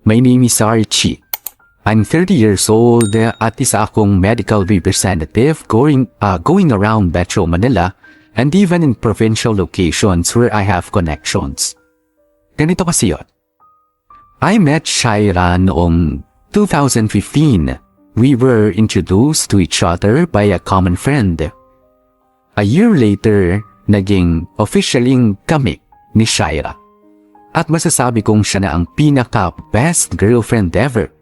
My name is Archie. I'm 30 years old at isa akong medical representative going around Metro Manila and even in provincial locations where I have connections. Ganito kasi yun. I met Shaira noong 2015. We were introduced to each other by a common friend. A year later, naging officialing kami ni Shaira. At masasabi kong siya na ang pinaka-best girlfriend ever.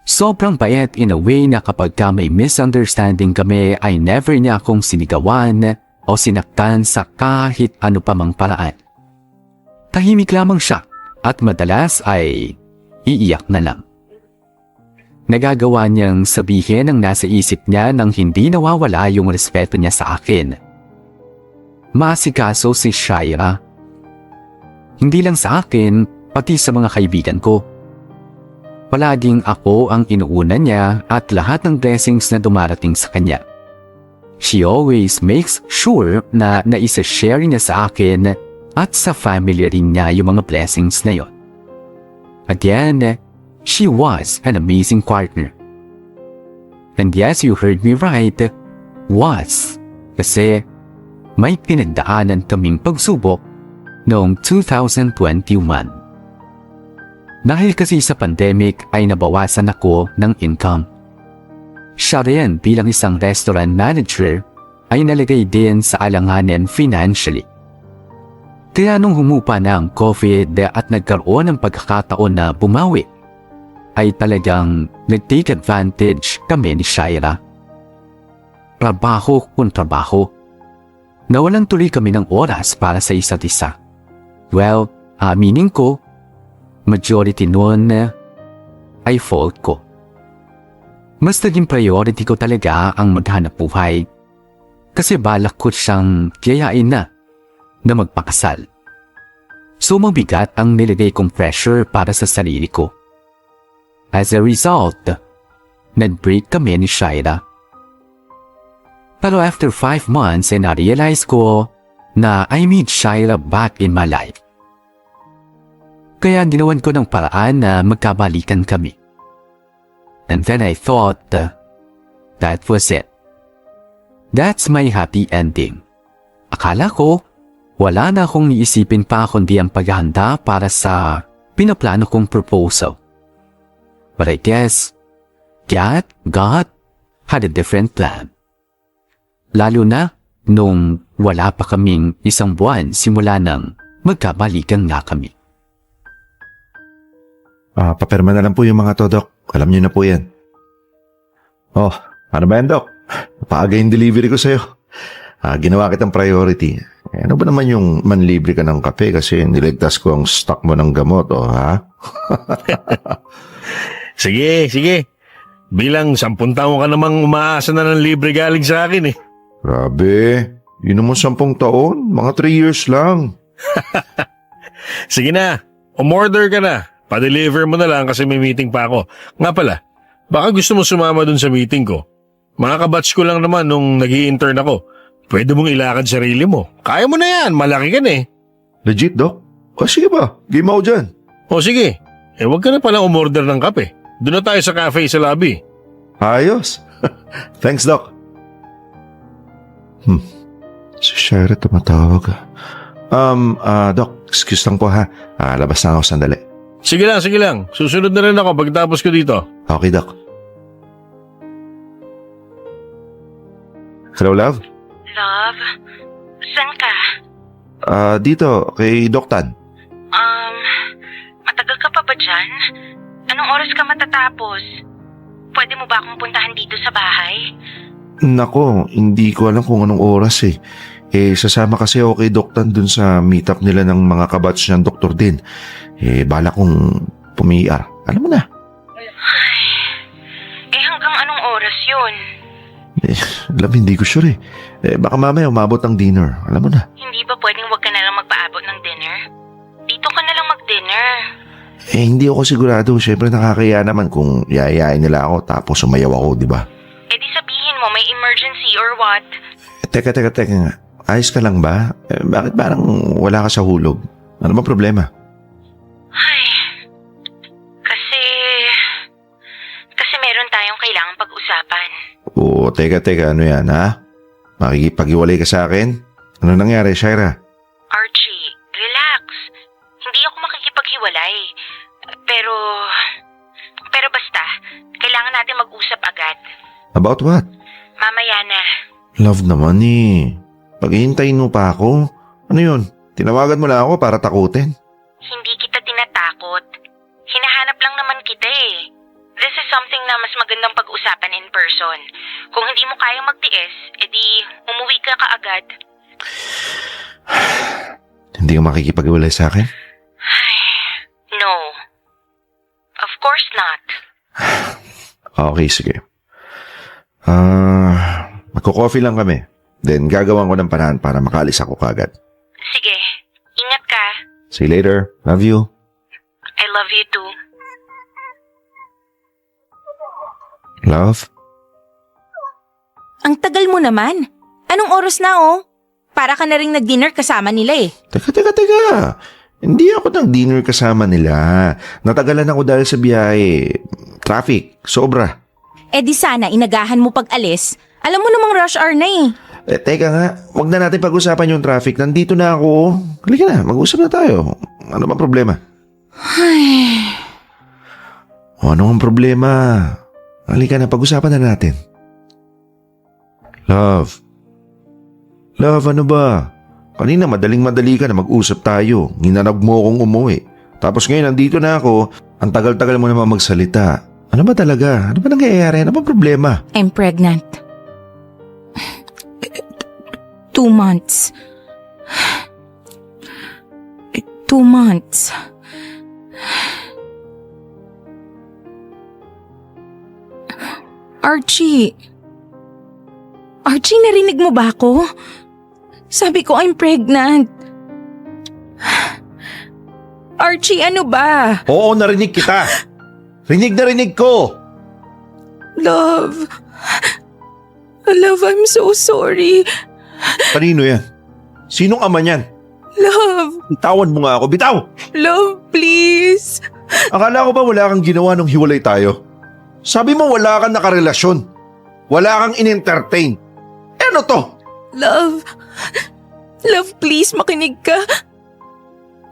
Sobrang bait in a way na kapag may misunderstanding kami ay never niya akong sinigawan o sinaktan sa kahit ano pa mang paraan. Tahimik lamang siya at madalas ay iiyak na lang. Nagagawa niyang sabihin ang nasa isip niya nang hindi nawawala yung respeto niya sa akin. Maasikaso si Shaira. Hindi lang sa akin, pati sa mga kaibigan ko. Palaging ako ang inuuna niya at lahat ng blessings na dumarating sa kanya. She always makes sure na naisa-share niya sa akin at sa family rin niya yung mga blessings na yon. Again, she was an amazing partner. And yes, you heard me right, was. Kasi may pinagdaanan kaming pagsubok noong 2021. Dahil kasi sa pandemic ay nabawasan ako ng income. Siya rin bilang isang restaurant manager ay nalagay din sa alanganin financially. Kaya nung humupa na ang COVID at nagkaroon ng pagkakataon na bumawi, ay talagang nag-take advantage kami ni Shaira. Trabaho kung trabaho. Nawalan tuloy kami ng oras para sa isa't isa. Well, aminin ko, majority noon ay fault ko. Mas naging priority ko talaga ang maghanap buhay kasi balak ko siyang yayain na magpakasal. So mabigat ang nilagay kong pressure para sa sarili ko. As a result, nag-break kami ni Shaira. Pero after 5 months ay na-realize ko na I need Shaira back in my life. Kaya ginawan ko ng paraan na magkabalikan kami. And then I thought, that was it. That's my happy ending. Akala ko, wala na akong iisipin pa kundi ang paghahanda para sa pinaplano kong proposal. But I guess, God had a different plan. Lalo na nung wala pa kaming 1 buwan simula nang magkabalikan nga kami. Papirma na lang po yung mga to, Doc. Alam niyo na po yan. Oh, ano ba yan, Doc? Napaaga yung delivery ko sa'yo. Ginawa kitang priority. Ano ba naman yung manlibre ka ng kape kasi niligtas ko ang stock mo ng gamot, ha? Sige. Bilang 10 taon ka namang umaasa na ng libre galing sa akin, eh. Grabe. Yun naman 10 taon. Mga 3 years lang. Sige na, umorder ka na. Pa-deliver mo na lang kasi may meeting pa ako. Nga pala, baka gusto mo sumama dun sa meeting ko. Mga kabatch ko lang naman nung nag-i-intern ako. Pwede mong ilakad sarili mo. Kaya mo na yan, malaki ka na eh. Legit, Doc? Sige ba? Game ako dyan. O sige, wag ka na pala umorder ng kape. Doon na tayo sa cafe sa lobby. Ayos. Thanks, Doc. Si Shaira tumatawag. Doc, excuse lang po ha. Labas na ako sandali. Sige lang. Susunod na rin ako pagtapos ko dito. Okay, Doc. Hello, love? Love? Saan ka? Dito, kay Doc Tan. Matagal ka pa ba dyan? Anong oras ka matatapos? Pwede mo ba akong puntahan dito sa bahay? Nako, hindi ko alam kung anong oras eh. Sasama kasi ako kay Doc Tan dun sa meetup nila ng mga kabatch niyang Dr. Din. Bala kong pumiar. Alam mo na. Hanggang anong oras yun? Hindi ko sure eh. Baka mamaya umabot ang dinner. Alam mo na. Hindi ba pwedeng wag ka na lang magpaabot ng dinner? Dito ka na lang mag-dinner. Hindi ako sigurado. Siyempre nakakaya naman kung yayain nila ako tapos sumayaw ako, di ba? Di sabihin mo may emergency or what? Teka nga. Ayos ka lang ba? Bakit parang wala ka sa hulog? Ano ba problema? Teka, ano yan, ha? Makikipag-iwalay ka sa akin? Ano nangyari, Shaira? Archie, relax. Hindi ako makikipaghiwalay. Pero basta, kailangan natin mag-usap agad. About what? Mamaya na. Love naman eh. Paghihintayin mo pa ako. Ano yun? Tinawagan mo lang ako para takutin. Hindi kita tinatakot. Hinahanap lang naman kita eh. This is something na mas magandang pag-usapan in person. Kung hindi mo kayang magtiis, edi umuwi ka kaagad. Hindi ka makikipag-iwalay sa akin? No. Of course not. Okay, sige. Magko-coffee lang kami. Then gagawan ko ng paraan para makaalis ako kagad. Sige, ingat ka. See you later. Love you. I love you too. Love? Ang tagal mo naman. Anong oras na Para ka na rin nag-dinner kasama nila eh. Teka. Hindi ako nag-dinner kasama nila. Natagalan ako dahil sa biyahe. Traffic. Sobra. Eh di sana inagahan mo pag-alis. Alam mo namang rush hour na eh. Teka nga. Huwag na natin pag-usapan yung traffic. Nandito na ako. Halika na. Mag-usap na tayo. Ano bang problema? Ano ang problema? Halika na. Pag-usapan na natin. Love, ano ba? Kanina madaling-madali ka na mag-usap tayo. Ginanag mo akong umuwi. Tapos ngayon nandito na ako. Ang tagal-tagal mo naman magsalita. Ano ba talaga? Ano ba nangyayari? Ano ba problema? I'm pregnant. 2 months. 2 months. Archie, narinig mo ba ako? Sabi ko I'm pregnant. Archie, ano ba? Oo, narinig kita. Rinig na rinig ko. Love, I'm so sorry. Kanino yan? Sinong ama niyan? Love, Tawan mo nga ako. Bitaw! love, please. Akala ko ba wala kang ginawa nung hiwalay tayo? Sabi mo wala kang nakarelasyon. Wala kang in-entertain. Ano to? Love, please, makinig ka.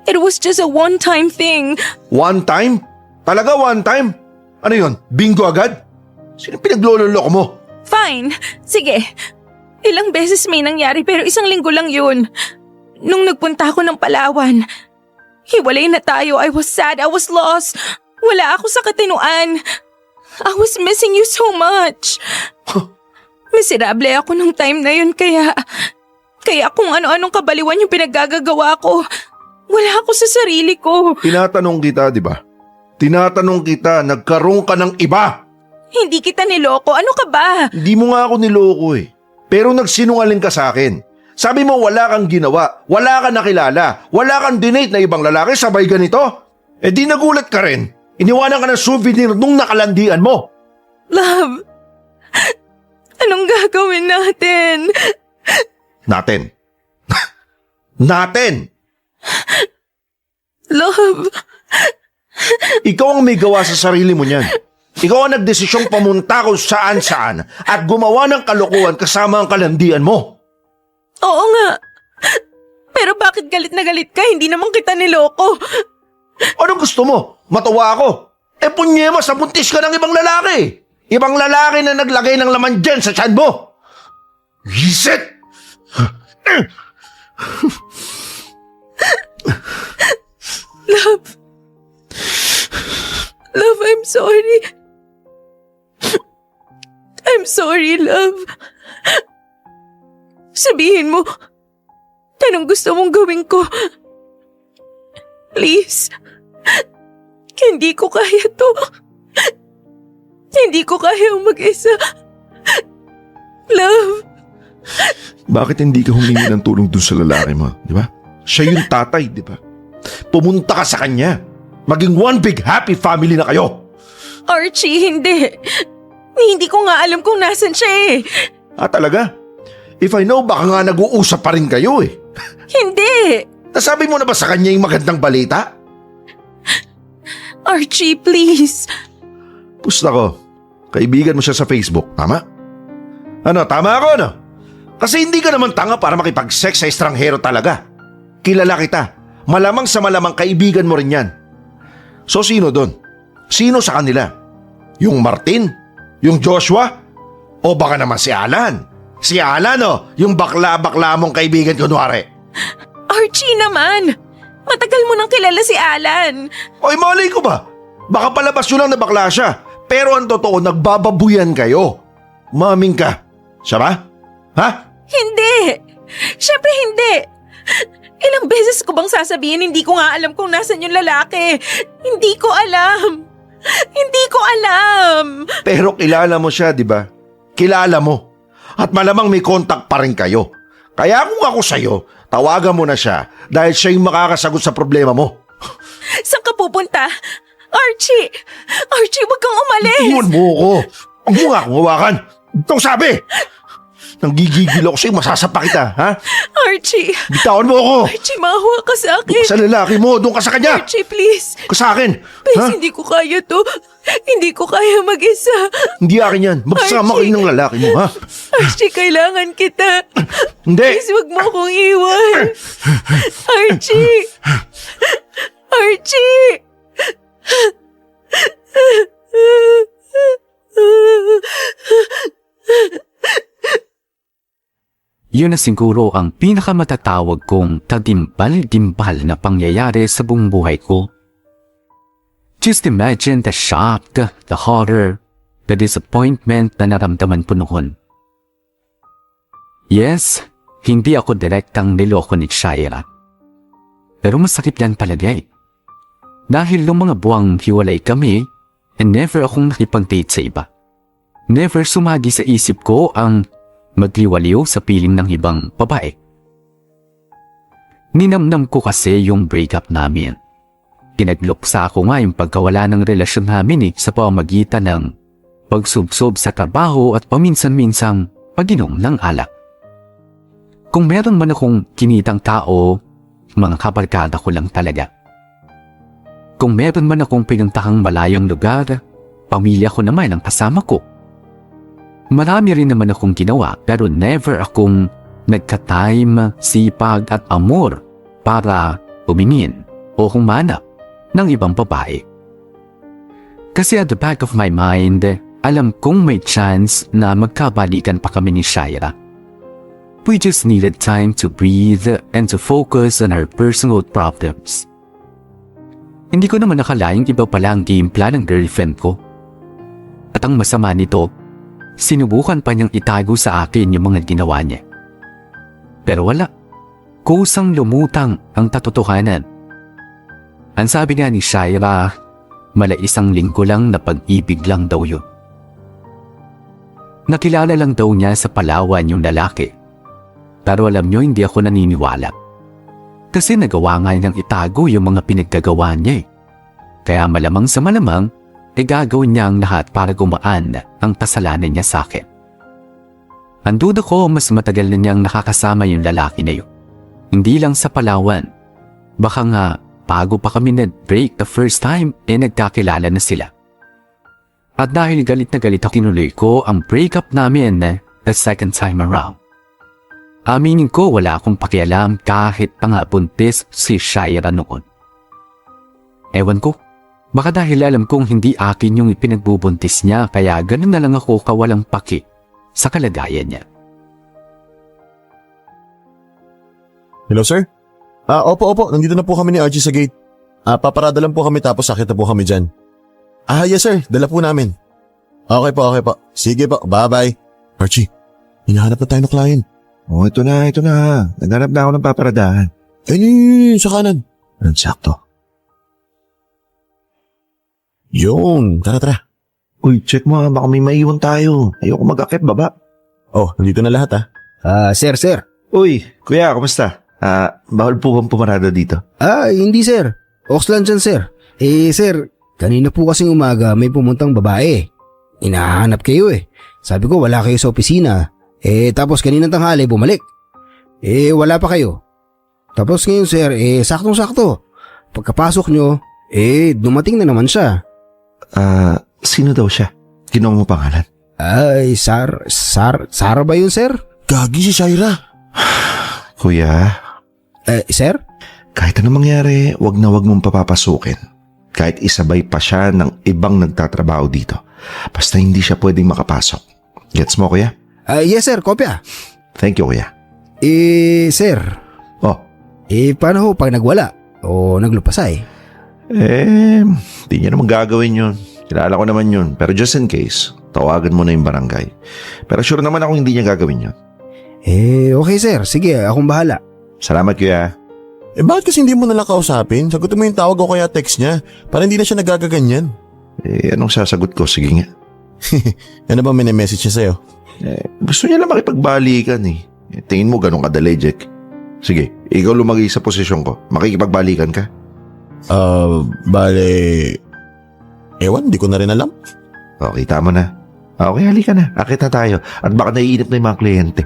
It was just a one-time thing. One time? Talaga one time? Ano yun? Bingo agad? Sino pinaglololoko mo? Fine, sige. Ilang beses may nangyari pero 1 linggo lang yun. Nung nagpunta ako ng Palawan, hiwalay na tayo. I was sad, I was lost. Wala ako sa katinuan. I was missing you so much. Miserable ako nung time na yun kaya kung ano-anong kabaliwan yung pinaggagawa ko. Wala ako sa sarili ko. Tinatanong kita, di ba? Tinatanong kita, nagkaroon ka ng iba. Hindi kita niloko. Ano ka ba? Hindi mo nga ako niloko eh. Pero nagsinungaling ka sa akin. Sabi mo wala kang ginawa, wala kang nakilala, wala kang dinate na ibang lalaki sabay ganito. Eh di nagulat ka rin. Iniwanan ka ng souvenir nung nakalandian mo. Love, anong gagawin natin? Natin. Natin! Love, Ikaw ang may gawa sa sarili mo niyan. Ikaw ang nagdesisyong pamunta kung saan-saan at gumawa ng kalokohan kasama ang kalandian mo. oo nga. Pero bakit galit na galit ka? Hindi naman kita niloko. Anong gusto mo? Matawa ako. Eh punyema, sa buntis ka ng ibang lalaki. Ibang lalaki na naglagay ng laman dyan sa tiyan mo. Reset! Love, I'm sorry. I'm sorry, love. Sabihin mo, anong gusto mong gawin ko? Please. Hindi ko kaya to. Hindi ko kaya mag-isa. Love. Bakit hindi ka humingi ng tulong dun sa lalaki mo, di ba? Siya yung tatay, di ba? Pumunta ka sa kanya. Maging one big happy family na kayo. Archie, hindi. Hindi ko nga alam kung nasan siya eh. Talaga? If I know, baka nga nag-uusap pa rin kayo eh. Hindi. Nasabi mo na ba sa kanya yung magandang balita? Archie, please. Pusta ko. Kaibigan mo siya sa Facebook, tama? Ano, tama ako, no? Kasi hindi ka naman tanga para makipag-sex sa estranghero talaga. Kilala kita. Malamang sa malamang kaibigan mo rin yan. So sino doon? Sino sa kanila? Yung Martin? Yung Joshua? O baka naman si Alan? Si Alan, no? Yung bakla-bakla mong kaibigan kunwari. Archie naman! Matagal mo nang kilala si Alan. Oy, malay ko ba? Baka palabas yun lang na bakla siya. Pero ang totoo, nagbababuyan kayo. Maming ka. Siya ba? Ha? Hindi! Siyempre hindi! Ilang beses ko bang sasabihin hindi ko nga alam kung nasan yung lalaki? Hindi ko alam! Hindi ko alam! Pero kilala mo siya, di ba? Kilala mo. At malamang may contact pa rin kayo. Kaya kung ako sa'yo, tawagan mo na siya dahil siya yung makakasagot sa problema mo. Saan ka pupunta? Archie! Archie, wag kang umalis! Iwan mo ako. Huwag mo nga akong hawakan. Itong sabi! Nanggigigil ako sa'yo, masasapa kita, ha? Archie! Bitawan mo ako! Archie, mahawa ka sa Doon akin! ka sa lalaki mo, doon ka sa kanya! Archie, please! Ka sa akin! Please, Ha? hindi ko kaya to. Hindi ko kaya mag-isa. Hindi akin yan. Magsama kayo ng lalaki mo, ha? Archie, kailangan kita. Hindi! Please, wag mo akong iwan. Archie! Archie! Yun na siguro ang pinakamatatawag kong tadimbal-dimbal na pangyayari sa buong buhay ko. Just imagine the shock, the horror, the disappointment na naramdaman ko noon. Yes, hindi ako direktang niloko ni Shaira. Pero masakit yan talaga eh. Dahil nung mga buwang hiwalay kami, never akong nakipag-date sa iba. Never sumagi sa isip ko ang magliwaliw sa piling ng ibang babae. Ninamnam ko kasi yung breakup namin. Kinagluksa ko nga yung pagkawala ng relasyon namin sa pamamagitan ng pagsubsob sa trabaho at paminsan-minsang pag-inom ng alak. Kung meron man akong kinitang tao, mga kabarkada ko lang talaga. Kung meron man akong pinuntahang malayong lugar, pamilya ko naman ang kasama ko. Marami rin naman akong ginawa pero never akong nagka-time, sipag at amor para tumingin o humanap ng ibang babae. Kasi at the back of my mind, alam kong may chance na magkabalikan pa kami ni Shaira. We just needed time to breathe and to focus on our personal problems. Hindi ko naman nakalayang iba pala ang game plan ng girlfriend ko. At ang masama nito, sinubukan pa niyang itago sa akin yung mga ginawa niya. Pero wala. Kusang lumutang ang katotohanan. Ang sabi nga ni Shaira, mala isang linggo lang na pag-ibig lang daw yun. Nakilala lang daw niya sa Palawan yung lalaki. Pero alam niyo hindi ako naniniwala. Kasi nagawa nga niyang itago yung mga pinaggagawa niya eh. Kaya malamang sa malamang, gagawin niya ang lahat para gumaan ang kasalanan niya sa akin. Ang duda ko mas matagal na niyang nakakasama yung lalaki na yun. Hindi lang sa Palawan. Baka nga bago pa kami nag-break the first time nagkakilala na sila. At dahil galit na galit ako, tinuloy ko ang breakup namin the second time around. Aminin ko wala akong pakialam kahit pa nga buntis si Shaira noon. Ewan ko, baka dahil alam kong hindi akin yung ipinagbubuntis niya kaya ganun na lang ako kawalang paki sa kalagayan niya. Hello, sir? Opo. Nandito na po kami ni Archie sa gate. Paparada lang po kami tapos sakit na po kami dyan. Yes, sir. Dala po namin. Okay po. Sige po. Bye-bye. Archie, hinahanap na tayo ng client. Oh, ito na. Naghanap na ako ng paparadahan. Ayun, sa kanan. Sakto. Yun, tara. Uy, check mo, baka may maiwan tayo. Ayoko mag-akit baba. Oh, nandito na lahat Sir. Uy, kuya, kumusta? Bawal po bang pumarada dito? Hindi sir. Oxland dyan sir. Sir, kanina po kasing umaga may pumuntang babae. Inahanap kayo eh. Sabi ko wala kayo sa opisina. Tapos kaninang tanghali bumalik. Wala pa kayo. Tapos ngayon sir, saktong-sakto. Pagkapasok nyo, dumating na naman siya. Sino daw siya? Kinuha mo pangalan? Ay, Sara ba yun, sir? Gagi si Shaira. Kuya, Sir? kahit anong mangyari, wag na wag mong papapasukin. Kahit isabay pa siya ng ibang nagtatrabaho dito. Basta hindi siya pwedeng makapasok. Gets mo, kuya? Yes, sir. Kopya. Thank you, kuya. Sir. Oh, Paano ho pag nagwala? O naglupasay? di niya naman gagawin yun. Kilala ko naman yun. Pero just in case, tawagan mo na yung barangay. Pero sure naman ako hindi niya gagawin yun. Okay, sir. Sige, akong bahala. Salamat, kuya. Bakit kasi hindi mo nalang kausapin? Sagutin mo yung tawag o kaya text niya para hindi na siya nagagaganyan. Anong sasagot ko? Sige nga. Ano ba message niya sa'yo? Gusto niya lang makipagbalikan eh. Tingin mo ganun kadali, Jack. Sige, ikaw lumagay sa posisyon ko. Makikipagbalikan ka? Bale... Ewan, di ko na rin alam. Okay, tama na. Okay, halika na. Akit na tayo. At baka naiinip na yung mga kliyente.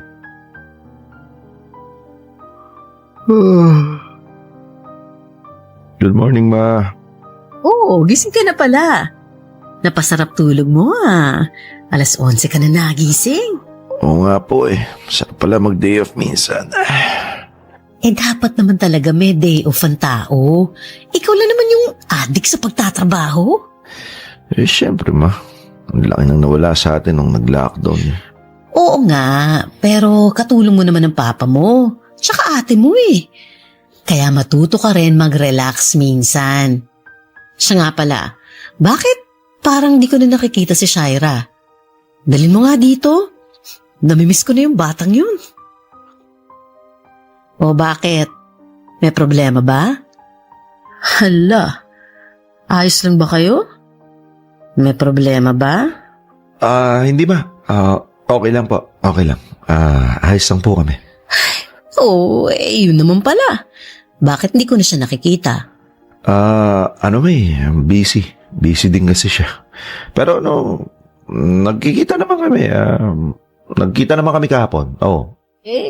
Good morning, Ma. Oo, gising ka na pala. Napasarap tulog mo ah. 11:00 ka na nagising. Oo nga po eh. Sarap pala mag-day off minsan. Dapat naman talaga may day off ang tao. Ikaw lang naman yung addict sa pagtatrabaho. Siyempre, Ma. Ang laki nang nawala sa atin nung nag-lockdown. Oo nga, pero katulong mo naman ng papa mo. Tsaka ate mo eh. Kaya matuto ka rin mag-relax minsan. Siya nga pala, bakit parang di ko na nakikita si Shaira? Dalhin mo nga dito. Namimiss ko na yung batang yun. O bakit? May problema ba? Hala, ayos lang ba kayo? May problema ba? Hindi ba? Okay lang po. Okay lang. Ayos lang po kami. Oo, yun naman pala. Bakit hindi ko na siya nakikita? Busy. Busy din kasi siya. Pero nagkikita naman kami. Nagkita naman kami kahapon. Oo.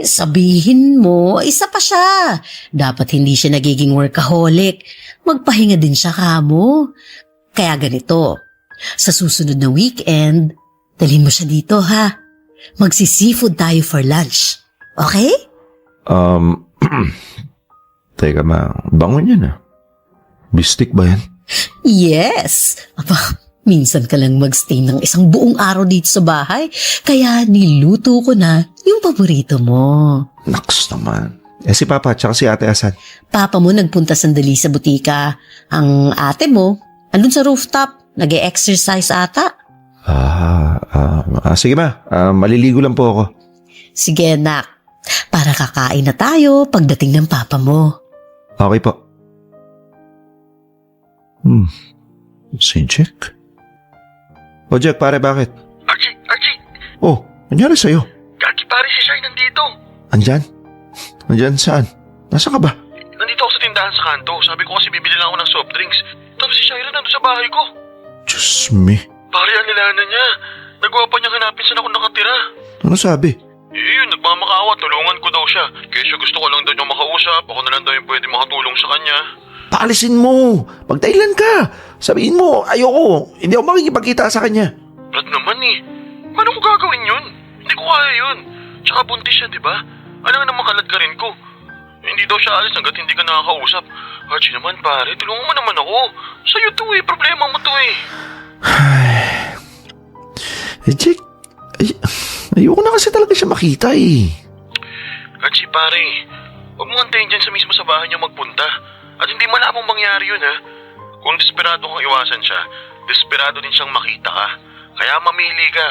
Sabihin mo, isa pa siya. Dapat hindi siya nagiging workaholic. Magpahinga din siya kamo. Kaya ganito, sa susunod na weekend, dalhin mo siya dito ha. Magsi-seafood tayo for lunch. Okay? Teka, Ma. Bangon yan ah. Bistik ba yan? Yes! Aba, minsan ka lang magstay ng isang buong araw dito sa bahay, kaya niluto ko na yung paborito mo. Naks naman. Si Papa at si Ate Asan. Papa mo nagpunta sandali sa butika. Ang ate mo, andun sa rooftop, nag-e-exercise ata. Sige, Ma. Maliligo lang po ako. Sige, nak. Para kakain na tayo pagdating ng papa mo. Okay po. Si Jack? O Jack, pare, bakit? Archie! Oh, nangyari sa'yo? Gagi pare, si Shai nandito. Andyan? Andyan saan? Nasa ka ba? Nandito ako sa tindahan sa kanto. Sabi ko kasi bibili lang ako ng soft drinks. Tapos si Shaira nandun sa bahay ko. Diyos me. Pare, anilanan niya. Nagawa pa niyang hanapin saan ako nakatira. Ano sabi? Yun, nagmamakaawa. Tulungan ko daw siya. Kaya gusto ko lang daw niyang makausap. Ako na lang daw yung pwede makatulong sa kanya. Paalisin mo! Magdahilan ka! Sabihin mo, ayoko. Hindi ako makikipagkita sa kanya. Brad naman eh. Paano ko gagawin yun? Hindi ko kaya yun. Tsaka buntis siya, di ba? Ano nga naman kalad ka rin ko? Hindi daw siya alis hanggat hindi ka nakakausap. Archie naman pare, tulungan mo naman ako. Sa'yo to eh, problema mo to eh. Jack, ayoko na kasi talaga siya makita eh. Archie pare, huwag mo antayin dyan sa mismo sa bahay niya magpunta. At hindi malabong mangyari yun ha. Kung desperado kang iwasan siya, desperado din siyang makita ka. Kaya mamili ka.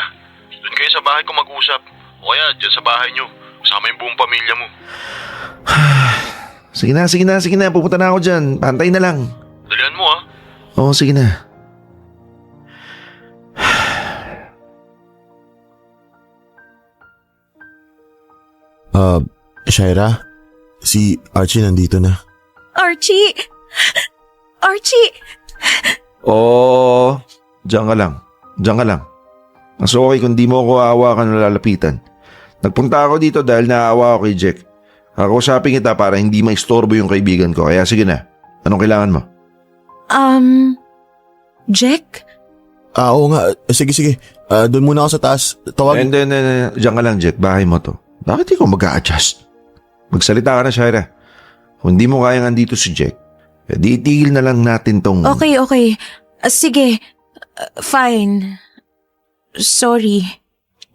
Doon kayo sa bahay ko mag-usap. O kaya dyan sa bahay niyo, kasama yung buong pamilya mo. Sige na. Pupunta na ako dyan. Pantay na lang. Dalihan mo ha. Oo, sige na. Shaira, si Archie nandito na. Archie! Oo, diyan ka lang. Mas okay kung di mo ako aawakan o lalapitan. Nagpunta ako dito dahil naaawa ako kay Jack. Kakausapin kita para hindi maistorbo yung kaibigan ko. Kaya sige na. Anong kailangan mo? Jack? Oo nga. Sige. Doon muna ako sa taas. Tawag. Hindi. Diyan ka lang, Jack. Bahay mo to. Bakit ikaw mag-a-adjust? Magsalita ka na, Shaira. Kung hindi mo kayang andito si Jack, di itigil na lang natin tong... Okay. Sige. Fine. Sorry.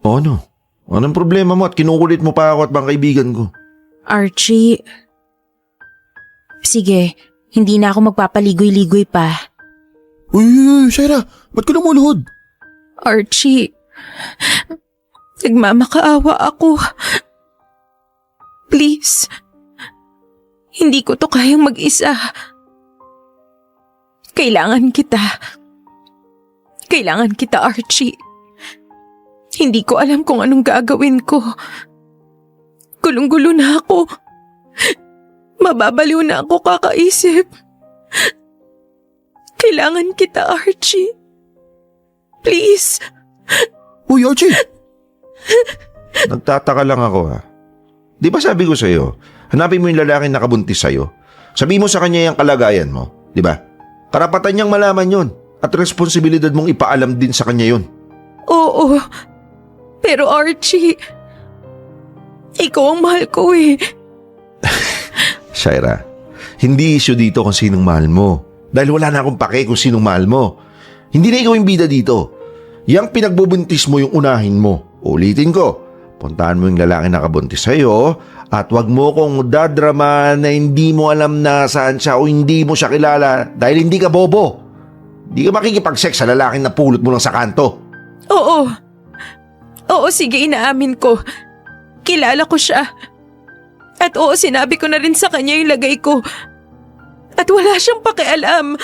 O ano? Anong problema mo at kinukulit mo pa ako at mga kaibigan ko? Archie. Sige, hindi na ako magpapaligoy-ligoy pa. Uy, Shaira. Ba't ka lumuluhod? Archie. Nagmamakaawa ako. Please. Hindi ko to kayang mag-isa. Kailangan kita. Kailangan kita, Archie. Hindi ko alam kung anong gagawin ko. Gulong-gulo na ako. Mababaliw na ako kakaisip. Kailangan kita, Archie. Please. Uy, Archie. Nagtataka lang ako ha. Di ba sabi ko sa'yo, hanapin mo yung lalaking nakabuntis sa'yo. Sabi mo sa kanya yung kalagayan mo. Di ba? Karapatan niyang malaman yun. At responsibilidad mong ipaalam din sa kanya yun. Oo. Pero Archie, ikaw ang mahal ko eh. Shaira, hindi issue dito kung sinong mahal mo. Dahil wala na akong pake kung sinong mahal mo. Hindi na ikaw yung bida dito. Yang pinagbubuntis mo yung unahin mo. Ulitin ko, puntahan mo yung lalaki nakabuntis sa'yo at wag mo kong dadrama na hindi mo alam na saan siya o hindi mo siya kilala dahil hindi ka bobo. Hindi ka makikipag-sex sa lalaking na pulot mo lang sa kanto. Oo, sige, inaamin ko. Kilala ko siya. At oo, sinabi ko na rin sa kanya yung lagay ko. At wala siyang pakialam.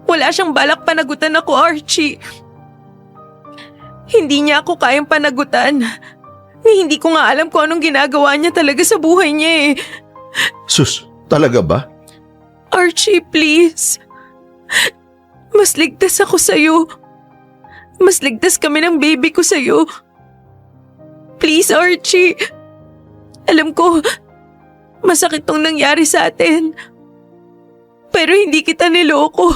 Wala siyang balak panagutan ako, Archie. Hindi niya ako kayang panagutan. Hindi ko nga alam kung anong ginagawa niya talaga sa buhay niya eh. Sus, talaga ba? Archie, please. Mas ligtas ako sa'yo. Mas ligtas kami ng baby ko sa'yo. Please, Archie. Alam ko, masakit tong nangyari sa atin. Pero hindi kita niloko.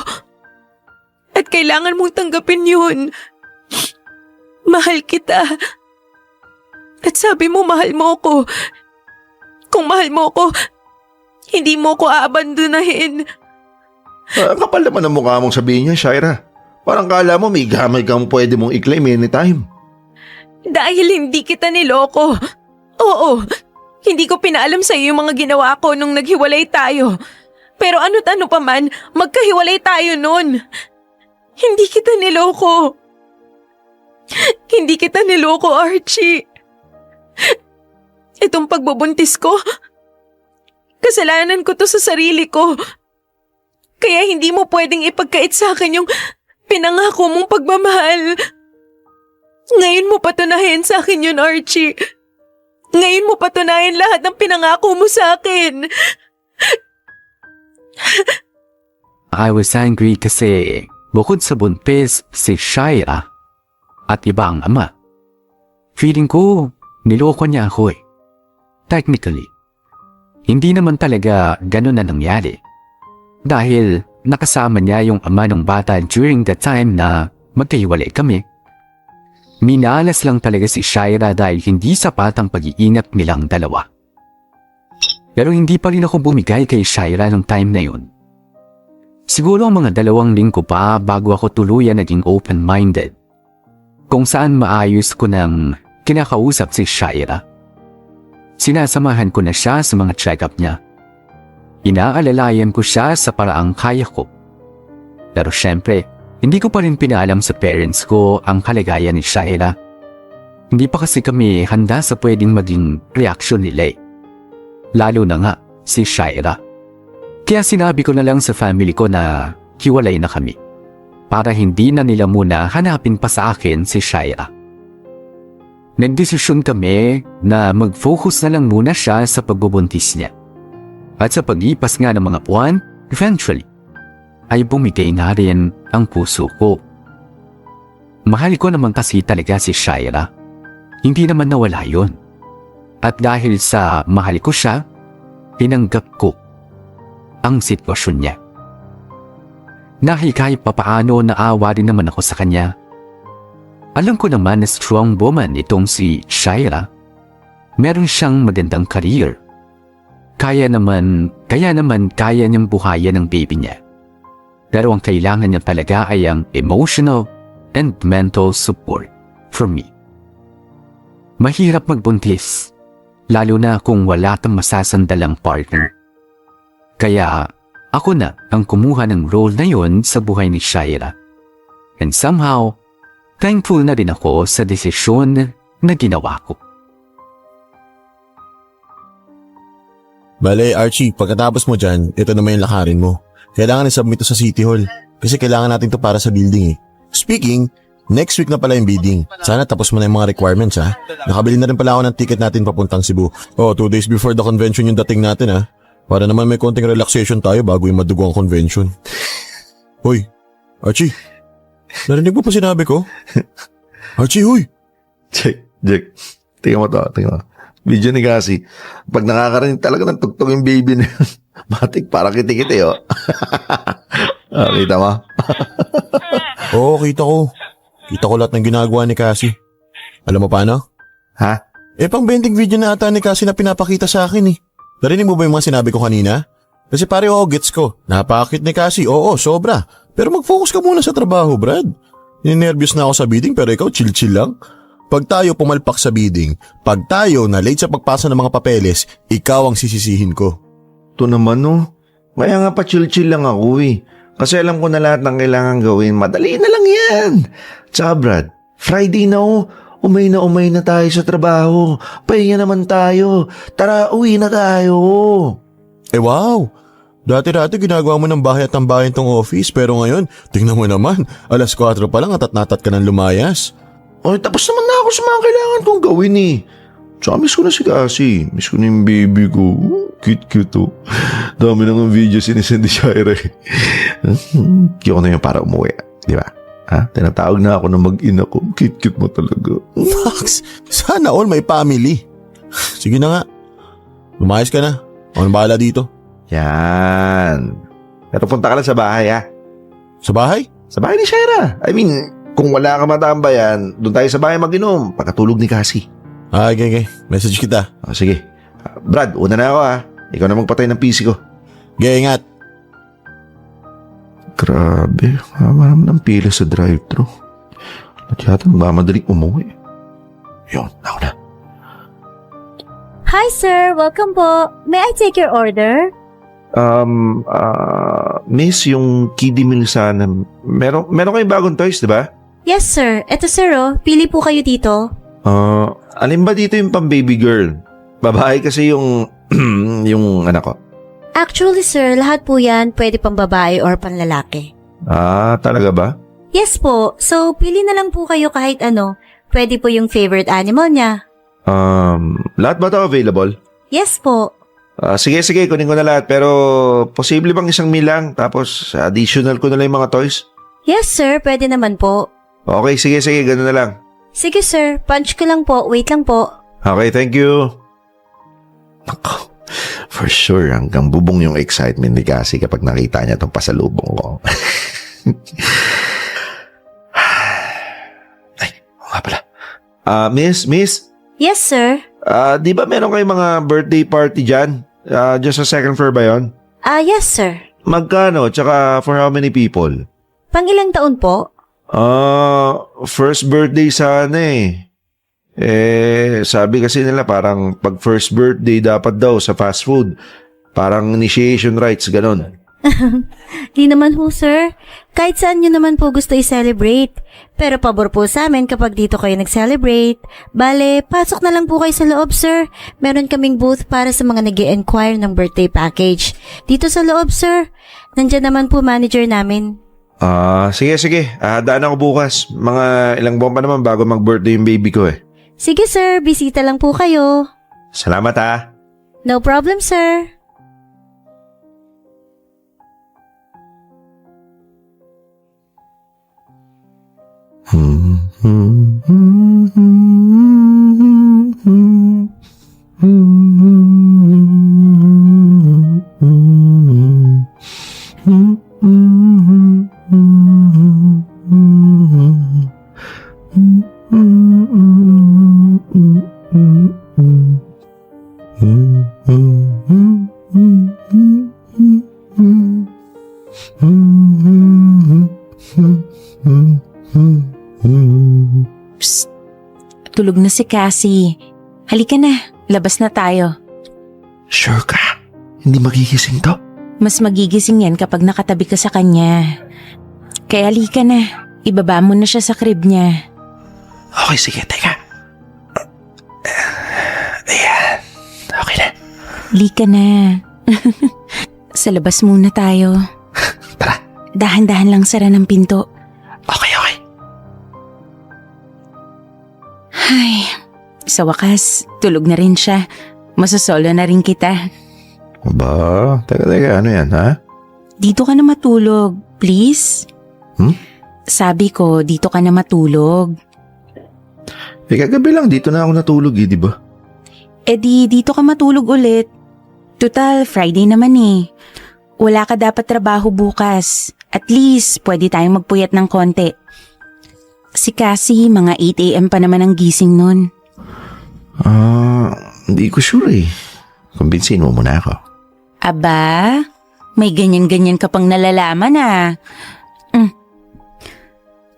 At kailangan mong tanggapin yun. Mahal kita. At sabi mo mahal mo ko. Kung mahal mo ko, hindi mo ko aabandonahin. Ang kapal naman ang mukha mong sabihin niya, Shaira. Parang kala mo may gamay kang pwede mong i-claim anytime. Dahil hindi kita niloko. Oo, hindi ko pinaalam sa iyo yung mga ginawa ko nung naghiwalay tayo. Pero ano't ano pa man, magkahiwalay tayo nun. Hindi kita niloko. Hindi kita niloko, Archie. Itong pagbubuntis ko, kasalanan ko to sa sarili ko. Kaya hindi mo pwedeng ipagkait sa akin yung pinangako mong pagmamahal. Ngayon mo patunayan sa akin yun, Archie. Ngayon mo patunayan lahat ng pinangako mo sa akin. I was angry kasi bukod sa buntis si Shaira at iba ang ama. Feeling ko niloko niya ako eh. Technically, hindi naman talaga ganun na nangyari. Dahil nakasama niya yung ama ng bata during the time na magkahiwalay kami. Minalas lang talaga si Shaira dahil hindi sapat ang pag-iingat nilang dalawa. Pero hindi pa rin ako bumigay kay Shaira nung time na yun. Siguro ang mga 2 linggo pa bago ako tuluyan naging open-minded. Kung saan maayos ko nang kinakausap si Shaira. Sinasamahan ko na siya sa mga check-up niya. Inaalalayan ko siya sa paraang kaya ko. Pero syempre, hindi ko pa rin pinaalam sa parents ko ang kalagayan ni Shaira. Hindi pa kasi kami handa sa pwedeng maging reaksyon nila. Lalo na nga si Shaira. Kaya sinabi ko na lang sa family ko na hiwalay na kami. Para hindi na nila muna hanapin pa sa akin si Shaira. Nagdesisyon kami na mag-focus na lang muna siya sa pagbubuntis niya. At sa paglipas nga ng mga buwan, eventually, ay bumigay na rin ang puso ko. Mahal ko naman kasi talaga si Shaira. Hindi naman nawala yun. At dahil sa mahal ko siya, tinanggap ko ang sitwasyon niya. Dahil kahit papaano naawa rin naman ako sa kanya. Alam ko naman na strong woman itong si Shaira. Meron siyang magandang career. Kaya naman kaya niyang buhayan ang baby niya. Pero ang kailangan niya talaga ay ang emotional and mental support from me. Mahirap magbuntis, lalo na kung wala kang masasandalang partner. Kaya ako na ang kumuha ng role na yon sa buhay ni Shaira. And somehow, thankful na rin ako sa desisyon na ginawa ko. Bale, Archie, pagkatapos mo dyan, ito naman yung lakarin mo. Kailangan i-submit to sa City Hall. Kasi kailangan natin to para sa building eh. Speaking, next week na pala yung bidding. Sana tapos mo na yung mga requirements ha. Nakabili na rin pala ako ng ticket natin papuntang Cebu. 2 days before the convention yung dating natin ha. Para naman may konting relaxation tayo bago yung madugo ang convention. Hoy, Archie. Narinig mo pa sinabi ko? Archie, hoy. Jack. Tingnan mo to. Video ni Cassie. Pag nakakarinig talaga ng tugtog yung baby na yun. Matik, parang kiti-kiti, oh. Kita mo? Oo, kita ko. Kita ko lahat ng ginagawa ni Cassie. Alam mo paano? Ha? Pang bending video na ata ni Cassie na pinapakita sa akin eh. Narinig mo ba yung mga sinabi ko kanina? Kasi pare, gets ko. Napakit ni Cassie. Oo, sobra. Pero mag-focus ka muna sa trabaho, Brad. Ninervyos na ako sa bidding pero ikaw chill-chill lang. Pag tayo pumalpak sa bidding, pag tayo na late sa pagpasa ng mga papeles, ikaw ang sisisihin ko. Ito naman, no. Kaya nga pa chill-chill lang ako eh. Kasi alam ko na lahat ng kailangan gawin. Madali na lang yan. Tsaka Brad, Friday na oh. Umay na tayo sa trabaho. Pahinga naman tayo. Tara, uwi na tayo. Wow! Dati-dati ginagawa mo ng bahay at tambayan tong office pero ngayon, tingnan mo naman, 4:00 pa lang at natat ka ng lumayas. Ay, tapos naman na ako sa mga kailangan kong gawin eh. Tsaka miss ko na si Cassie. Miss ko na yung baby ko. Cute oh. Dami na ng video sinisend ni Shaira eh. Kiyoko na yun para umuwi. Di ba? Ha? Tinatawag na ako na mag-ina ko. Cute mo talaga. Max, sana all may family. Sige na nga. Lumayas ka na. Ako nang bahala dito. Yan. Pero punta ka lang sa bahay ha. Sa bahay? Sa bahay ni Shaira. I mean, kung wala ka matambayan, doon tayo sa bahay mag-inom. Pagkatulog ni Cassie. Okay. Message kita. Sige. Brad, una na ako ha. Ikaw na magpatay ng PC ko. Ingat. Grabe. Hama naman ng pila sa drive-thru. At yata magmamadaling umuwi. Yun, ako na. Hi sir, welcome po. May I take your order? Miss, yung kiddie meal sana. Meron kayong bagong toys, di ba? Yes sir, eto sir pili po kayo dito. Alin ba dito yung pang-baby girl? Babae kasi yung yung anak ko. Actually sir, lahat po yan pwede pang babae or panlalaki. Talaga ba? Yes po, so pili na lang po kayo kahit ano. Pwede po yung favorite animal niya. Lahat ba ito available? Yes po. Sige, kunin ko na lahat. Pero posible bang isang meal lang? Tapos additional ko na lang yung mga toys? Yes sir, pwede naman po. Okay, sige, ganun na lang. Sige sir, punch ko lang po, wait lang po. Okay, thank you. Nako, for sure, hanggang bubong yung excitement ni Cassie kapag nakita niya itong pasalubong ko. Ay, nga pala. Miss? Yes sir. Di ba meron kayong mga birthday party dyan? Just sa second floor ba yun? Yes sir. Magkano? Tsaka for how many people? Pang ilang taon po? First birthday sana eh. Sabi kasi nila parang pag first birthday dapat daw sa fast food. Parang initiation rites, ganon. Di naman ho sir. Kahit saan nyo naman po gusto i-celebrate. Pero pabor po sa amin kapag dito kayo nag-celebrate. Bale, pasok na lang po kayo sa loob sir. Meron kaming booth para sa mga nag-i-enquire ng birthday package. Dito sa loob sir. Nandyan naman po manager namin. Sige. Daan ako bukas. Mga ilang buwan pa naman bago mag-birthday yung baby ko eh. Sige sir, bisita lang po kayo. Salamat ha. No problem sir. Psst. Tulog na si Cassie. Halika na, labas na tayo. Sure ka? Hindi magigising to? Mas magigising yan kapag nakatabi ka sa kanya. Kaya halika na, ibaba mo na siya sa crib niya. Okay, sige, teka. Ayan, okay na. Halika na. Sa labas muna tayo. Tara. Dahan-dahan lang sara ng pinto. Okay. Ay, sa wakas, tulog na rin siya. Masasolo na rin kita. Aba, teka, ano yan, ha? Dito ka na matulog, please. Sabi ko, dito ka na matulog. Kagabi lang, dito na ako natulog di ba? Dito ka matulog ulit. Total, Friday naman eh. Wala ka dapat trabaho bukas. At least, pwede tayong magpuyat ng konti. Si Cassie, mga 8 a.m. pa naman ang gising nun. Hindi ko sure eh. Kumbinsin mo muna ako. Aba, may ganyan-ganyan ka pang nalalaman ah.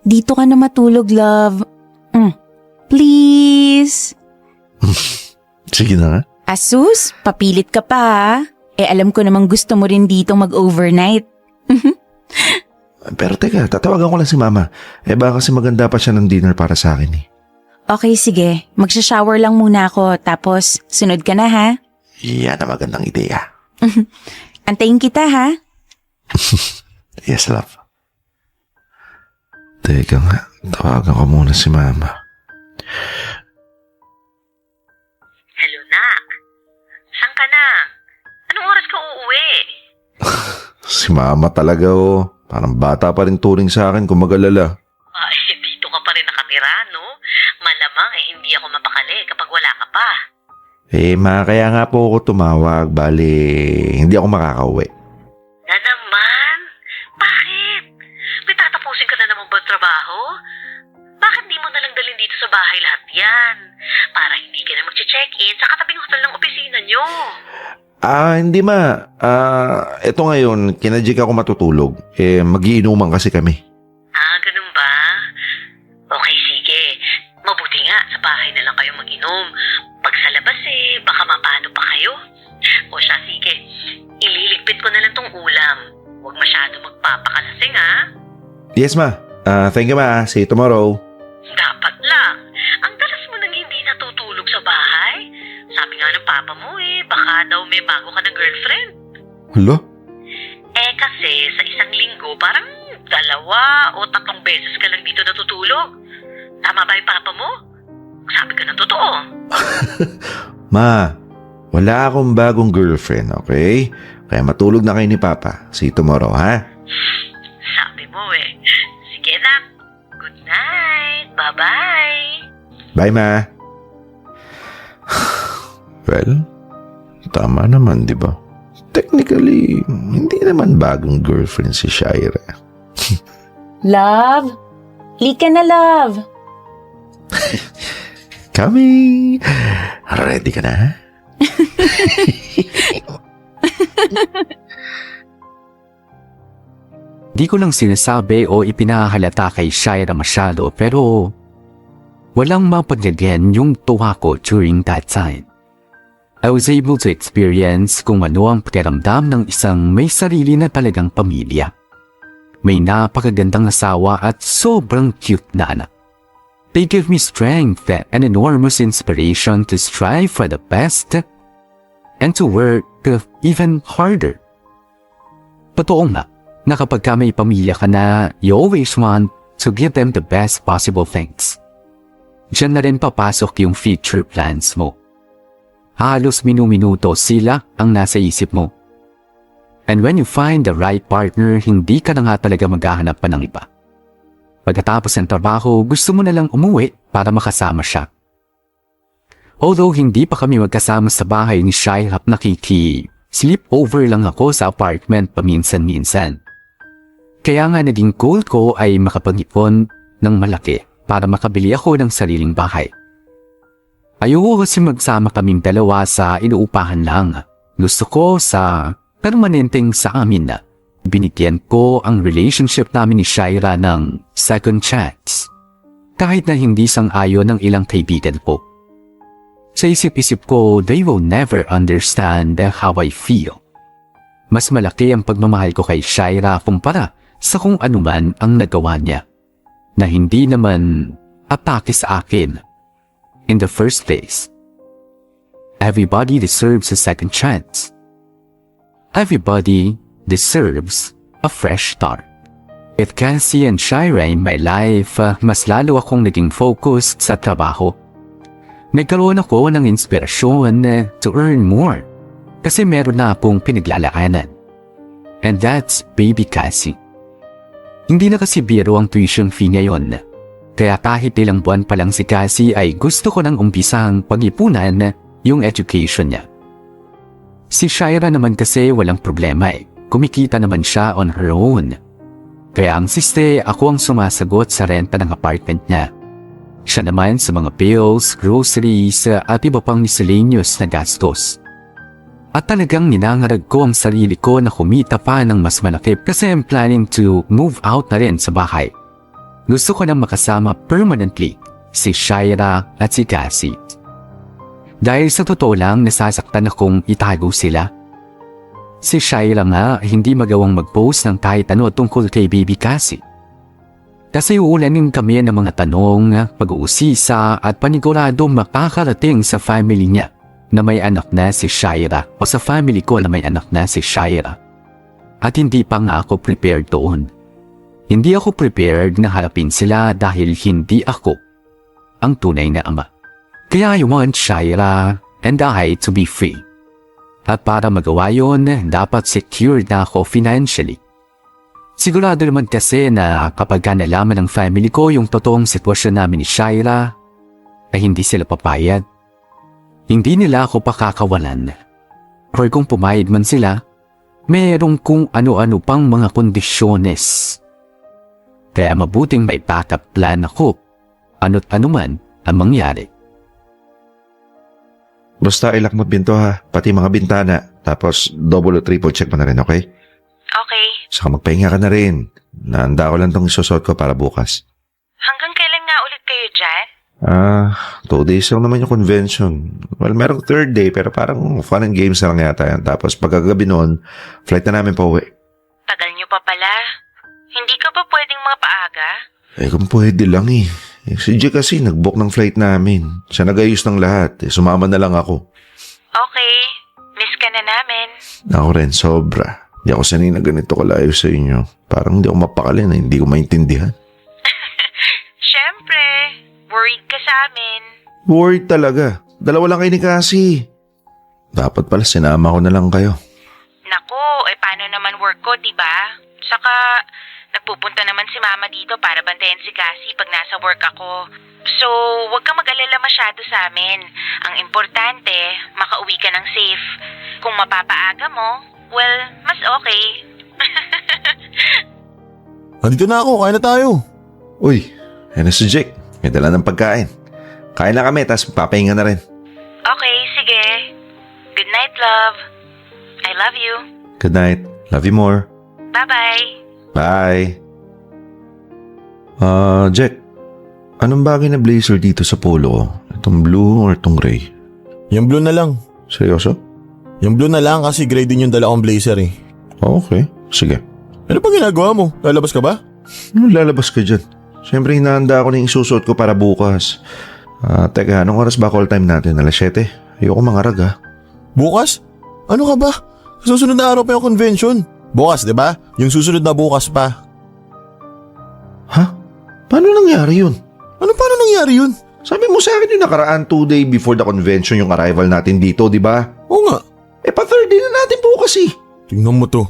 Dito ka na matulog, love. Please. Sige na nga. Asus, papilit ka pa ah. Alam ko namang gusto mo rin dito mag-overnight. Pero teka, tatawagan ko lang si Mama. Baka kasi maganda pa siya ng dinner para sa akin eh. Okay, sige. Magsha-shower lang muna ako, tapos sunod ka na ha? Yan ang magandang ideya. Antayin kita ha? Yes, love. Teka nga, tawagan ko muna si Mama. Hello, Nak. Saan ka na? Anong oras ka uuwi? Si Mama talaga Parang bata pa rin turing sa akin kung mag-alala. Dito ka pa rin nakatira, no? Malamang hindi ako mapakali kapag wala ka pa. Ma, kaya nga po ako tumawag. Bali, hindi ako makakauwi. Na naman? Bakit? May tatapusin ka na naman ba trabaho? Bakit di mo nalang dalhin dito sa bahay lahat yan? Para hindi ka na mag-check-in sa katabing hotel ng opisina nyo. Hindi ma. Eto ngayon, kinadjik ako matutulog. Magiinuman kasi kami. Ganun ba? Okay, sige. Mabuti nga, sa bahay na lang kayo mag-inom. Pag sa labas baka mapano pa kayo. O siya, sige. Ililigpit ko na lang tong ulam. Huwag masyado magpapakalasing, ha? Yes ma. Thank you ma. See you tomorrow. Dapat lang. Ang dalas mo nang hindi natutulog sa bahay. Sabi nga ng papa mo baka daw may bago ka ng girlfriend. Hala? Kasi sa isang linggo parang 2 o 3 beses ka lang dito natutulog. Tama ba yung papa mo? Sabi ka ng totoo. Ma, wala akong bagong girlfriend, okay? Kaya matulog na kayo ni Papa. See you tomorrow, ha? Sabi mo Sige na. Good night. Bye-bye. Bye, Ma. Well, tama naman, di ba? Technically, hindi naman bagong girlfriend si Shaira. Love? Lika na, love. Kami! Ready ka na, ha? Di ko lang sinasabi o ipinahalata kay Shaira masyado pero walang mapagdagyan yung tuwa ko during that time. I was able to experience kung ano ang pakiramdam ng isang may sarili na talagang pamilya. May napakagandang asawa at sobrang cute na anak. They give me strength and enormous inspiration to strive for the best and to work even harder. Totoo nga, na kapag ka may pamilya ka na, you always want to give them the best possible things. Diyan na rin papasok yung future plans mo. Halos minu-minuto sila ang nasa isip mo. And when you find the right partner, hindi ka na nga talaga maghahanap pa ng iba. Pagkatapos ng trabaho, gusto mo na lang umuwi para makasama siya. Although hindi pa kami magkasama sa bahay ni Shaira, nakiki-sleepover lang ako sa apartment paminsan-minsan. Kaya nga naging goal ko ay makapag-ipon ng malaki para makabili ako ng sariling bahay. Ayoko kasi magsama kaming dalawa sa inuupahan lang. Gusto ko sa permanenteng sa amin na Binigyan ko ang relationship namin ni Shaira ng second chance. Kahit na hindi sang-ayon ng ilang kaibigan ko. Sa isip-isip ko, they will never understand how I feel. Mas malaki ang pagmamahal ko kay Shaira kumpara sa kung anuman ang nagawa niya. Na hindi naman atake sa akin. In the first place, everybody deserves a second chance. Everybody deserves a fresh start. With Cassie and Shaira in my life, mas lalo akong naging focused sa trabaho. Nagkaroon ako ng inspirasyon to earn more kasi meron na akong pinaglalaanan. And that's baby Cassie. Hindi na kasi biro ang tuition fee ngayon. Kaya kahit ilang buwan pa lang si Cassie ay gusto ko nang umpisang pag-ipunan yung education niya. Si Shaira naman kasi walang problema eh. Kumikita naman siya on her own. Kaya ang siste, ako ang sumasagot sa renta ng apartment niya. Siya naman sa mga bills, groceries at iba pang miscellaneous na gastos. At talagang ninangarag ko ang sarili ko na kumita pa ng mas malaki kasi I'm planning to move out na rin sa bahay. Gusto ko nang makasama permanently si Shaira at si Cassie. Dahil sa totoo lang nasasaktan akong itago sila. Si Shaira nga hindi magawang mag-post ng kahit ano tungkol kay baby Cassie. Kasi uulanin kami ng mga tanong, pag-uusisa at panigurado makakarating sa family niya na may anak na si Shaira o sa family ko na may anak na si Shaira. At hindi pa nga ako prepared doon. Hindi ako prepared na harapin sila dahil hindi ako ang tunay na ama. Kaya I want Shaira and I to be free. At para magawa yun, dapat secured na ako financially. Sigurado naman kasi na kapag nalaman ng family ko yung totoong sitwasyon namin ni Shaira, ay hindi sila papayag. Hindi nila ako pakakawalan. Or kung pumayag man sila, mayroong kung ano-ano pang mga kondisyones. Kaya mabuting may backup plan ako, ano't anuman ang mangyari. Basta ilak mo pinto ha, pati mga bintana. Tapos double o triple check mo na rin, okay? Okay. Saka magpahinga ka na rin. Nahanda ko lang tong isusot ko para bukas. Hanggang kailan nga ulit kayo dyan? 2 days lang naman yung convention. Well, merong 3rd day pero parang fun and games na lang yata yan. Tapos pagkagabi noon, flight na namin pa uwi. Tagal nyo pa pala. Hindi ka ba pwedeng mapaaga? Kung pwede lang eh. Si Jay kasi nag-book ng flight namin. Siya nag-ayos ng lahat. Sumama na lang ako. Okay. Miss ka na namin. Ako rin, sobra. Hindi ako sanay na ganito kalayo sa inyo. Parang hindi ako mapakali na hindi ko maintindihan. Siyempre. Worried ka sa amin. Worried talaga. 2 lang kayo ni Cassie. Dapat pala sinama ko na lang kayo. Naku, paano naman work ko, diba? Saka, nagpupunta naman si Mama dito para bantayan si Cassie pag nasa work ako. So, huwag kang mag-alala masyado sa amin. Ang importante, makauwi ka ng safe. Kung mapapaaga mo, well, mas okay. Andito na ako, kain na tayo. Uy, yan na si Jake. May dala ng pagkain. Kain na kami, tapos papahinga na rin. Okay, sige. Good night, love. I love you. Good night. Love you more. Bye-bye. Bye. Jack. Anong bagay na blazer dito sa polo ko? Itong blue or itong gray? Yung blue na lang. Seryoso? Yung blue na lang kasi gray din yung dala kong blazer eh. Okay, sige. Ano pa ginagawa mo? Lalabas ka ba? Lalabas ka dyan. Siyempre, hinahanda ako ng isusot ko para bukas. Teka, anong oras ba call time natin? 7:00? Ayoko mangarag ha. Bukas? Ano ka ba? Susunod na araw pa yung convention. Bukas, di ba? Yung susunod na bukas pa. Ha? Paano nangyari yun? Ano paano nangyari yun? Sabi mo sa akin yung nakaraan 2 day before the convention yung arrival natin dito, di ba? Oo nga. Pa-3rd day na natin bukas eh. Tingnan mo to.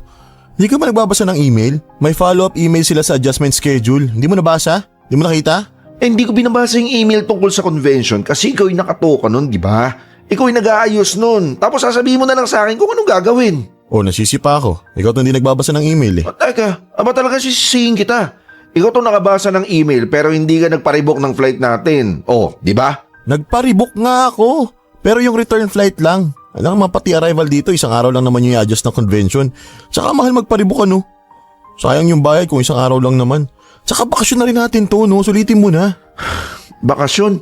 Hindi ka ba nagbabasa ng email? May follow-up email sila sa adjustment schedule. Hindi mo nabasa? Hindi mo nakita? Hindi ko binabasa yung email tungkol sa convention kasi ikaw yung nakatoka nun, di ba? Ikaw yung nag-aayos nun. Tapos sasabihin mo na lang sa akin kung anong gagawin. Nasisipa ako. Ikaw to hindi nagbabasa ng email eh. Teka, aba talaga sisisihin kita. Ikaw to nakabasa ng email pero hindi ka nagparebook ng flight natin. Di ba? Nagparebook nga ako. Pero yung return flight lang. Alam mo, pati arrival dito, isang araw lang naman yung i-adjust ng convention. Tsaka mahal magparebook ano. Sayang yung bayad kung isang araw lang naman. Tsaka bakasyon na rin natin to, no? Sulitin mo na. Bakasyon?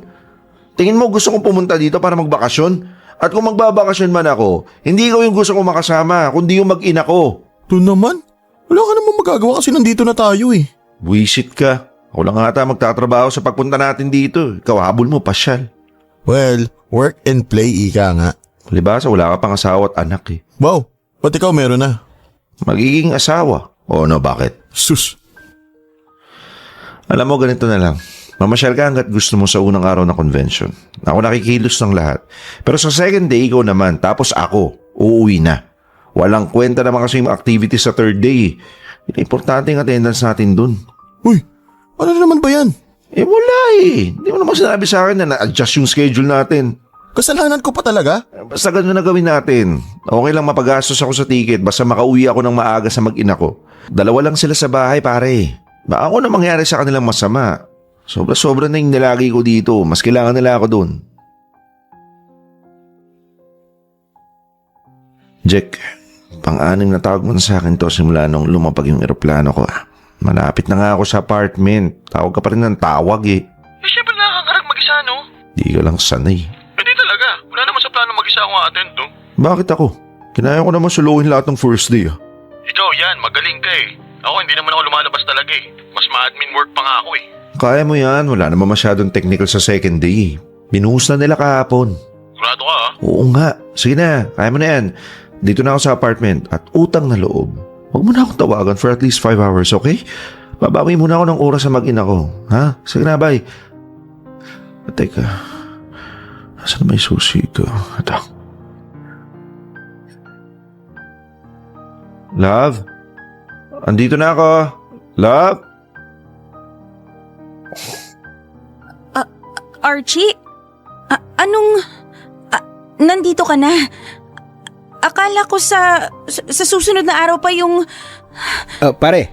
Tingin mo gusto kong pumunta dito para magbakasyon? At kung magbabakasyon man ako, hindi ikaw yung gusto kong makasama, kundi yung mag-ina ko. To naman? Wala ka namang magagawa kasi nandito na tayo eh. Buisit ka. Ako lang ata magtatrabaho sa pagpunta natin dito. Ikaw habol mo, pasyal. Well, work and play, ika nga. Libasa, wala ka pang asawa at anak eh. Wow, ba't ikaw meron na? Magiging asawa. O no, bakit? Sus. Alam mo, ganito na lang. Mamasyal ka hanggat gusto mo sa unang araw ng convention. Ako nakikilos ng lahat. Pero sa second day, ikaw naman. Tapos ako, uuwi na. Walang kwenta naman kasi yung activities sa third day. Importante yung attendance natin dun. Uy, ano na naman ba yan? Eh wala eh. Hindi mo naman sinabi sa akin na na-adjust yung schedule natin. Kasalanan ko pa talaga? Basta ganun na gawin natin. Okay lang mapagastos ako sa ticket basta makauwi ako ng maaga sa mag-ina ko. 2 lang sila sa bahay pare. Baka ako na mangyari sa kanilang masama. Sobra-sobra na yung nilagi ko dito. Mas kailangan nila ako dun. Jack, pang-anim na tawag mo na sa akin to simula nung lumapag yung eroplano ko. Malapit na nga ako sa apartment. Tawag ka pa rin ng tawag eh. Siyempre nakakarag mag-isa, no? Di ka lang sanay. Hindi talaga. Wala naman sa plano mag-isa akong attend, no? Bakit ako? Kinaya ko naman suluhin lahat ng first day ah. Ikaw yan, magaling ka eh. Ako hindi naman ako lumalabas talaga eh. Mas ma-admin work pa nga ako eh. Kaya mo yan, wala naman masyadong technical sa second day. Binuhos na nila kahapon. Sigurado ka ah. Oo nga, sige na, kaya mo na yan. Dito na ako sa apartment at utang na loob. Huwag mo na akong tawagan for at least 5 hours, okay? Babawi muna ako ng oras sa mag-ina ko. Ha? Sige na, bye. Teka, asan may susi ito? Ito. Love? Andito na ako. Love? Archie? Nandito ka na? Akala ko sa susunod na araw pa yung... Pare,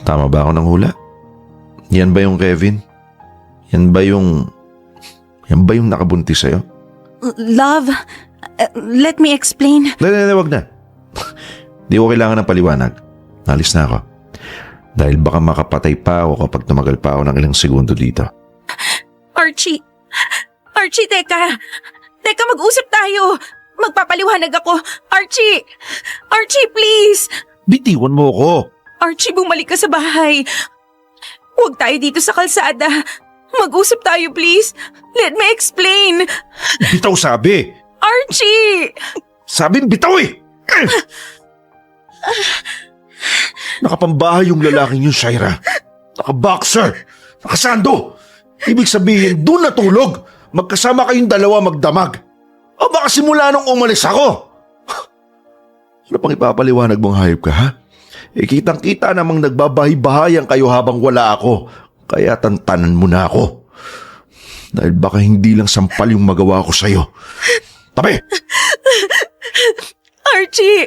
Tama ba ako ng hula? Yan ba yung Kevin? Yan ba yung nakabuntis sa'yo? Love, let me explain. Wag na. Di ko kailangan ng paliwanag. Alis na ako. Dahil baka makapatay pa ako kapag tumagal pa ako ng ilang segundo dito. Archie, teka. Teka, mag-usap tayo. Magpapaliwanag ako. Archie, please. Bitiwan mo ako. Archie, bumalik ka sa bahay. Huwag tayo dito sa kalsada. Mag-usap tayo, please. Let me explain. Bitaw sabi. Archie! Sabing bitaw eh. Nakapambahay yung lalaking yun, Shaira. Nakaboxer. Nakasando. Ibig sabihin, doon natulog. Magkasama kayong dalawa magdamag. O baka simula nung umalis ako. Ano pang ipapaliwanag mong hayop ka, ha? Kitang-kita namang nagbabahay-bahayan kayo habang wala ako. Kaya tantanan mo na ako. Dahil baka hindi lang sampal yung magawa ko sa'yo. Tabi! Archie!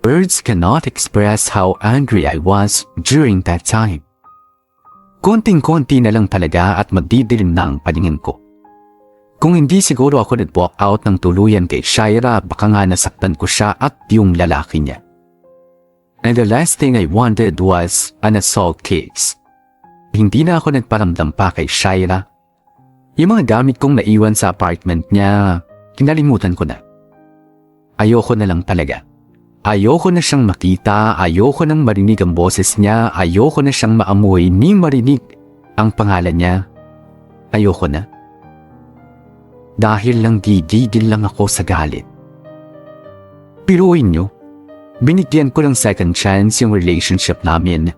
Words cannot express how angry I was during that time. Konting-konti na lang talaga at magdidilim na ang paningin ko. Kung hindi siguro ako nag-walk out ng tuluyan kay Shaira, baka nga nasaktan ko siya at yung lalaki niya. And the last thing I wanted was an assault case. Hindi na ako nagparamdam pa kay Shaira. Yung mga gamit kong naiwan sa apartment niya, kinalimutan ko na. Ayoko na lang talaga. Ayoko na siyang makita, ayoko nang marinig ang boses niya, ayoko na siyang maamoy ni marinig ang pangalan niya. Ayoko na. Dahil lang gigigil lang ako sa galit. Piruin niyo, binigyan ko ng second chance yung relationship namin.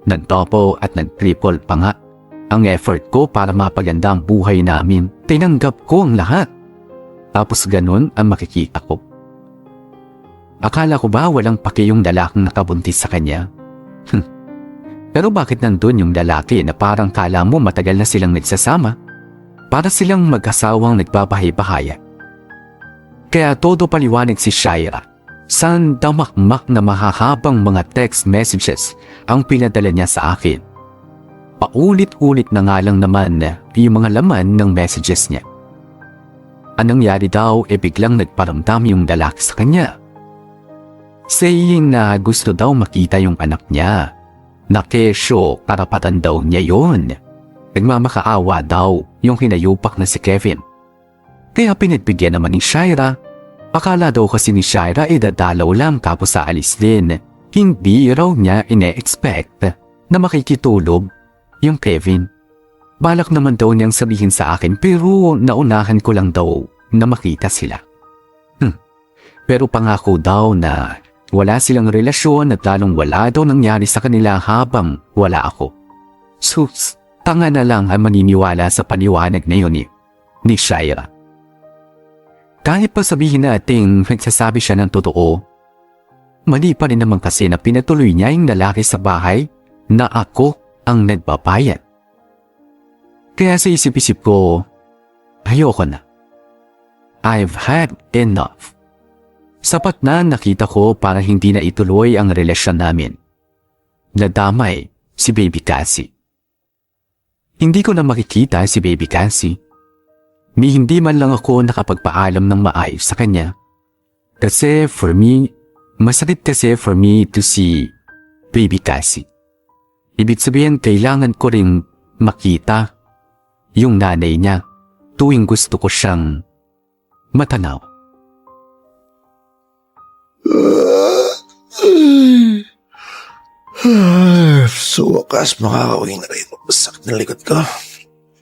Nag-double at nag-triple pa nga ang effort ko para mapaganda ang buhay namin. Tinanggap ko ang lahat. Tapos ganun ang makikita ko. Akala ko ba walang paki yung lalaking nakabuntis sa kanya? Pero bakit nandun yung lalaki na parang kala mo matagal na silang nagsasama? Para silang mag-asawang nagbabahay-bahaya. Kaya todo paliwanag si Shaira. San damakmak na mahahabang mga text messages ang pinadala niya sa akin. Paulit-ulit na nga lang naman yung mga laman ng messages niya. Anong nangyari daw biglang nagparamdam yung lalaki sa kanya. Saying na gusto daw makita yung anak niya. Na kesyo karapatan daw niya yun. Nagmamakaawa daw yung hinayupak na si Kevin. Kaya pinagbigyan naman ni Shaira. Akala daw kasi ni Shaira dadalaw lang tapos aalis din. Hindi raw niya ine-expect na makikitulog yung Kevin. Balak naman daw niyang sabihin sa akin pero naunahan ko lang daw na makita sila. Pero pangako daw na wala silang relasyon at lalong wala daw nangyari sa kanila habang wala ako. Sus, tanga na lang ang maniniwala sa paniwanag na yun ni Shaira. Kahit pa sabihin nating nagsasabi siya ng totoo, mali pa rin naman kasi na pinatuloy niya yung lalaki sa bahay na ako ang nagbabayad. Kaya sa isip-isip ko, ayoko na. I've had enough. Sapat na nakita ko para hindi na ituloy ang relasyon namin. Nadamay si Baby Cassie. Hindi ko na makikita si Baby Cassie. Ni hindi man lang ako nakapagpaalam ng maayos sa kanya. Kasi for me, masakit kasi for me to see Baby Cassie. Ibig sabihin kailangan ko ring makita yung nanay niya tuwing gusto ko siyang matanaw. So wakas makakauwi na rin. Sakit na likod ko.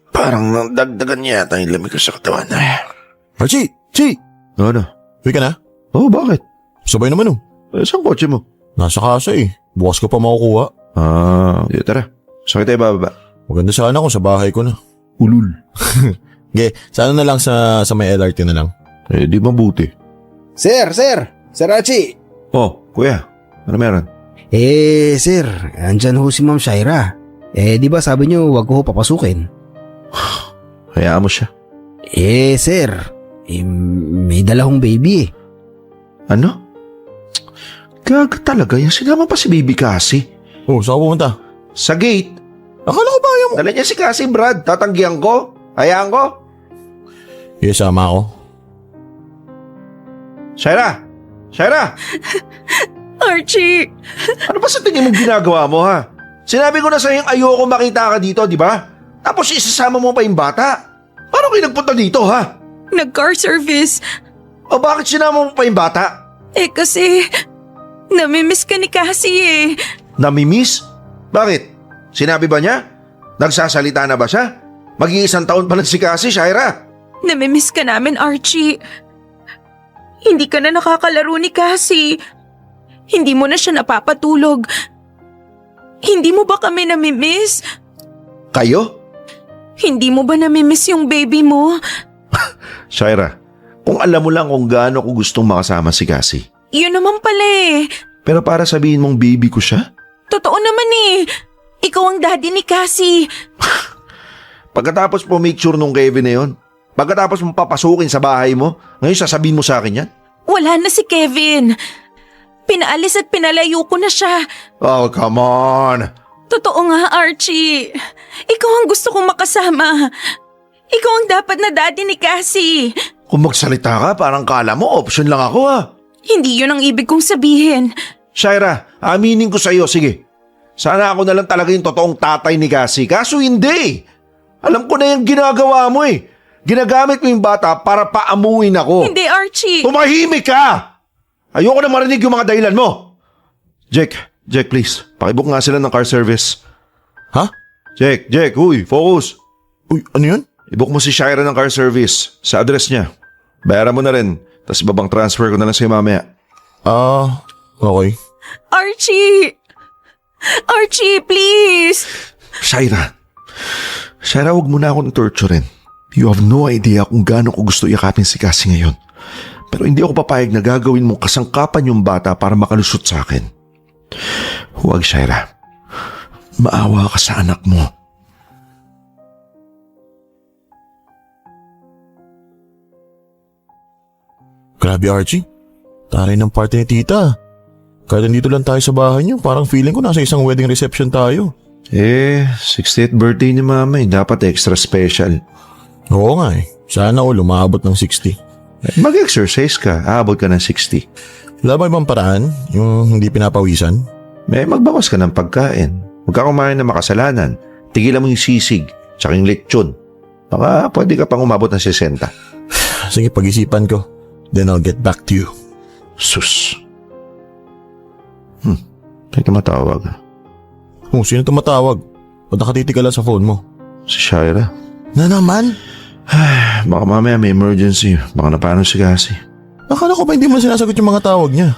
Parang nagdagdagan yata yung lamig ko sa katawan. Archie! Chi! Ano? Uwi ka na? Oh, bakit? Sabay naman Saan kotse mo? Nasa kasa Bukas ko pa makukuha. Tara. Saan tayo bababa? Maganda sana kung sa bahay ko na. Ulul. Sana na lang sa may LRT na lang. Di mabuti. Sir Archie. Oh, kuya. Ano meron? Sir, andyan ho si Ma'am Shaira. Di ba sabi niyo wag ko ho papasukin? Hayaan mo siya. Sir, may dala hong baby. Ano? Gaga talaga yan. Sinama pa si Baby Cassie. Oh, saan ka pumunta? Sa gate. Akala ko ba ayaw mo? Dala niya si Cassie, Brad. Tatanggihan ko. Hayaan ko. Sama ako. Shaira! Archie! Ano ba sa tingin mong ginagawa mo, ha? Sinabi ko na sa'yo yung ayoko makita ka dito, di ba? Tapos isasama mo pa yung bata. Paano kayo nagpunta dito, ha? Nag-car service. O bakit sinama mo pa yung bata? Kasi namimiss ka ni Cassie Namimiss? Bakit? Sinabi ba niya? Nagsasalita na ba siya? Mag-iisang taon pa lang si Cassie, Shaira. Namimiss ka namin, Archie. Hindi ka na nakakalaro ni Cassie. Hindi mo na siya napapatulog. Hindi mo ba kami namimiss? Kayo? Hindi mo ba namimiss yung baby mo? Shaira, kung alam mo lang kung gaano ko gustong makasama si Cassie. Yun naman pala Pero para sabihin mong baby ko siya? Totoo naman Ikaw ang daddy ni Cassie. Pagkatapos mo make sure nung Kevin na yun, pagkatapos mo papasukin sa bahay mo, ngayon sasabihin mo sa akin yan? Wala na si Kevin. Pinaalis at pinalayo ko na siya. Oh, come on! Totoo nga, Archie. Ikaw ang gusto kong makasama. Ikaw ang dapat na daddy ni Cassie. Kung magsalita ka, parang kala mo option lang ako, ha? Hindi yun ang ibig kong sabihin. Shaira, aminin ko sa'yo, sige. Sana ako na lang talaga yung totoong tatay ni Cassie. Kaso hindi. Alam ko na yung ginagawa mo Ginagamit mo yung bata para paamuin ako. Hindi, Archie. Tumahimik ka! Ayoko na marinig yung mga dahilan mo. Jack, please. Pakibook nga sila ng car service. Ha? Jack, uy, focus. Uy, ano yun? I-book mo si Shaira ng car service sa address niya. Bayaran mo na rin. Tapos babang transfer ko na lang sa'yo mamaya. Okay. Archie, please. Shaira, huwag mo na akong torturein. You have no idea kung gaano ko gusto yakapin si Cassie ngayon. Pero hindi ako papayag na gagawin mong kasangkapan yung bata para makalusot sa akin. Huwag, Shaira. Maawa ka sa anak mo. Grabe, Archie. Taray ng party ni tita. Kahit nandito lang tayo sa bahay niyo, parang feeling ko nasa isang wedding reception tayo. 60th birthday ni mama dapat extra special. Oo nga eh. Sana all umabot ng 60. Mag-exercise ka, aabot ka ng 60. Wala ba ibang paraan? Yung hindi pinapawisan? Magbawas ka ng pagkain. Huwag ka kumain ng makasalanan. Tigilan mo yung sisig, tsaka yung lechon. Baka pwede ka pang umabot ng 60. Sige, pag-isipan ko. Then I'll get back to you. Sus. May tumatawag. Oh, sino tumatawag? Ba't nakatiti ka lang sa phone mo? Si Shaira. Na naman? Baka mamaya may emergency. Baka napano si Cassie. Akala ko pa hindi mo sinasagot yung mga tawag niya.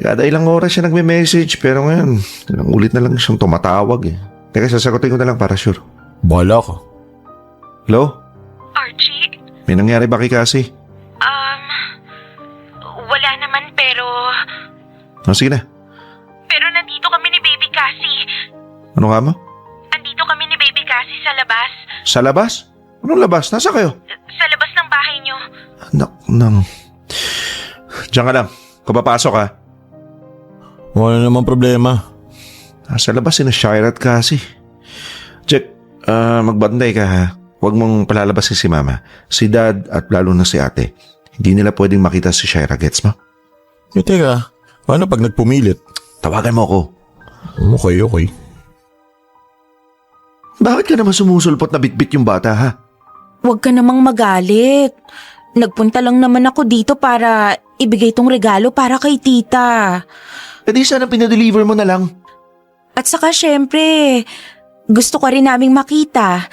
Kada ilang oras siya nagme-message. Pero ngayon, ilang ulit na lang siyang tumatawag Teka, sasagutin ko na lang para sure. Bahala ka. Hello? Archie? May nangyari ba kay Cassie? Wala naman pero... Sige na. Pero nandito kami ni Baby Cassie. Ano nga mo? Andito kami ni Baby Cassie sa labas. Sa labas? Anong labas? Nasa kayo? Sa labas ng bahay niyo. Anak ng... Diyan ka lang. Kung papasok ha. Wala naman problema. Sa labas si Shaira at Cassie. Jack, magbanday ka ha. Huwag mong palalabasin si mama, si dad at lalo na si ate. Hindi nila pwedeng makita si Shaira, gets mo? Teka, paano pag nagpumilit? Tawagan mo ako. Okay. Bakit ka naman sumusulpot na bitbit yung bata ha? Huwag ka namang magalit. Nagpunta lang naman ako dito para ibigay tong regalo para kay tita. Di sana pinadeliver mo na lang. At saka syempre, gusto ko rin naming makita.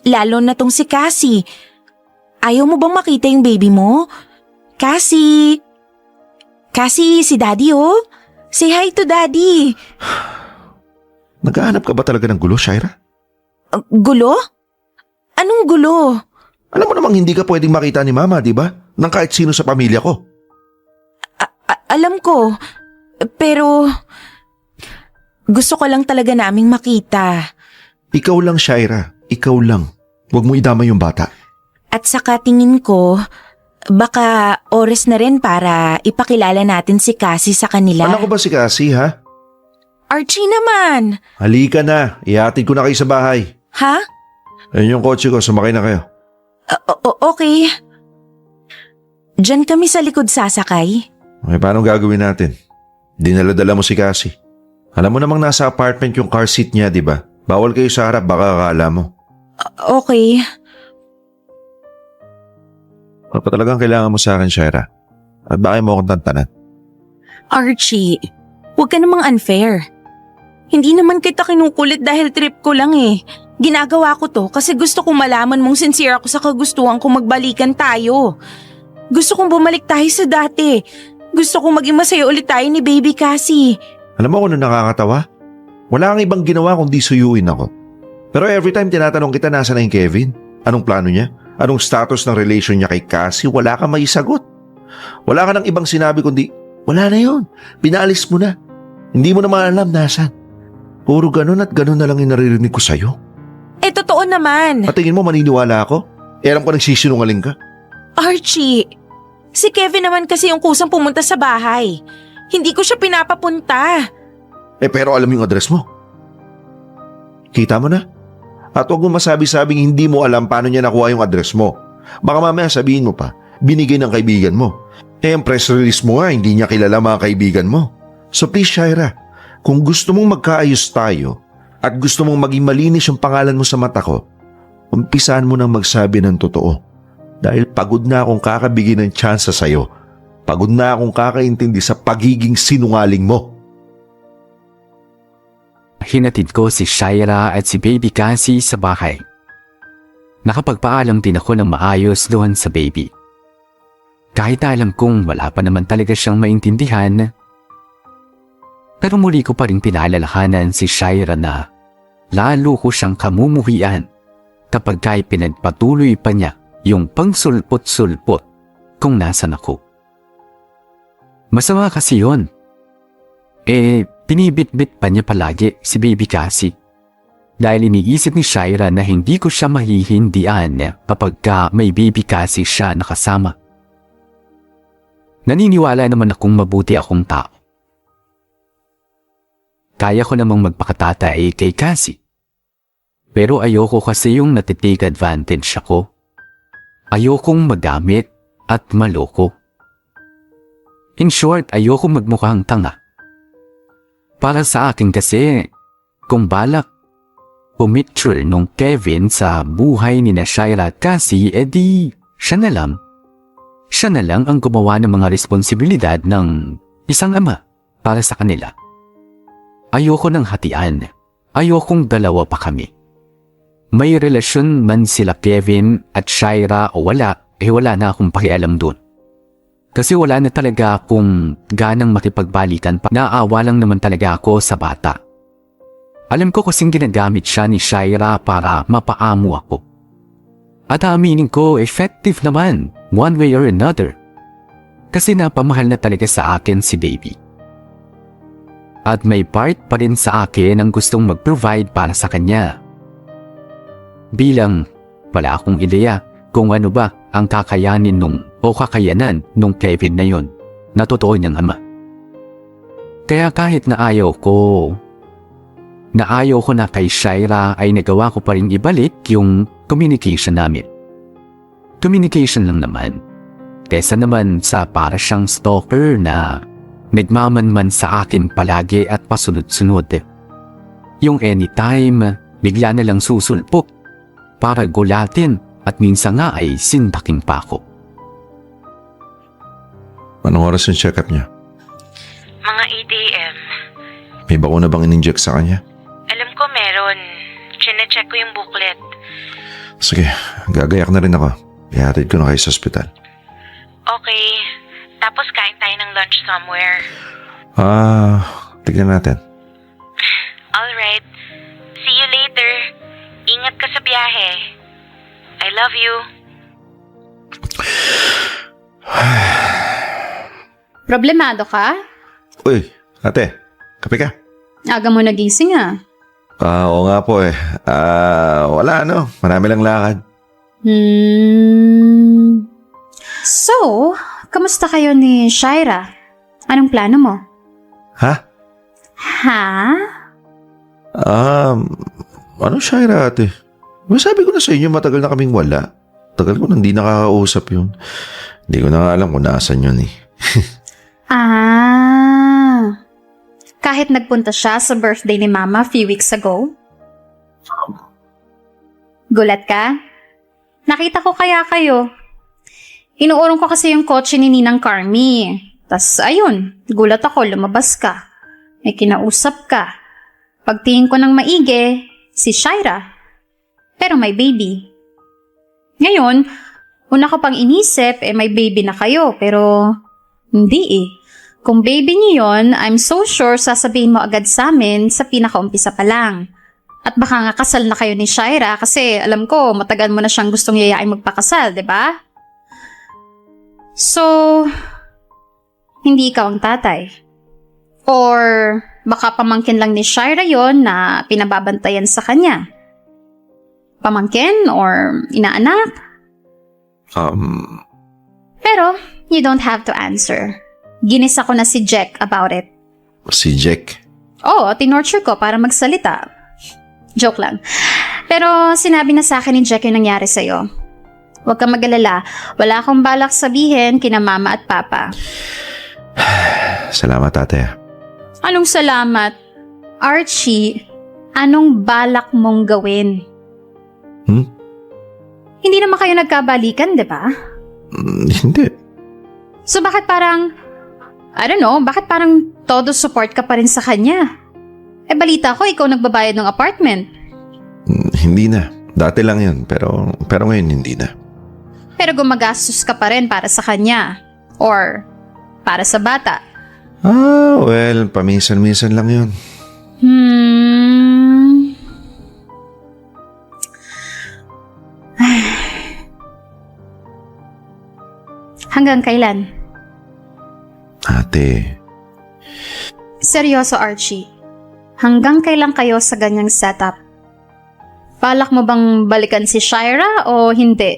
Lalo na tong si Cassie. Ayaw mo bang makita yung baby mo? Cassie! Cassie, si Daddy oh. Say hi to Daddy. Naghahanap ka ba talaga ng gulo, Shaira? Gulo? Anong gulo? Alam mo namang hindi ka pwedeng makita ni mama, di ba? Nang kahit sino sa pamilya ko. Alam ko. Pero... gusto ko lang talaga naming makita. Ikaw lang, Shaira. Ikaw lang. Huwag mo idama yung bata. At saka tingin ko, baka oras na rin para ipakilala natin si Cassie sa kanila. Anak ko ba si Cassie, ha? Archie naman! Halika na. Ihatid ko na kayo sa bahay. Ha? Ayun yung kotse ko. Sumakay na kayo. Okay. Diyan kami sa likod sasakay. Okay, paano gagawin natin? Dinala-dala mo si Cassie. Alam mo namang nasa apartment yung car seat niya, di ba? Bawal kayo sa harap, baka akala mo. Okay. Ano pa talagang kailangan mo sa akin, Shaira? At bakit mo akong tantanan? Archie, huwag ka namang unfair. Hindi naman kita kinukulit dahil trip ko lang eh. Ginagawa ko to kasi gusto kong malaman mong sincere ako sa kagustuhan kong magbalikan tayo. Gusto kong bumalik tayo sa dati. Gusto kong maging masaya ulit tayo ni Baby Cassie. Alam mo kung ano nakakatawa? Wala kang ibang ginawa kundi suyuin ako. Pero every time tinatanong kita nasa na yung Kevin, anong plano niya? Anong status ng relation niya kay Cassie? Wala kang maisagot. Wala ka ng ibang sinabi kundi, wala na yun. Pinaalis mo na. Hindi mo naman alam nasan. Puro ganun at ganun na lang yung naririnig ko sa'yo. Totoo naman. Patingin mo maniniwala ako? Alam ko nagsisinungaling ka. Archie, si Kevin naman kasi yung kusang pumunta sa bahay. Hindi ko siya pinapapunta. Pero alam yung address mo. Kita mo na? At huwag mo masabi-sabing hindi mo alam paano niya nakuha yung address mo. Baka mamaya sabihin mo pa, binigay ng kaibigan mo. Ang press release mo nga, hindi niya kilala mga kaibigan mo. So please, Shaira, kung gusto mong magkaayos tayo at gusto mong maging malinis yung pangalan mo sa mata ko, umpisahan mo nang magsabi ng totoo. Dahil pagod na akong kakabigin ng tsansa sa'yo. Pagod na akong kakaintindi sa pagiging sinungaling mo. Hinatid ko si Shaira at si Baby Cassie sa bahay. Nakapagpaalam din ako ng maayos doon sa baby. Kahit alam kong wala pa naman talaga siyang maintindihan, pero muli ko pa rin pinaalalahanan si Shaira na lalo ko siyang kamumuhian kapag kay pinagpatuloy pa niya yung pangsulpot-sulpot kung nasan ako. Masama kasi yun. Pinibit-bit pa niya palagi si Baby Cassie. Dahil iniisip ni Shaira na hindi ko siya mahihindian kapag may Baby Cassie siya nakasama. Naniniwala naman akong mabuti akong tao. Kaya ko namang magpakatatay kay Cassie. Pero ayoko kasi yung natitake advantage ako. Ayokong magamit at maloko. In short, ayoko magmukhang tanga. Para sa akin kasi, kung balak pumitcher nung Kevin sa buhay ni na Shaira at Cassie, edi siya na lang. Siya na lang ang gumawa ng mga responsibilidad ng isang ama para sa kanila. Ayoko ng hatian. Ayokong dalawa pa kami. May relasyon man sila Kevin at Shaira o wala, wala na akong pakialam dun. Kasi wala na talaga akong ganang makipagbalikan pa. Naawa lang naman talaga ako sa bata. Alam ko kasing ginagamit siya ni Shaira para mapaamo ako. At aminin ko, effective naman, one way or another. Kasi napamahal na talaga sa akin si baby. At may part pa rin sa akin ang gustong mag-provide para sa kanya. Bilang wala akong ideya kung ano ba ang kakayanin o kakayanan nung Kevin na yon na totoo niyang ama. Kaya kahit na ayaw ko na kay Shaira ay nagawa ko pa rin ibalik yung communication namin. Communication lang naman. Kesa naman sa para siyang stalker na nagmamanman sa akin palagi at pasunod-sunod. Yung anytime, bigla na lang susulpok para gulatin at minsan nga ay sindaking pa ako. Anong oras yung check-up niya? Mga 8 a.m. May bakuna bang in-inject sa kanya? Alam ko meron. Chine-check ko yung booklet. Sige, gagayak na rin ako. Ihatid ko na kayo sa ospital. Okay. Tapos kain tayo ng lunch somewhere. Tignan natin. Alright. See you later. Ingat ka sa biyahe. I love you. Problemado ka? Uy, ate, kape ka? Aga mo nagising ah. Oo nga po eh. Wala marami lang lakad. So, kamusta kayo ni Shaira? Anong plano mo? Ha? Ano Shaira ate? Masabi ko na sa inyo matagal na kaming wala. Tagal ko nang di nakakausap yun. Hindi ko na nga alam kung nasan yun eh. Kahit nagpunta siya sa birthday ni Mama a few weeks ago? Gulat ka? Nakita ko kaya kayo. Inuurong ko kasi yung kotse ni Ninang Carmi. Tas ayun, gulat ako, lumabas ka. May kinausap ka. Pagtingin ko ng maigi, si Shaira. Pero may baby. Ngayon, una ko pang inisip, may baby na kayo, pero hindi eh. Kung baby niyo yon, I'm so sure sasabihin mo agad sa amin sa pinakaumpisa pa lang. At baka nga kasal na kayo ni Shaira kasi alam ko matagal mo na siyang gustong yayain magpakasal, di ba? So, hindi ikaw ang tatay. Or baka pamangkin lang ni Shaira yon na pinababantayan sa kanya. Pamangkin or inaanak? Pero, you don't have to answer. Ginisa ko na si Jack about it. Si Jack? Oo, tinorture ko para magsalita. Joke lang. Pero sinabi na sa akin ni Jack yung nangyari sa'yo. Huwag kang mag-alala. Wala akong balak sabihin kina mama at papa. Salamat ate. Anong salamat? Archie, anong balak mong gawin? Hindi naman kayo nagkabalikan, di ba? Hindi. So bakit parang, bakit parang todo support ka pa rin sa kanya? Balita ko, ikaw nagbabayad ng apartment. Hindi na. Dati lang yun, pero ngayon hindi na. Pero gumagastos ka pa rin para sa kanya. Or para sa bata. Well, paminsan-minsan lang yun. Hanggang kailan? Ate. Seryoso, Archie. Hanggang kailan kayo sa ganyang setup? Balak mo bang balikan si Shaira o hindi?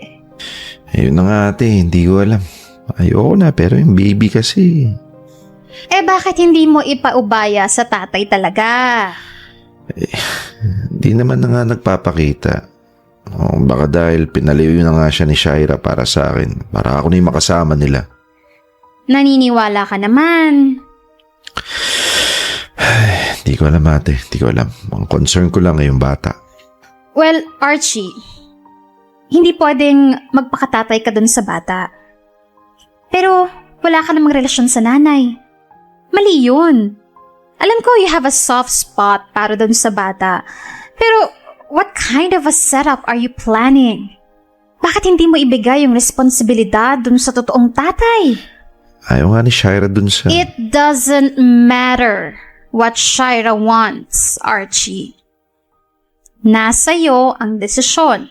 Ayun na nga ate, hindi ko alam. Ayoko na, pero yung baby kasi. Bakit hindi mo ipaubaya sa tatay talaga? Di naman na nga nagpapakita. Baka dahil pinalayo na nga siya ni Shaira para sa akin. Para ako na yung makasama nila. Naniniwala ka naman. Di ko alam ate, di ko alam. Ang concern ko lang ay yung bata. Well, Archie, hindi pwedeng magpakatatay ka dun sa bata. Pero wala ka namang relasyon sa nanay. Mali yun. Alam ko you have a soft spot para dun sa bata. Pero what kind of a setup are you planning? Bakit hindi mo ibigay yung responsibilidad dun sa totoong tatay? Ayaw nga ni Shaira dun sa... It doesn't matter what Shaira wants, Archie. Nasa iyo ang desisyon.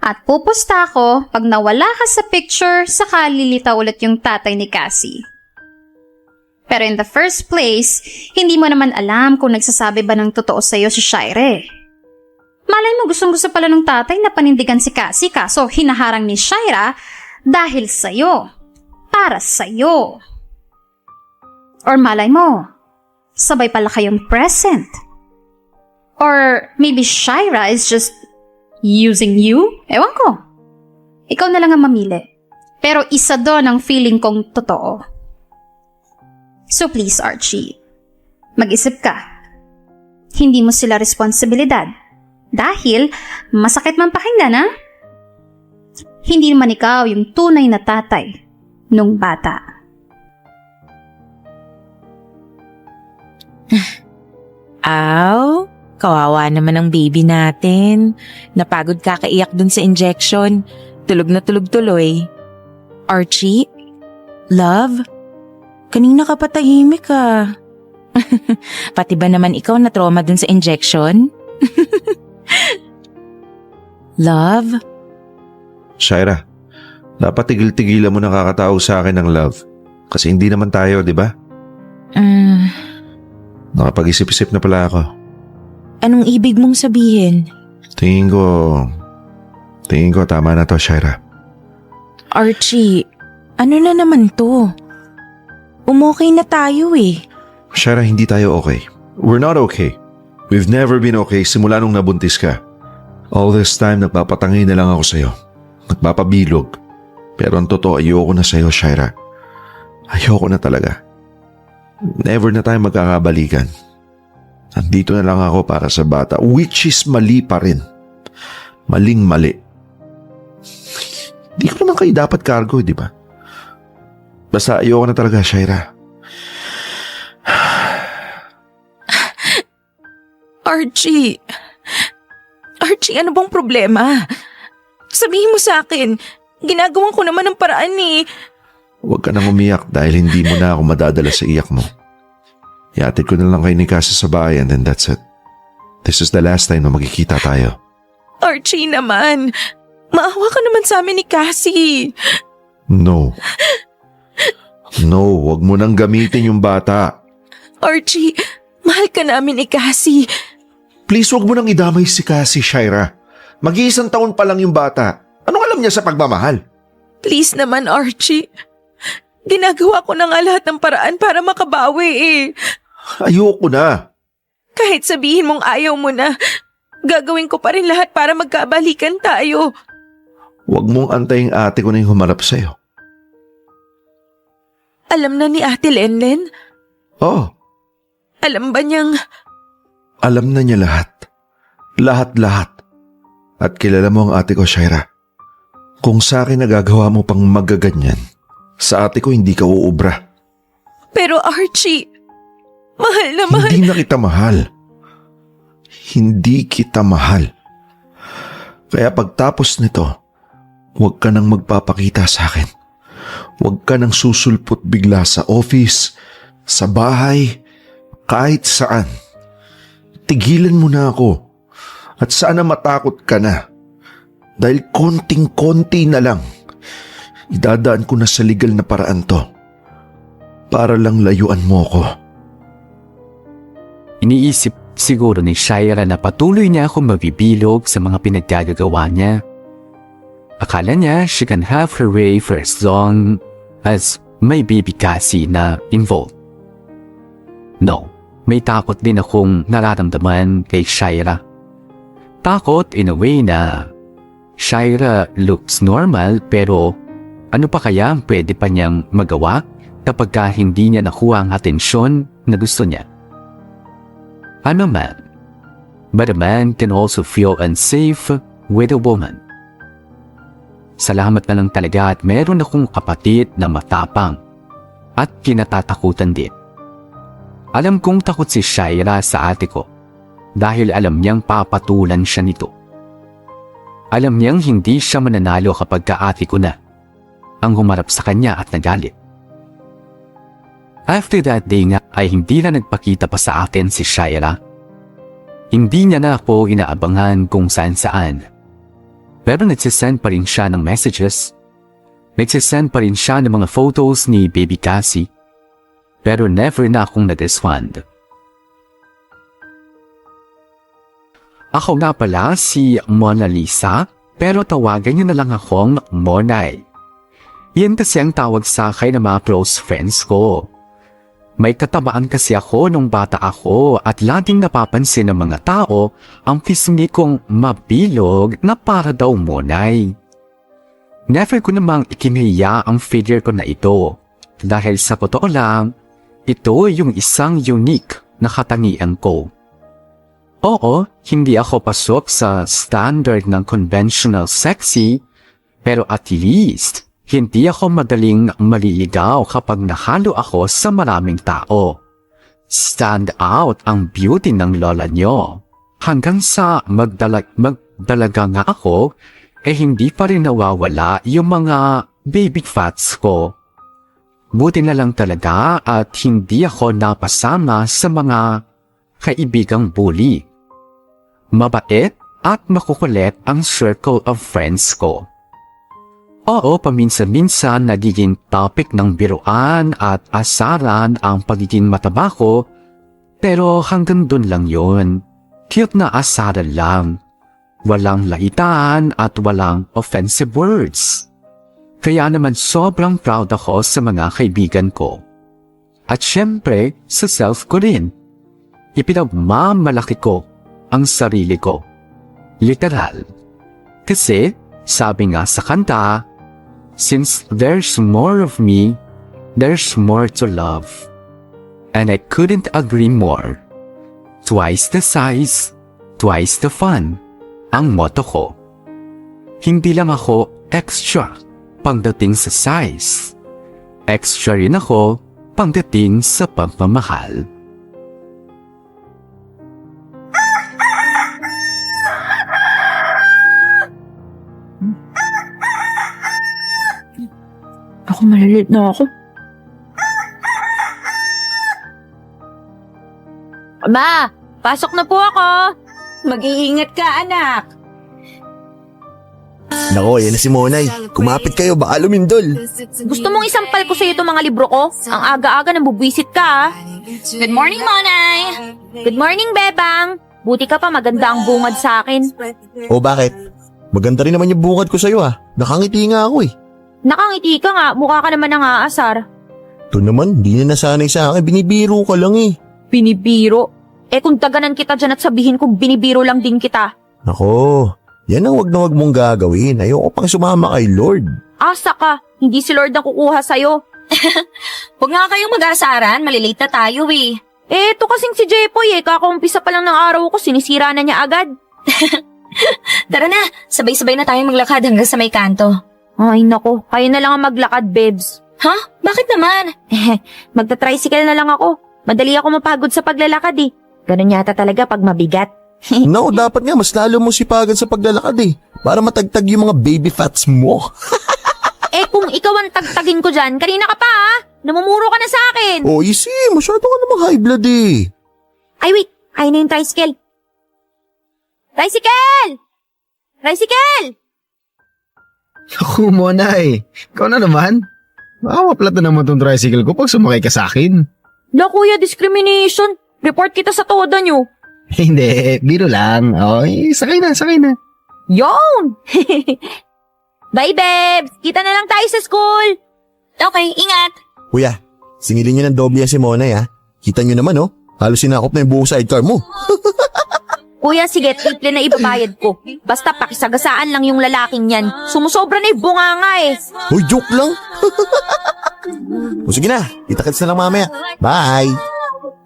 At pupusta ako pag nawala ka sa picture, saka lilitaw ulit yung tatay ni Cassie. Pero in the first place, hindi mo naman alam kung nagsasabi ba ng totoo sa'yo si Shaira. Malay mo gustong-gusto pala ng tatay na panindigan si Cassie, kaso hinaharang ni Shaira dahil sa'yo. Para sa'yo. Or malay mo, sabay pala kayong present. Or maybe Shaira is just using you? Ewan ko. Ikaw na lang ang mamili. Pero isa doon ang feeling kong totoo. So please, Archie, mag-isip ka. Hindi mo sila responsibilidad. Dahil masakit man pakinggan, ha? Hindi naman ikaw yung tunay na tatay nung bata. Aw, kawawa naman ang baby natin. Napagod kakaiyak dun sa injection. Tulog na tulog tuloy. Archie? Love? Kanina ka pa tahimik ah. Pati ba naman ikaw na trauma dun sa injection? Love? Shaira, dapat tigil-tigilan mo nakakatao sa akin ng love. Kasi hindi naman tayo, di ba? Nakapag-isip-isip na pala ako. Anong ibig mong sabihin? Tingin ko tama na to, Shaira. Archie, ano na naman to? Umokay na tayo eh. Shaira, hindi tayo okay. We're not okay. We've never been okay simula nung nabuntis ka. All this time, nagpapatangi na lang ako sa'yo. Nagpapabilog. Pero ang totoo, ayoko na sa'yo, Shaira. Ayoko na talaga. Never na tayo magkakabalikan. Nandito na lang ako para sa bata, which is mali pa rin. Maling-mali. Di ko naman kayo dapat cargo, di ba? Basta ayoko na talaga, Shaira. Archie, ano bang problema? Sabihin mo sa akin, ginagawan ko naman ng paraan eh. Huwag ka nang umiyak dahil hindi mo na ako madadala sa iyak mo. Iatid ko na lang kayo ni Cassie sa bahay and then that's it. This is the last time na magkikita tayo. Archie naman, maawa ka naman sa amin ni Cassie. No. No, huwag mo nang gamitin yung bata. Archie, mahal ka namin ni Cassie. Please, huwag mo nang idamay si Cassie, Shaira. Mag-iisang taon pa lang yung bata. Anong alam niya sa pagmamahal? Please naman, Archie. Ginagawa ko na nga lahat ng paraan para makabawi eh. Ayoko na. Kahit sabihin mong ayaw mo na, gagawin ko pa rin lahat para magkabalikan tayo. Huwag mong antayin ate ko na yung humarap sa'yo. Alam na ni Ate Lenlen? Oh, Alam ba niyang... alam na niya lahat. Lahat-lahat. At kilala mo ang ate ko, Shaira. Kung sa akin nagagawa mo pang magaganyan, sa ate ko hindi ka uubra. Pero Archie, mahal na mahal. Hindi na kita mahal. Hindi kita mahal. Kaya pagtapos nito, huwag ka nang magpapakita sa akin. Huwag ka nang susulpot bigla sa office, sa bahay, kahit saan. Tigilan mo na ako. At sana matakot ka na. Dahil konting-konti na lang, idadaan ko na sa legal na paraan to. Para lang layuan mo ko. Iniisip siguro ni Shaira na patuloy niya akong mabibilog sa mga pinaggagawa niya. Akala niya she can have her way for as long as may baby Cassie na involved. No, may takot din akong nararamdaman kay Shaira. Takot in a way na Shaira looks normal pero ano pa kaya ang pwede pa niyang magawa kapag hindi niya nakuha ang atensyon na gusto niya? Ano man, but a man can also feel unsafe with a woman. Salamat na lang talaga at meron akong kapatid na matapang at kinatatakutan din. Alam kong takot si Shaira sa ate ko dahil alam niyang papatulan siya nito. Alam niyang hindi siya mananalo kapag ate ko na ang humarap sa kanya at nagalit. After that day nga ay hindi na nagpakita pa sa atin si Shaira. Hindi niya na ako inaabangan kung saan-saan. Pero nagsisend pa rin siya ng messages. Nagsisend pa rin siya ng mga photos ni baby Cassie. Pero never na akong nag-respond. Ako nga pala si Mona Lisa, pero tawagan niyo na lang akong Monay. Yan kasi ang tawag sa akin ng mga close friends ko. May katabaan kasi ako nung bata ako at laging napapansin ng mga tao ang pisngi kong mabilog na para daw Monay. Never ko namang ikiniya ang figure ko na ito dahil sa totoo lang, ito yung isang unique na katangian ko. Oo, hindi ako pasok sa standard ng conventional sexy, pero at least hindi ako madaling maliligaw kapag nahalo ako sa maraming tao. Stand out ang beauty ng lola nyo. Hanggang sa magdalaga nga ako, hindi pa rin nawawala yung mga baby fats ko. Buti na lang talaga at hindi ako napasama sa mga kaibigang bully. Mabait at makukulit ang circle of friends ko. Oo, paminsan-minsan nagiging topic ng biruan at asaran ang pagiging mataba ko, pero hanggang dun lang yun. Cute na asaran lang. Walang laitan at walang offensive words. Kaya naman sobrang proud ako sa mga kaibigan ko. At syempre, sa self ko rin. Ipinagmamalaki ko ang sarili ko. Literal. Kasi, sabi nga sa kanta, since there's more of me, there's more to love. And I couldn't agree more. Twice the size, twice the fun. Ang motto ko. Hindi lang ako extra pagdating sa size. Extra rin ako pagdating sa pagmamahal. Ako malalit na ako. Ma, pasok na po ako. Mag-iingat ka, anak. Nako, yan na si Monay. Kumapit kayo, baka lumindol. Gusto mong isampal ko sa iyo itong mga libro ko? Ang aga-aga nang bubuisit ka, ah. Good morning, Monay! Good morning, Bebang. Buti ka pa, maganda ang bungad sa akin. O bakit? Maganda rin naman yung bungad ko sa'yo ah. Nakangiti nga ako eh. Nakangiti ka nga, mukha ka naman ng aasar. Ito naman, di na nasanay sa akin. Binibiro ka lang eh. Binibiro? Kung taganan kita dyan at sabihin kong binibiro lang din kita. Nako, yan ang wag na wag mong gagawin. Ayoko pang sumama kay Lord. Asa ka, hindi si Lord ang kukuha sa'yo. Huwag nga kayong mag-aasaran, malilate na tayo eh. Ito kasing si Jepoy kakaumpisa pa lang ng araw ko, sinisira na niya agad. Tara na, sabay-sabay na tayo maglakad hanggang sa may kanto. Ay nako, kayo na lang ang maglakad, Bebs. Ha? Bakit naman? Magta-tricycle na lang ako. Madali ako mapagod sa paglalakad eh. Ganun yata talaga pag mabigat. No, dapat nga mas lalo mo sipagan sa paglalakad eh. Para matagtag yung mga baby fats mo. Kung ikaw ang tagtagin ko dyan, kanina ka pa ha? Namumuro ka na sa akin. Oh, easy. Masyado ka namang high blood eh. Ay wait, ayun na yung tricycle. Tricycle! Tricycle! Ako, Monay. Ikaw na naman. Baka maplata naman tong tricycle ko pag sumakay ka sa akin. La kuya, discrimination. Report kita sa toda nyo. Hindi, biro lang. Sakay na, sakay na. Yon! Bye, Bebs! Kita na lang tayo sa school! Okay, ingat. Kuya, singilin niyo ng doble yan si Monay ha. Kita niyo naman oh, halos sinakop na yung buong sidecar mo. Kuya, sige, triple na ibabayad ko. Basta pakisagasaan lang yung lalaking yan. Sumusobra na yung bunganga eh. Uy, joke lang. O sige na, kita-kits na lang mamaya. Bye!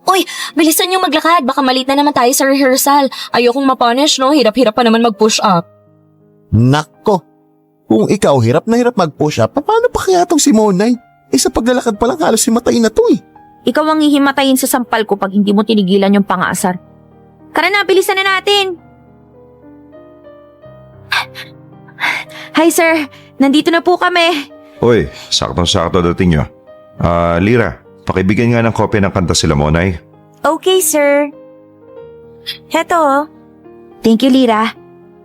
Uy, bilisan yung maglakad. Baka malit na naman tayo sa rehearsal. Ayokong mapunish, no? Hirap-hirap pa naman mag-push up. Nako, kung ikaw hirap na hirap mag-push up, paano pa kaya tong si Monay? Sa paglalakad pa lang halos himatayin na to eh. Ikaw ang hihimatayin sa sampal ko pag hindi mo tinigilan yung pangasar. Tara na, bilisan na natin. Hi sir, nandito na po kami. Uy, saktong-sakto dating nyo. Lira, pakibigyan nga ng kopya ng kanta sila Monay. Okay sir. Heto oh. Thank you, Lira.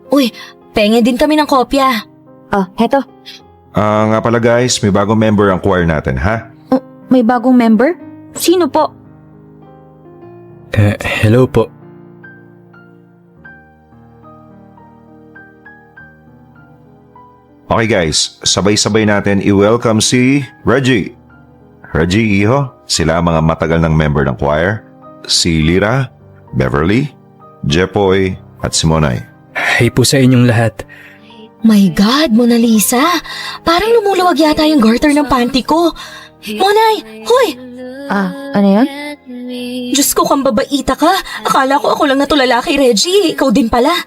Uy, penge din kami ng kopya. Oh, heto. Nga pala guys, may bagong member ang choir natin, ha? May bagong member? Sino po? Hello po. Okay guys, sabay-sabay natin i-welcome si Reggie. Reggie, iho, sila ang mga matagal ng member ng choir. Si Lira, Beverly, Jepoy, at si Monay. Hi po sa inyong lahat. My God, Mona Lisa. Parang lumuluwag yata yung garter ng panty ko. Monay, hoy! Ano yan? Diyos ko, kang babaita ka. Akala ko ako lang natulala kay Reggie. Ikaw din pala.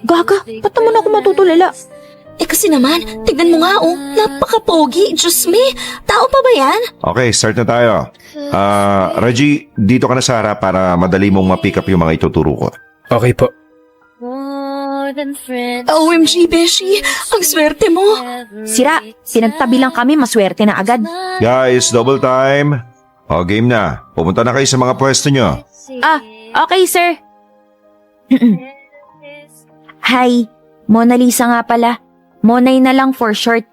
Gaga, ba't naman ako matutulala? Kasi naman, tignan mo nga oh. Napaka-pogi. Diyos me, tao pa ba yan? Okay, start na tayo. Reggie, dito ka na sa harap para madali mong ma-pick up yung mga ituturo ko. Okay po. OMG, Beshi. Ang swerte mo. Sira, sinagtabi lang kami, maswerte na agad. Guys, double time. O, game na. Pumunta na kayo sa mga pwesto nyo. Okay sir. Hi, Mona Lisa nga pala. Monay na lang for short.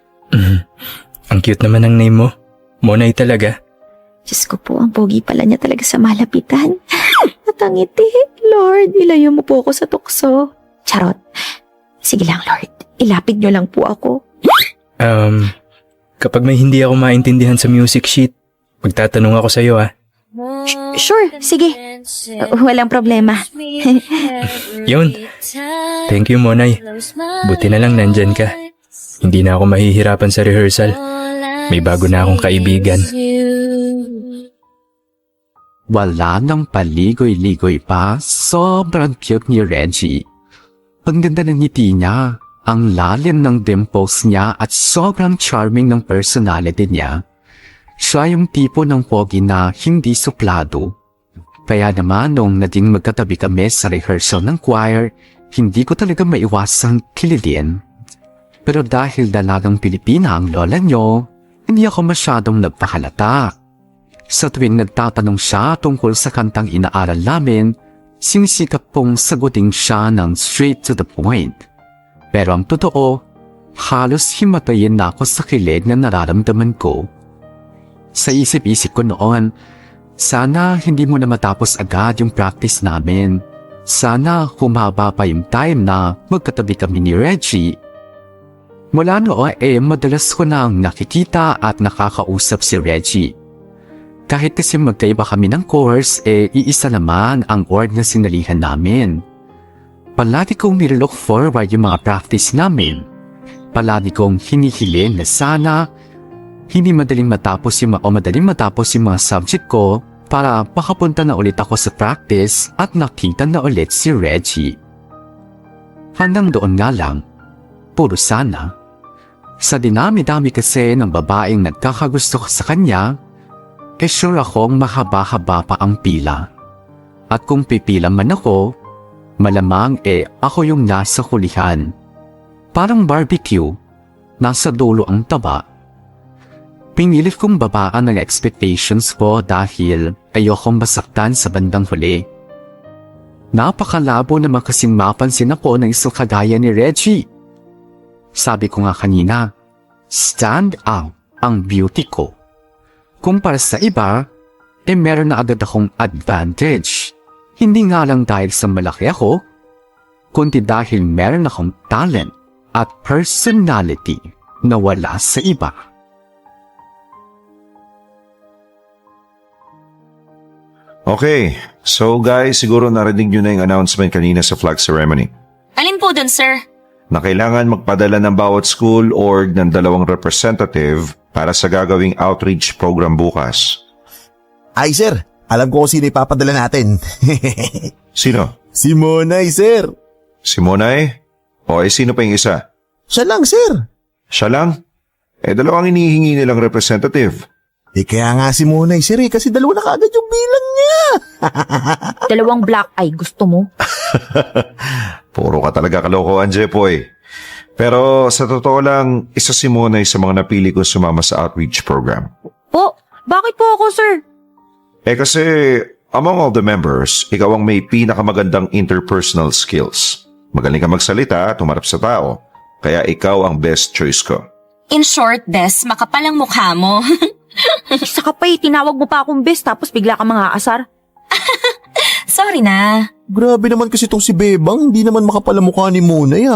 Ang cute naman ng name mo. Monay talaga. Diyos ko po, ang pogi pala niya talaga sa malapitan. At ang ngiti, Lord, ilayo mo po ako sa tukso. Charot. Sige lang, Lord. Ilapit niyo lang po ako. Kapag may hindi ako maintindihan sa music sheet, magtatanong ako sa'yo ah. Sure, sige. Walang problema. Yun. Thank you, Monay. Buti na lang nandyan ka. Hindi na ako mahihirapan sa rehearsal. May bago na akong kaibigan. Wala nang paligoy-ligoy pa, sobrang cute ni Reggie. Ang ganda ng ngiti niya, ang lalim ng dimples niya at sobrang charming ng personality niya. Siya yung tipo ng pogi na hindi suplado. Kaya naman nung naging magkatabi kami sa rehearsal ng choir, hindi ko talaga maiwasang kililin. Pero dahil dalagang Pilipina ang lola niyo, hindi ako masyadong nagpahalata. Sa tuwing nagtatanong siya tungkol sa kantang inaaral namin, sinisikap pong sagutin siya ng straight to the point. Pero ang totoo, halos himatayin na ako sa kilig na nararamdaman ko. Sa isip-isip ko noon, sana hindi mo na matapos agad yung practice namin. Sana humaba pa yung time na magkatabi kami ni Reggie. Mula noon madalas ko nang nakikita at nakakausap si Reggie. Kahit kasi magkaiba kami ng course, iisa naman ang org na sinalihan namin. Palagi kong nilook forward yung mga practice namin. Palagi kong hinihilin na sana madaling matapos yung mga subject ko para makapunta na ulit ako sa practice at nakita na ulit si Reggie. Hanggang doon nga lang, puro sana. Sa dinami-dami kasi ng babaeng nagkakagusto ko sa kanya, sure akong mahaba-haba pa ang pila. At kung pipila man ako, malamang ako yung nasa hulihan. Parang barbecue, nasa dulo ang taba. Pinilit kong babaan ang expectations ko dahil ayokong masaktan sa bandang huli. Napakalabo naman kasing mapansin ako ng isang kagaya ni Reggie. Sabi ko nga kanina, stand out ang beauty ko. Kumpara sa iba, meron na agad akong advantage. Hindi nga lang dahil sa malaki ako, kundi dahil meron akong talent at personality na wala sa iba. Okay, so guys, siguro narinig nyo na yung announcement kanina sa flag ceremony Alin po dun, sir? na kailangan magpadala ng bawat school org ng 2 representative para sa gagawing outreach program bukas. Ay sir, alam ko kung sino ipapadala natin. Sino? Si Monay sir. Si Monay? O sino pa yung isa? Siya lang sir. Siya lang? 2 ang inihingi nilang representative. Kaya nga si Monay sir kasi 2 na kaagad yung bilang niya. 2 black eye, gusto mo? Puro ka talaga kalokohan, Jepoy. Pero sa totoo lang, isa si Monay sa mga napili ko sumama sa outreach program. Po, bakit po ako, sir? Kasi among all the members, ikaw ang may pinakamagandang interpersonal skills. Magaling ka magsalita, tumarap sa tao. Kaya ikaw ang best choice ko. In short, Bes, makapal ang mukha mo. Isa ka pa tinawag mo pa akong best tapos bigla ka mga asar. Sorry na. Grabe naman kasi itong si Bebang, hindi naman makapal ang mukha ni Monay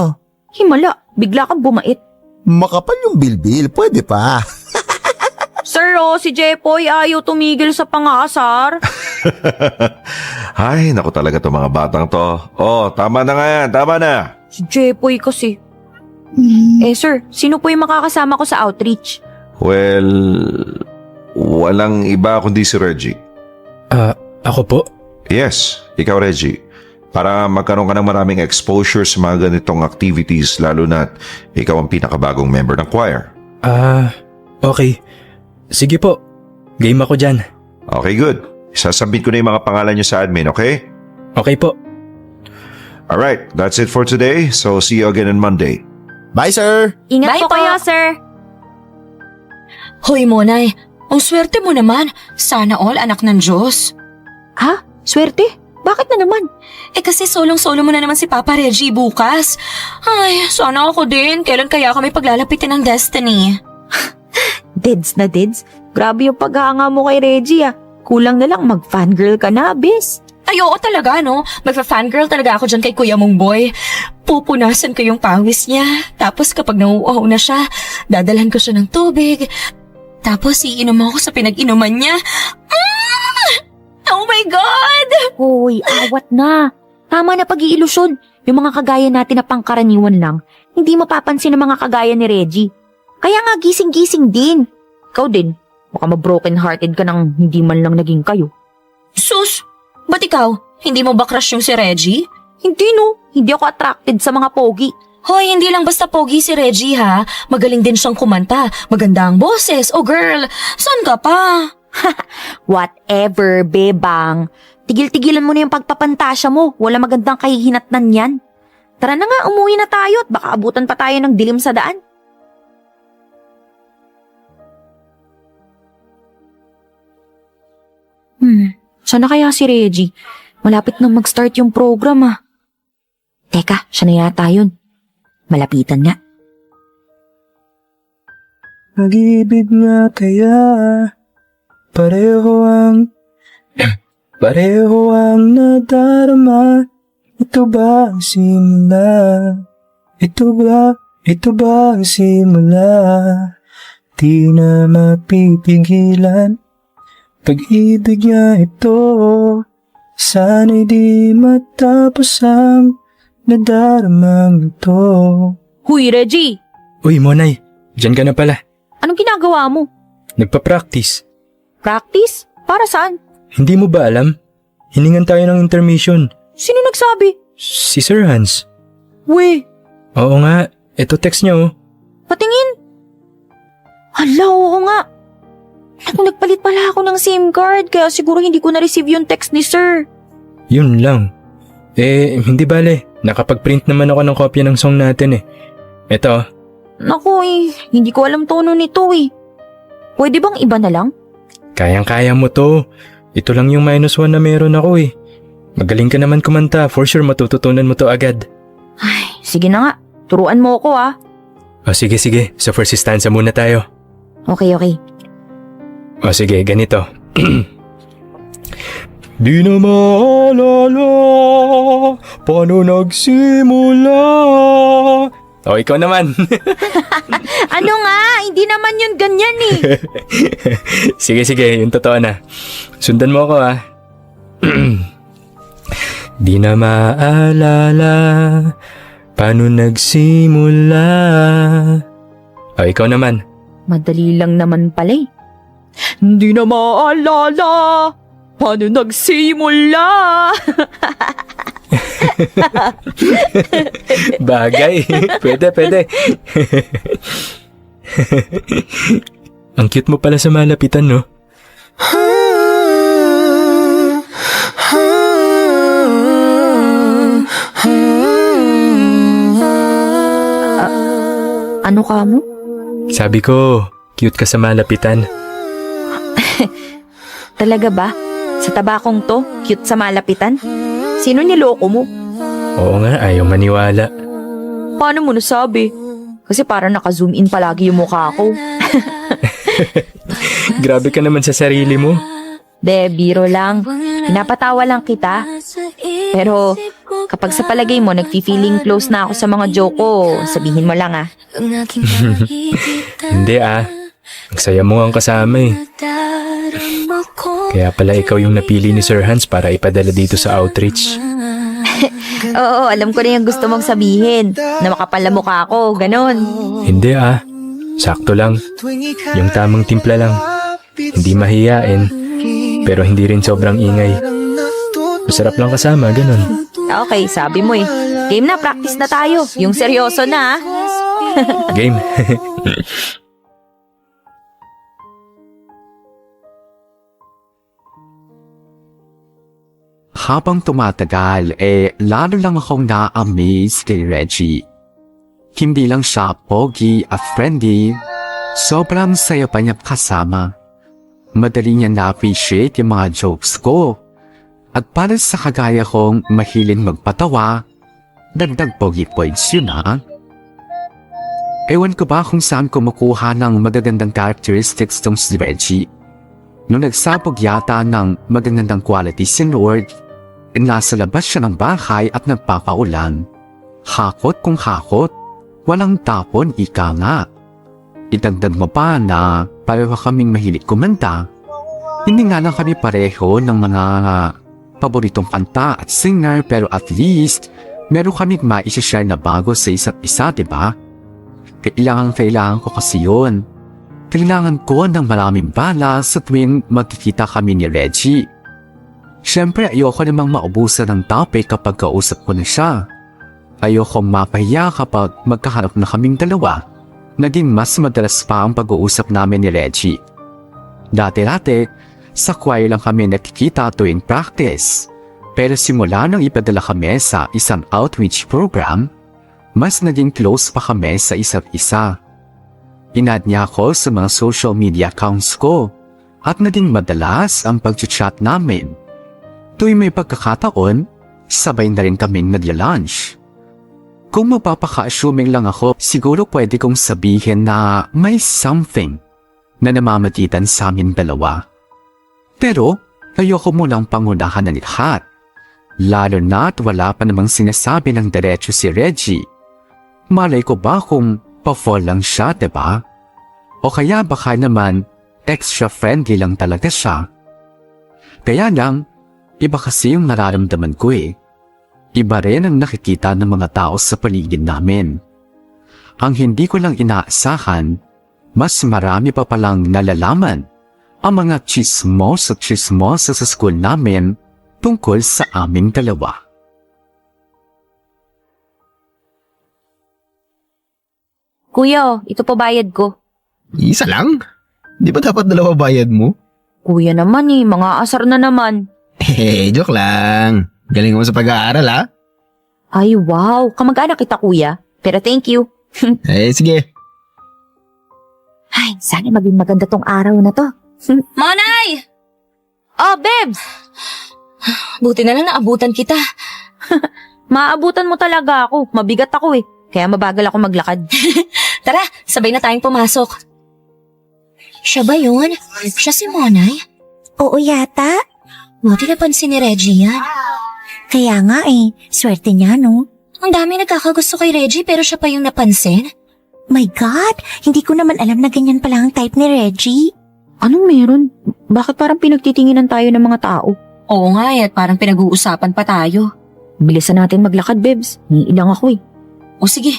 Himala, bigla kang bumait. Makapal yung bilbil, pwede pa. Sir, si Jepoy ayaw tumigil sa pangasar. Ay, naku talaga to mga batang to. Tama na nga yan, tama na. Si Jepoy kasi. Sir, sino po yung makakasama ko sa outreach? Well, walang iba kundi si Reggie. Ako po? Yes, ikaw Reggie. Para magkaroon ka ng maraming exposure sa mga ganitong activities lalo na't ikaw ang pinakabagong member ng choir. Okay. Sige po. Game ako dyan. Okay, good. Sasabit ko na yung mga pangalan niyo sa admin, okay? Okay po. Alright, that's it for today. So see you again on Monday. Bye sir! Ingat Bye po po. kayo, sir. Hoy, Monay. Ang swerte mo naman. Sana all anak ng Diyos. Ha? Swerte? Bakit na naman? Kasi solong-solo mo na naman si Papa Reggie bukas. Ay, sana ako din. Kailan kaya kami paglalapitin ng destiny? Deads na deads? Grabe yung paghanga mo kay Reggie Kulang na lang mag-fangirl ka na, bis. Ay, oo talaga, no? Magpa-fangirl talaga ako dyan kay Kuya mong boy. Pupunasan ko yung pawis niya. Tapos kapag nauuhaw na siya, dadalhan ko siya ng tubig. Tapos iinom ako sa pinag-inuman niya. Oh my God! Hoy, awat na. Tama na pag-iilusyon. Yung mga kagaya natin na pangkaraniwan lang, hindi mapapansin ng mga kagaya ni Reggie. Kaya nga gising-gising din. Ikaw din, baka ma-broken-hearted ka nang hindi man lang naging kayo. Sus! Ba't ikaw? Hindi mo ba crush yung si Reggie? Hindi no, hindi ako attracted sa mga pogi. Hoy, hindi lang basta pogi si Reggie ha. Magaling din siyang kumanta. Maganda ang boses. Oh girl, saan ka pa? Whatever, bebang. Tigil-tigilan mo na yung pagpapantasya mo. Wala magandang kahihinatnan yan. Tara na nga, umuwi na tayo at baka abutan pa tayo ng dilim sa daan. Sana kaya si Reggie? Malapit nang mag-start yung program Teka, siya na yata yun. Malapitan nga. Mag-ibig nga kaya pareho ang nadarama. Ito ba ang simula? Ito ba ang simula? Di na mapipigilan. Pag-ibig nga ito, sana'y di matapos ang nadaramang ito. Huy, Reggie! Uy, Monay. Diyan ka na pala. Anong ginagawa mo? Nagpa-practice. Practice? Para saan? Hindi mo ba alam? Hiningan tayo ng intermission. Sino nagsabi? Si Sir Hans. We, Oo nga. Ito text niya patingin. Hala, oo nga. Nagpalit pala ako ng SIM card kaya siguro hindi ko na-receive yung text ni Sir. Yun lang. Hindi bale. Nakapag-print naman ako ng kopya ng song natin Ito. Naku hindi ko alam tono nito Pwede bang iba na lang? Kayang-kaya mo to. Ito lang yung -1 na meron ako Magaling ka naman kumanta. For sure matututunan mo to agad. Ay, sige na nga. Turuan mo ako Sige. Sa first stanza muna tayo. Okay. Sige, ganito. Di na maalala paano nagsimula. Ikaw naman. Ano nga? Hindi naman yun ganyan Sige, yung totoo na. Sundan mo ako Di na maalala paano nagsimula. O, ikaw naman. Madali lang naman pala eh. Hindi na maalala paano nagsimula. Bagay. Pwede. Ang cute mo pala sa malapitan, no? Ano ka mo? Sabi ko, cute ka sa malapitan. Talaga ba? Sa tabakong to, cute sa malapitan? Sino niloko mo? Oo nga, ayaw maniwala. Paano mo nasabi? Kasi parang naka-zoom in palagi yung mukha ko. Grabe ka naman sa sarili mo. De, biro lang. Pinapatawa lang kita. Pero kapag sa palagay mo nagfi-feeling close na ako sa mga joke ko, sabihin mo lang ah. Hindi ah. Ang saya mo ang kasama eh. Kaya pala ikaw yung napili ni Sir Hans para ipadala dito sa outreach. Oo, alam ko na yung gusto mong sabihin. Na makapal na mukha ko, ganon. Hindi ah. Sakto lang. Yung tamang timpla lang. Hindi mahiyain. Pero hindi rin sobrang ingay. Masarap lang kasama, ganon. Okay, sabi mo eh. Game na, practice na tayo. Yung seryoso na ah. Game. Habang tumatagal, lalo lang akong na-amaze kay Reggie. Hindi lang siya pogi at friendly, sobrang saya pa niya kasama. Madali niya na-appreciate yung mga jokes ko. At para sa kagaya kong mahiling magpatawa, dagdag pogi points yun ha. Ewan ko ba kung saan ko makuha ng magagandang characteristics tong si Reggie. Nung nagsabog yata ng magagandang qualities si Lord, nasa labas siya ng bahay at nagpapaulan. Hakot kung hakot, walang tapon ika nga. Idagdag mo pa na pareho kaming mahilig kumanta. Hindi nga lang kami pareho ng mga paboritong kanta at singer pero at least meron kaming maisishare na bago sa isa't isa, diba? Kailangan ko kasi yun. Kailangan ko ng maraming bala sa tuwing magkikita kami ni Reggie. Siyempre ayoko namang maubusan ng topic kapag kausap ko na siya. Ayoko mapahiya kapag magkaharap na kaming dalawa. Naging mas madalas pa ang pag-uusap namin ni Reggie. Dati-dati, sa choir lang kami nakikita tuwing practice. Pero simula nang ipadala kami sa isang outreach program, mas naging close pa kami sa isa't isa. Inad niya ako sa mga social media accounts ko at naging madalas ang pag-chat namin. Tuwing may pagkakataon, sabay na rin kaming nagla-lunch. Kung mapapaka-assuming lang ako, siguro pwede kong sabihin na may something na namamagitan sa amin dalawa. Pero ayoko mo lang pangunahan ng lahat. Lalo na't wala pa namang sinasabi ng diretso si Reggie. Malay ko ba kung pa-fall lang siya, diba? O kaya baka naman extra friendly lang talaga siya. Kaya lang, iba kasi yung nararamdaman ko eh. Iba rin ang nakikita ng mga tao sa paligid namin. Ang hindi ko lang inaasahan, mas marami pa palang nalalaman ang mga chismos at chismosa sa school namin tungkol sa aming dalawa. Kuya, ito pa bayad ko. Isa lang? Di ba dapat dalawa bayad mo? Kuya naman eh, mga asar na naman. Joke lang. Galing mo sa pag-aaral ha? Ay wow, kamag-anak kita kuya. Pero thank you. Sige. Ay, sana maging maganda tong araw na to. Monay! Oh, Bebs! Buti na lang naabutan kita. Maabutan mo talaga ako. Mabigat ako eh. Kaya mabagal ako maglakad. Tara, sabay na tayong pumasok. Siya ba yun? Siya si Monay? Oo yata. Buti napansin ni Reggie yan. Kaya nga swerte niya no. Ang dami nagkakagusto kay Reggie pero siya pa yung napansin. My God, hindi ko naman alam na ganyan pala ang type ni Reggie. Anong meron? Bakit parang pinagtitinginan tayo ng mga tao? Oo nga at parang pinag-uusapan pa tayo. Bilisan natin maglakad, Bebs. Niilang ako eh. O sige.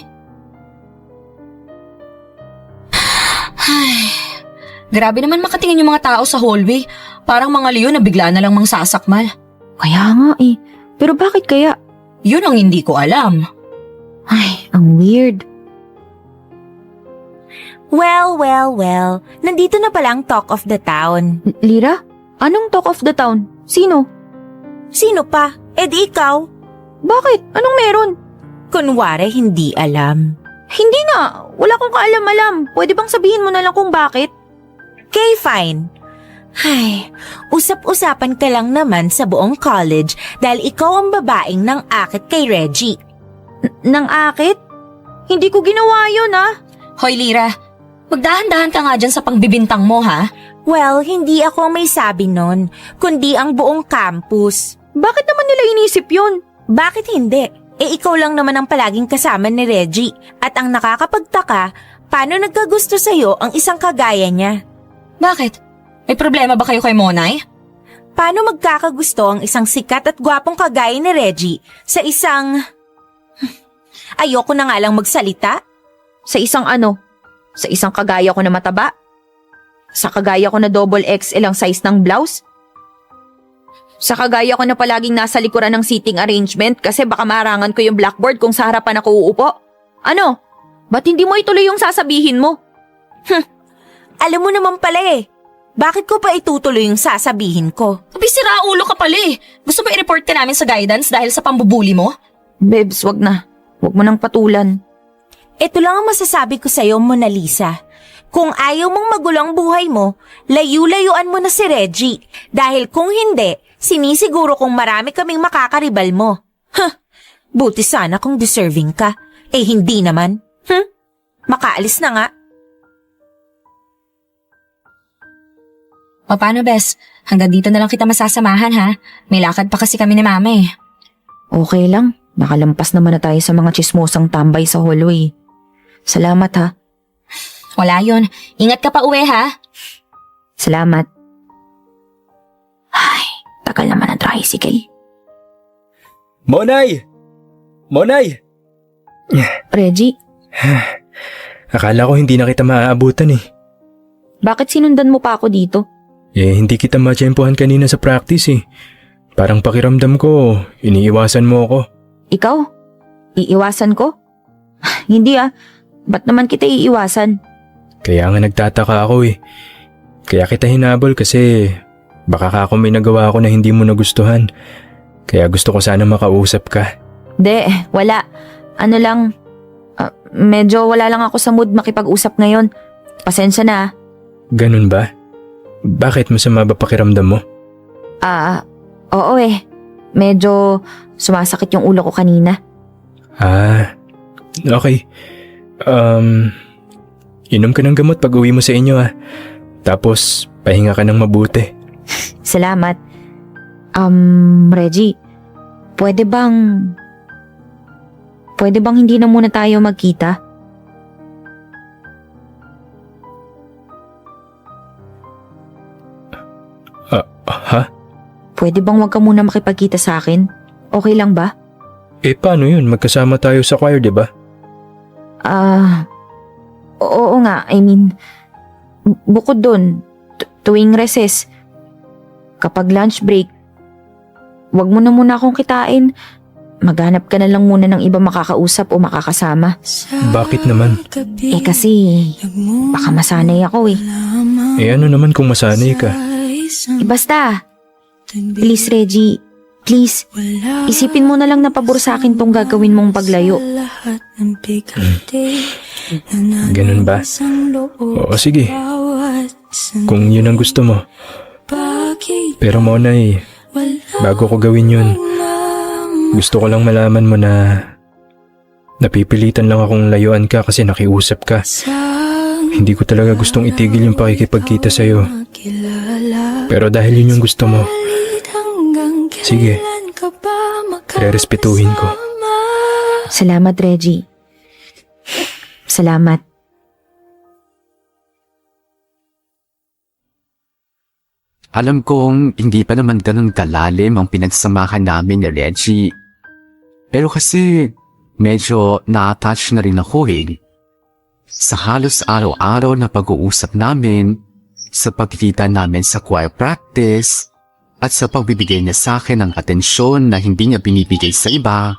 Ay, grabe naman makatingin yung mga tao sa hallway. Parang mga leon na bigla na lang mangsasakmal. Kaya nga eh. Pero bakit kaya? Yun ang hindi ko alam. Ay, ang weird. Well. Nandito na palang talk of the town. Lira? Anong talk of the town? Sino? Sino pa? Eh di ikaw. Bakit? Anong meron? Kunwari hindi alam. Hindi nga. Wala akong kaalam-alam. Pwede bang sabihin mo na lang kung bakit? Okay, fine. Ay, usap-usapan ka lang naman sa buong college dahil ikaw ang babaeng nang akit kay Reggie. Nang akit? Hindi ko ginawa yun Hoy Lira, magdahan-dahan ka nga dyan sa pangbibintang mo ha? Well, hindi ako ang may sabi nun, kundi ang buong campus. Bakit naman nila inisip yun? Bakit hindi? Eh ikaw lang naman ang palaging kasama ni Reggie at ang nakakapagtaka, paano nagkagusto sa'yo ang isang kagaya niya? Bakit? May problema ba kayo kay Monay? Paano magkakagusto ang isang sikat at gwapong kagaya ni Reggie sa isang... Ayoko na nga lang magsalita. Sa isang ano? Sa isang kagaya ko na mataba? Sa kagaya ko na double XL ang size ng blouse? Sa kagaya ko na palaging nasa likuran ng seating arrangement kasi baka marangan ko yung blackboard kung sa harapan ako uupo? Ano? Ba't hindi mo ituloy yung sasabihin mo? Alam mo naman pala eh. Bakit ko pa itutuloy yung sasabihin ko? Abi, sira ulo ka pala eh. Gusto mo i-report ka namin sa guidance dahil sa pambubuli mo? Bebs, wag na. Wag mo nang patulan. Ito lang ang masasabi ko sa'yo, Mona Lisa. Kung ayaw mong magulo ang buhay mo, layu-layuan mo na si Reggie. Dahil kung hindi, sinisiguro kong marami kaming makakaribal mo. Buti sana kung deserving ka. Eh hindi naman. Makaalis na nga. O paano, Bes? Hanggang dito na lang kita masasamahan ha? May lakad pa kasi kami ni Mama eh. Okay lang. Nakalampas naman na tayo sa mga chismosang tambay sa hallway. Salamat ha. Wala yun. Ingat ka pa uwi ha? Salamat. Ay, tagal naman ang tricycle. Monay! Monay! Reggie, Akala ko hindi na kita maaabutan eh. bakit sinundan mo pa ako dito? Hindi kita matsyempohan kanina sa practice eh. Parang pakiramdam ko, iniiwasan mo ako. Ikaw? Iiwasan ko? Hindi Ba't naman kita iiwasan? Kaya nga nagtataka ako eh. Kaya kita hinabol kasi baka ako may nagawa ako na hindi mo nagustuhan. Kaya gusto ko sana makausap ka. Wala. Ano lang, medyo wala lang ako sa mood makipag-usap ngayon. Pasensya na. Ganun ba? Bakit masama ba pakiramdam mo? Oo Medyo sumasakit yung ulo ko kanina. Okay. Inom ka ng gamot pag uwi mo sa inyo Tapos, pahinga ka ng mabuti. Salamat. Reggie, pwede bang hindi na muna tayo magkita? Ha? Pwede bang wag ka muna makipagkita sa akin? Okay lang ba? Paano yun? Magkasama tayo sa choir, di ba? Oo nga. I mean, bukod dun, tuwing recess, kapag lunch break, wag mo na muna akong kitain. Maghanap ka na lang muna ng iba makakausap o makakasama. Bakit naman? Kasi, baka masanay ako Ano naman kung masanay ka? Basta, please Reggie, please, isipin mo na lang na pabor sa akin tong gagawin mong paglayo. Ganun ba? Oo, sige. Kung yun ang gusto mo. Pero Monay, bago ko gawin yun, gusto ko lang malaman mo na napipilitan lang akong layuan ka kasi nakiusap ka. Hindi ko talaga gustong itigil yung pakikipagkita sa'yo. Pero dahil yun yung gusto mo, sige, rerespetuhin ko. Salamat, Reggie. Salamat. Alam kong hindi pa naman ganun kalalim ang pinagsamahan namin ni Reggie. Pero kasi medyo na-attach na rin ako eh. Sa halos araw-araw na pag-uusap namin, sa pagkikita namin sa choir practice, at sa pagbibigay niya sa akin ng atensyon na hindi niya binibigay sa iba,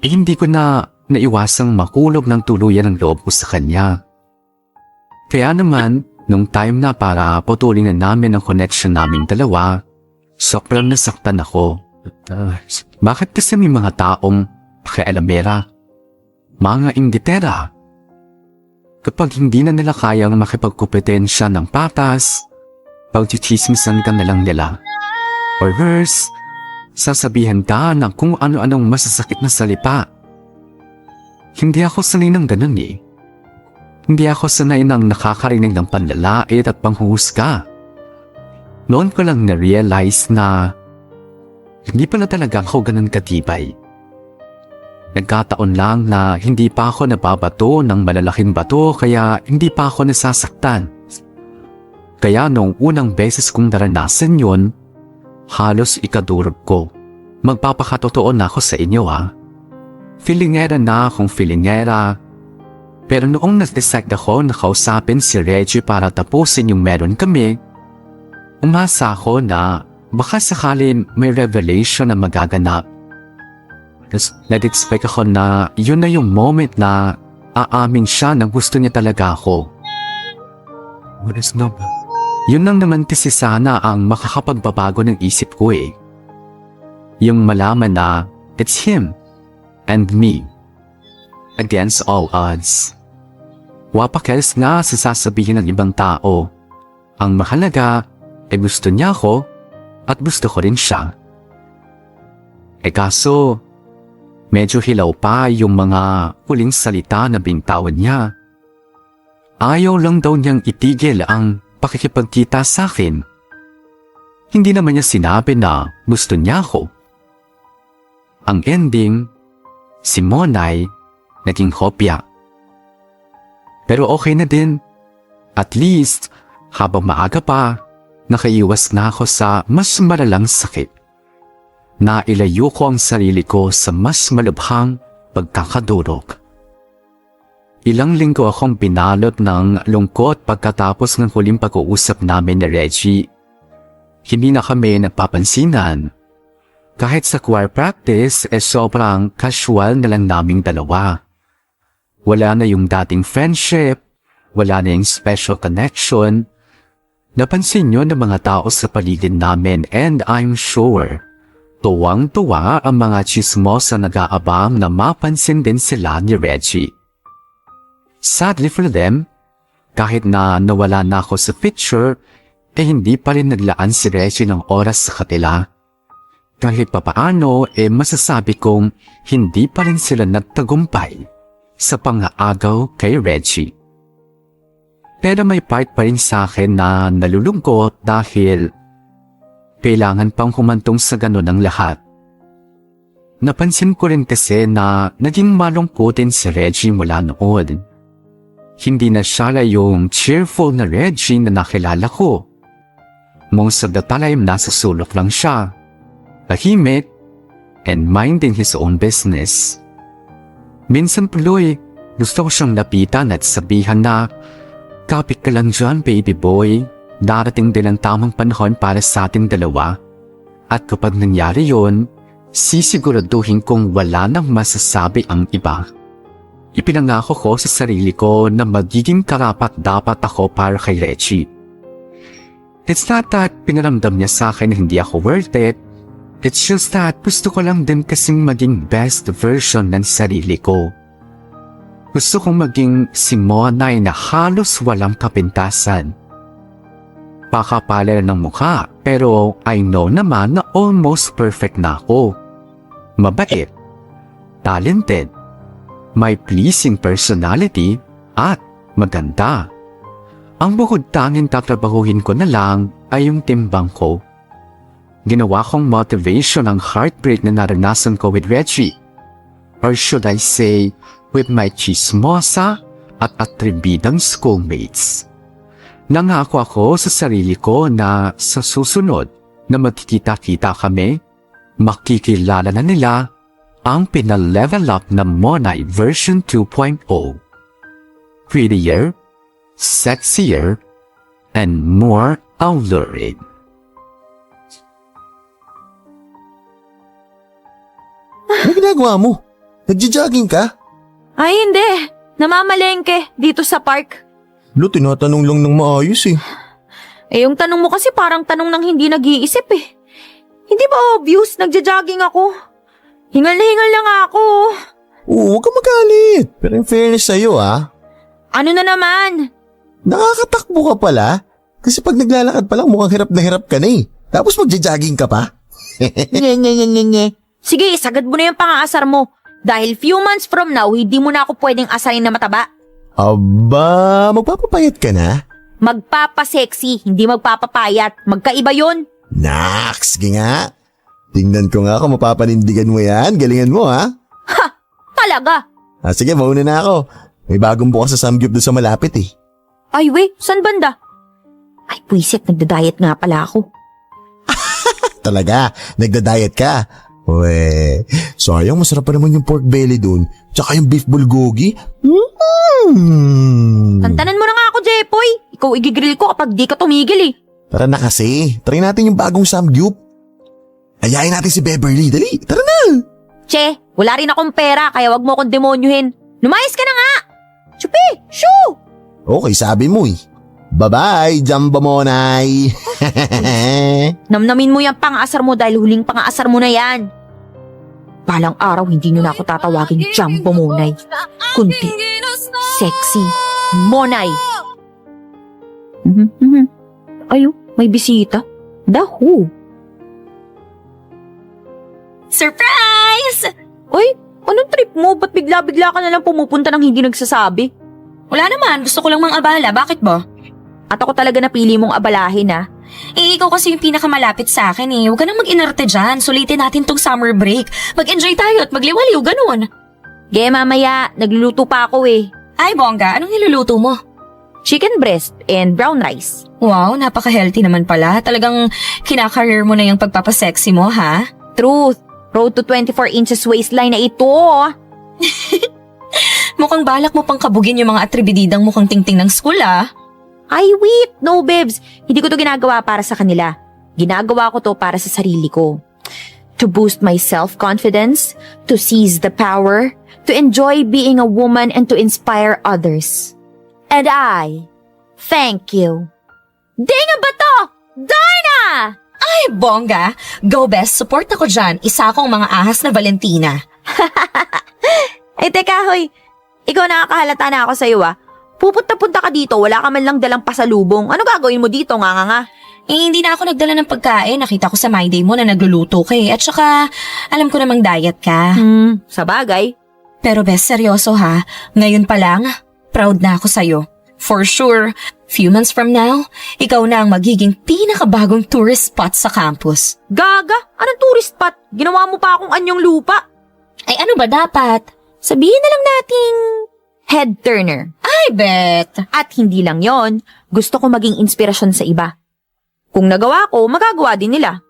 hindi ko na naiwasang makulog ng tuluyan ang loob ko sa kanya. Kaya naman, nung time na para putulin na namin ang connection naming dalawa, sobrang nasaktan ako. Bakit kasi may mga taong pakialamera, mga inditera? Kapag hindi na nila kayang makipagkompetensya ng patas, pagchichismisan ka na lang nila. Or worse, sasabihan ka ng kung ano-anong masasakit na salita. Hindi ako sanay ng ganun eh. Hindi ako sanay ng nakakarinig ng panlalait at panghuhusga. Noon ko lang na-realize na hindi pala talaga ako ganun katibay. Nagkataon lang na hindi pa ako nababato ng malalaking bato kaya hindi pa ako nasasaktan. Kaya nung unang beses kong naranasan yun, halos ikadurog ko. Magpapakatotoo na ako sa inyo Feelingera na akong feelingera. Pero noong nag-decide ako na kausapin si Reggie para tapusin yung meron kami, umasa ako na baka sakali may revelation na magaganap. Nag-expect ako na yun na yung moment na aamin siya na gusto niya talaga ako. Yun lang naman kasi sana ang makakapagbabago ng isip ko eh. Yung malaman na it's him and me against all odds. Wapakels nga sa sasabihin ng ibang tao. Ang mahalaga ay gusto niya ako at gusto ko rin siya. Kaso, medyo hilaw pa yung mga huling salita na bintawan niya. Ayaw lang daw niyang itigil ang pakikipagkita sa akin. Hindi naman niya sinabi na gusto niya ako. Ang ending, si Monay naging kopya. Pero okay na din. At least, habang maaga pa, nakaiwas na ako sa mas malalang sakit. Nailayo ko ang sarili ko sa mas malubhang pagkakadurog. Ilang linggo akong pinalot ng lungkot pagkatapos ng huling pag-uusap namin ni Reggie. Hindi na kami nagpapansinan. Kahit sa choir practice, sobrang casual na lang naming dalawa. Wala na yung dating friendship, wala na yung special connection. Napansin nyo ng mga tao sa paligid namin and I'm sure, tuwang-tuwa ang mga chismosa nag-aabang na mapansin din sila ni Reggie. Sadly for them, kahit na nawala na ako sa picture, hindi pa rin naglaan si Reggie ng oras sa kanila. Kahit papaano, masasabi kong hindi pa rin sila nagtagumpay sa pang-aagaw kay Reggie. Pero may part pa rin sa akin na nalulungkot dahil kailangan pang humantong sa ganun ang lahat. Napansin ko rin kasi na naging malungkutin si Reggie mula noon. Hindi na siya yung cheerful na Reggie na nakilala ko. Most of the time nasa sulok lang siya, tahimik, and minding his own business. Minsan tuloy, gusto ko siyang lapitan at sabihan na, kapit ka lang dyan baby boy, darating din ang tamang panahon para sa ating dalawa. At kapag nangyari yun, sisiguraduhin kong wala nang masasabi ang iba. Ipinangako ko sa sarili ko na magiging karapat-dapat ako para kay Reggie. It's not that pinaramdam niya sa akin na hindi ako worth it. It's just that gusto ko lang din kasing maging best version ng sarili ko. Gusto kong maging si Monay na halos walang kapintasan. Pakapaler ng mukha pero I know naman na almost perfect na ako. Mabait, talented, may pleasing personality at maganda. Ang bukod tanging tatrabahuhin ko na lang ay yung timbang ko. Ginawa kong motivation ang heartbreak na naranasan ko with Reggie. Or should I say, with my chismosa at atribidang schoolmates. Nangako ako sa sarili ko na sa susunod na magkikita-kita kami, makikilala na nila ang pinalevel up na Monay version 2.0. Prettier, sexier, and more alluring. Ano ginagawa mo? Nagja-jogging ka? Ay, hindi. Namamalengke dito sa park. Lo, tinatanong lang ng maayos eh. Eh, yung tanong mo kasi parang tanong ng hindi nag-iisip eh. Hindi ba obvious? Nagja-jogging ako. Hingal na hingal lang ako. Oo, huwag ka magalit. Pero in fairness sa'yo Ano na naman? nakakatakbo ka pala. Kasi pag naglalakad pa lang mukhang hirap na hirap ka na eh. Tapos magja-jogging ka pa. Nye. Sige, sagad mo na yung pang-aasar mo. Dahil few months from now, hindi mo na ako pwedeng asarin na mataba. Aba, magpapapayat ka na? Magpapasexy, hindi magpapapayat. Magkaiba yun. Naks, sige nga. Tingnan ko nga kung mapapanindigan mo yan. Galingan mo ha. Ha! Talaga? Sige, mauna na ako. May bagong bukas sa Samgyup doon sa malapit eh. Ay, wait, saan banda? Ay, puisit, nagda-diet nga pala ako. Talaga, nagda-diet ka. Uwe, sayang masarap pa naman yung pork belly doon. Tsaka yung beef bulgogi. Tantanan mo na nga ako, Jepoy. Ikaw igigrill ko kapag di ka tumigil eh. Tara na kasi, try natin yung bagong Samgyup. Ayayin natin si Beverly, dali, tara na. Che, wala rin akong pera kaya wag mo akong demonyuhin. Lumayas ka na nga! Chupi! Shoo! Okay, sabi mo eh. Bye-bye, Jumbo Monay. Namnamin mo yung pang-aasar mo dahil huling pang-aasar mo na yan. Balang araw hindi nyo na ako tatawagin Jumbo Monay, kundi Sexy Monay. Ayo, may bisita. The who? Surprise! Uy, anong trip mo? Ba't bigla-bigla ka na lang pumupunta nang hindi nagsasabi? Wala naman, gusto ko lang mang abala. Bakit ba? At ako talaga napili mong abalahin Eh, ikaw kasi yung pinakamalapit sa akin eh. Huwag ka nang mag-inarte dyan. Sulitin natin tong summer break. Mag-enjoy tayo at magliwaliw, ganun. Mamaya, nagluluto pa ako eh. Ay, bongga, anong niluluto mo? Chicken breast and brown rice. Wow, napaka-healthy naman pala. Talagang kinakareer mo na yung pagpapasexy mo, ha? Truth. Road to 24 inches waistline na ito. Mukhang balak mo pang kabugin yung mga atribididang mukhang tingting ng school, Ay, wait! No, babes. Hindi ko to ginagawa para sa kanila. Ginagawa ko to para sa sarili ko. To boost my self-confidence, to seize the power, to enjoy being a woman and to inspire others. And I thank you. Dinga ba to? Darna! Ay, bongga! Go best, support ako dyan. Isa akong mga ahas na Valentina. Ay, teka, hoy. Ikaw nakakahalata na ako sa'yo, Pupunta-punta ka dito, wala ka man lang dalang pasalubong. Ano gagawin mo dito, nga? Eh, hindi na ako nagdala ng pagkain. Nakita ko sa My Day mo na nagluluto ka eh. At saka, alam ko namang diet ka. Sa bagay. Pero best, seryoso ha. Ngayon pa lang, proud na ako sa'yo. For sure, few months from now, ikaw na ang magiging pinakabagong tourist spot sa campus. Gaga? Anong tourist spot? Ginawa mo pa akong anyong lupa. Ay ano ba dapat? Sabihin na lang nating head turner. Ay, bet! At hindi lang yon, gusto ko maging inspirasyon sa iba. Kung nagawa ko, magagawa din nila.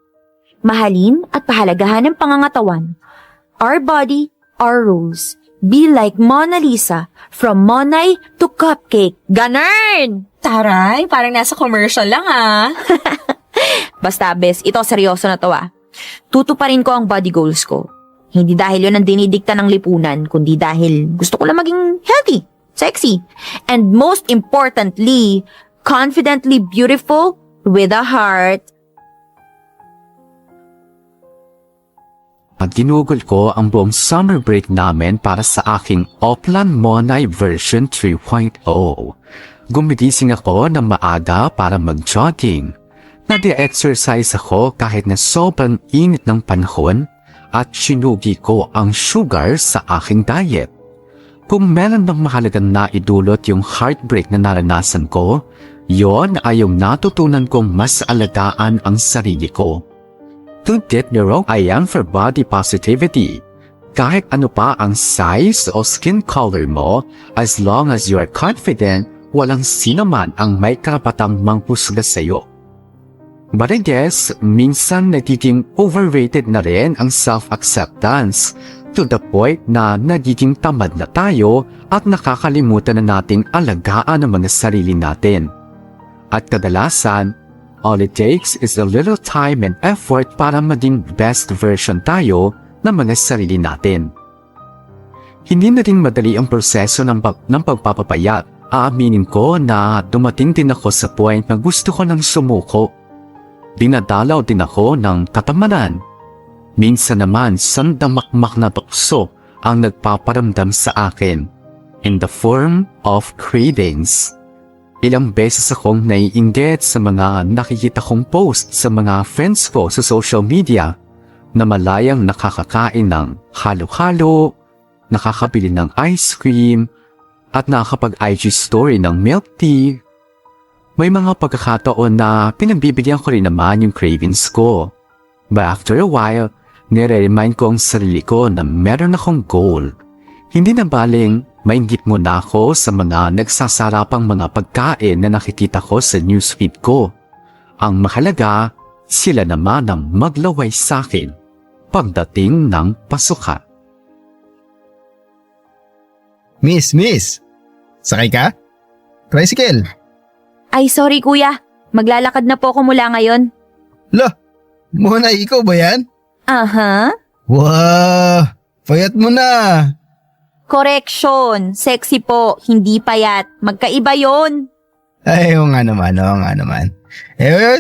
Mahalin at pahalagahan ng pangangatawan. Our body, our rules. Be like Mona Lisa, from Monay to Cupcake. Ganern! Taray, parang nasa commercial lang Basta, bes, ito seryoso na to Tutuparin ko ang body goals ko. Hindi dahil yun ang dinidikta ng lipunan, kundi dahil gusto ko lang maging healthy, sexy, and most importantly, confidently beautiful with a heart. At ginugol ko ang buong summer break namin para sa aking Oplan Monay version 3.0. Gumigising ako ng maaga para mag-jogging. Nadi-exercise ako kahit na sobrang init ng panahon at sinugi ko ang sugar sa aking diet. Kung meron ng mahalagang naidulot yung heartbreak na naranasan ko, yon ay yung natutunan kong mas alagaan ang sarili ko. To get me wrong, I am for body positivity. Kahit ano pa ang size o skin color mo, as long as you are confident walang sinaman ang may karapatang manghusga sa'yo. But I guess, minsan nagiging overrated na rin ang self-acceptance to the point na nagiging tamad na tayo at nakakalimutan na nating alagaan ang mga sarili natin. At kadalasan, all it takes is a little time and effort para maging best version tayo ng mga sarili natin. Hindi na rin madali ang proseso ng pagpapapayat. Aaminin ko na dumating din ako sa point na gusto ko nang sumuko. Dinadalaw din ako ng katamaran. Minsan naman sandamakmak na tukso ang nagpaparamdam sa akin in the form of cravings. Ilang beses akong naiinggit sa mga nakikita kong post sa mga friends ko sa social media na malayang nakakakain ng halo-halo, nakakabili ng ice cream, at nakakapag-IG story ng milk tea. May mga pagkakataon na pinagbibigyan ko rin naman yung cravings ko. But after a while, nire-remind ko ang sarili ko na meron akong goal. Hindi na baling mainggit mo na ako sa mga nagsasarapang mga pagkain na nakikita ko sa newsfeed ko. Ang mahalaga, sila naman ang maglaway sa akin pagdating ng pasukan. Miss! Sakay ka? Tricycle! Ay, sorry kuya. Maglalakad na po ako mula ngayon. Lah! Monay, ikaw ba yan? Aha. Wow! Payat mo na! Correction. Sexy po, hindi payat. Magkaiba yon. Ay, oo nga naman.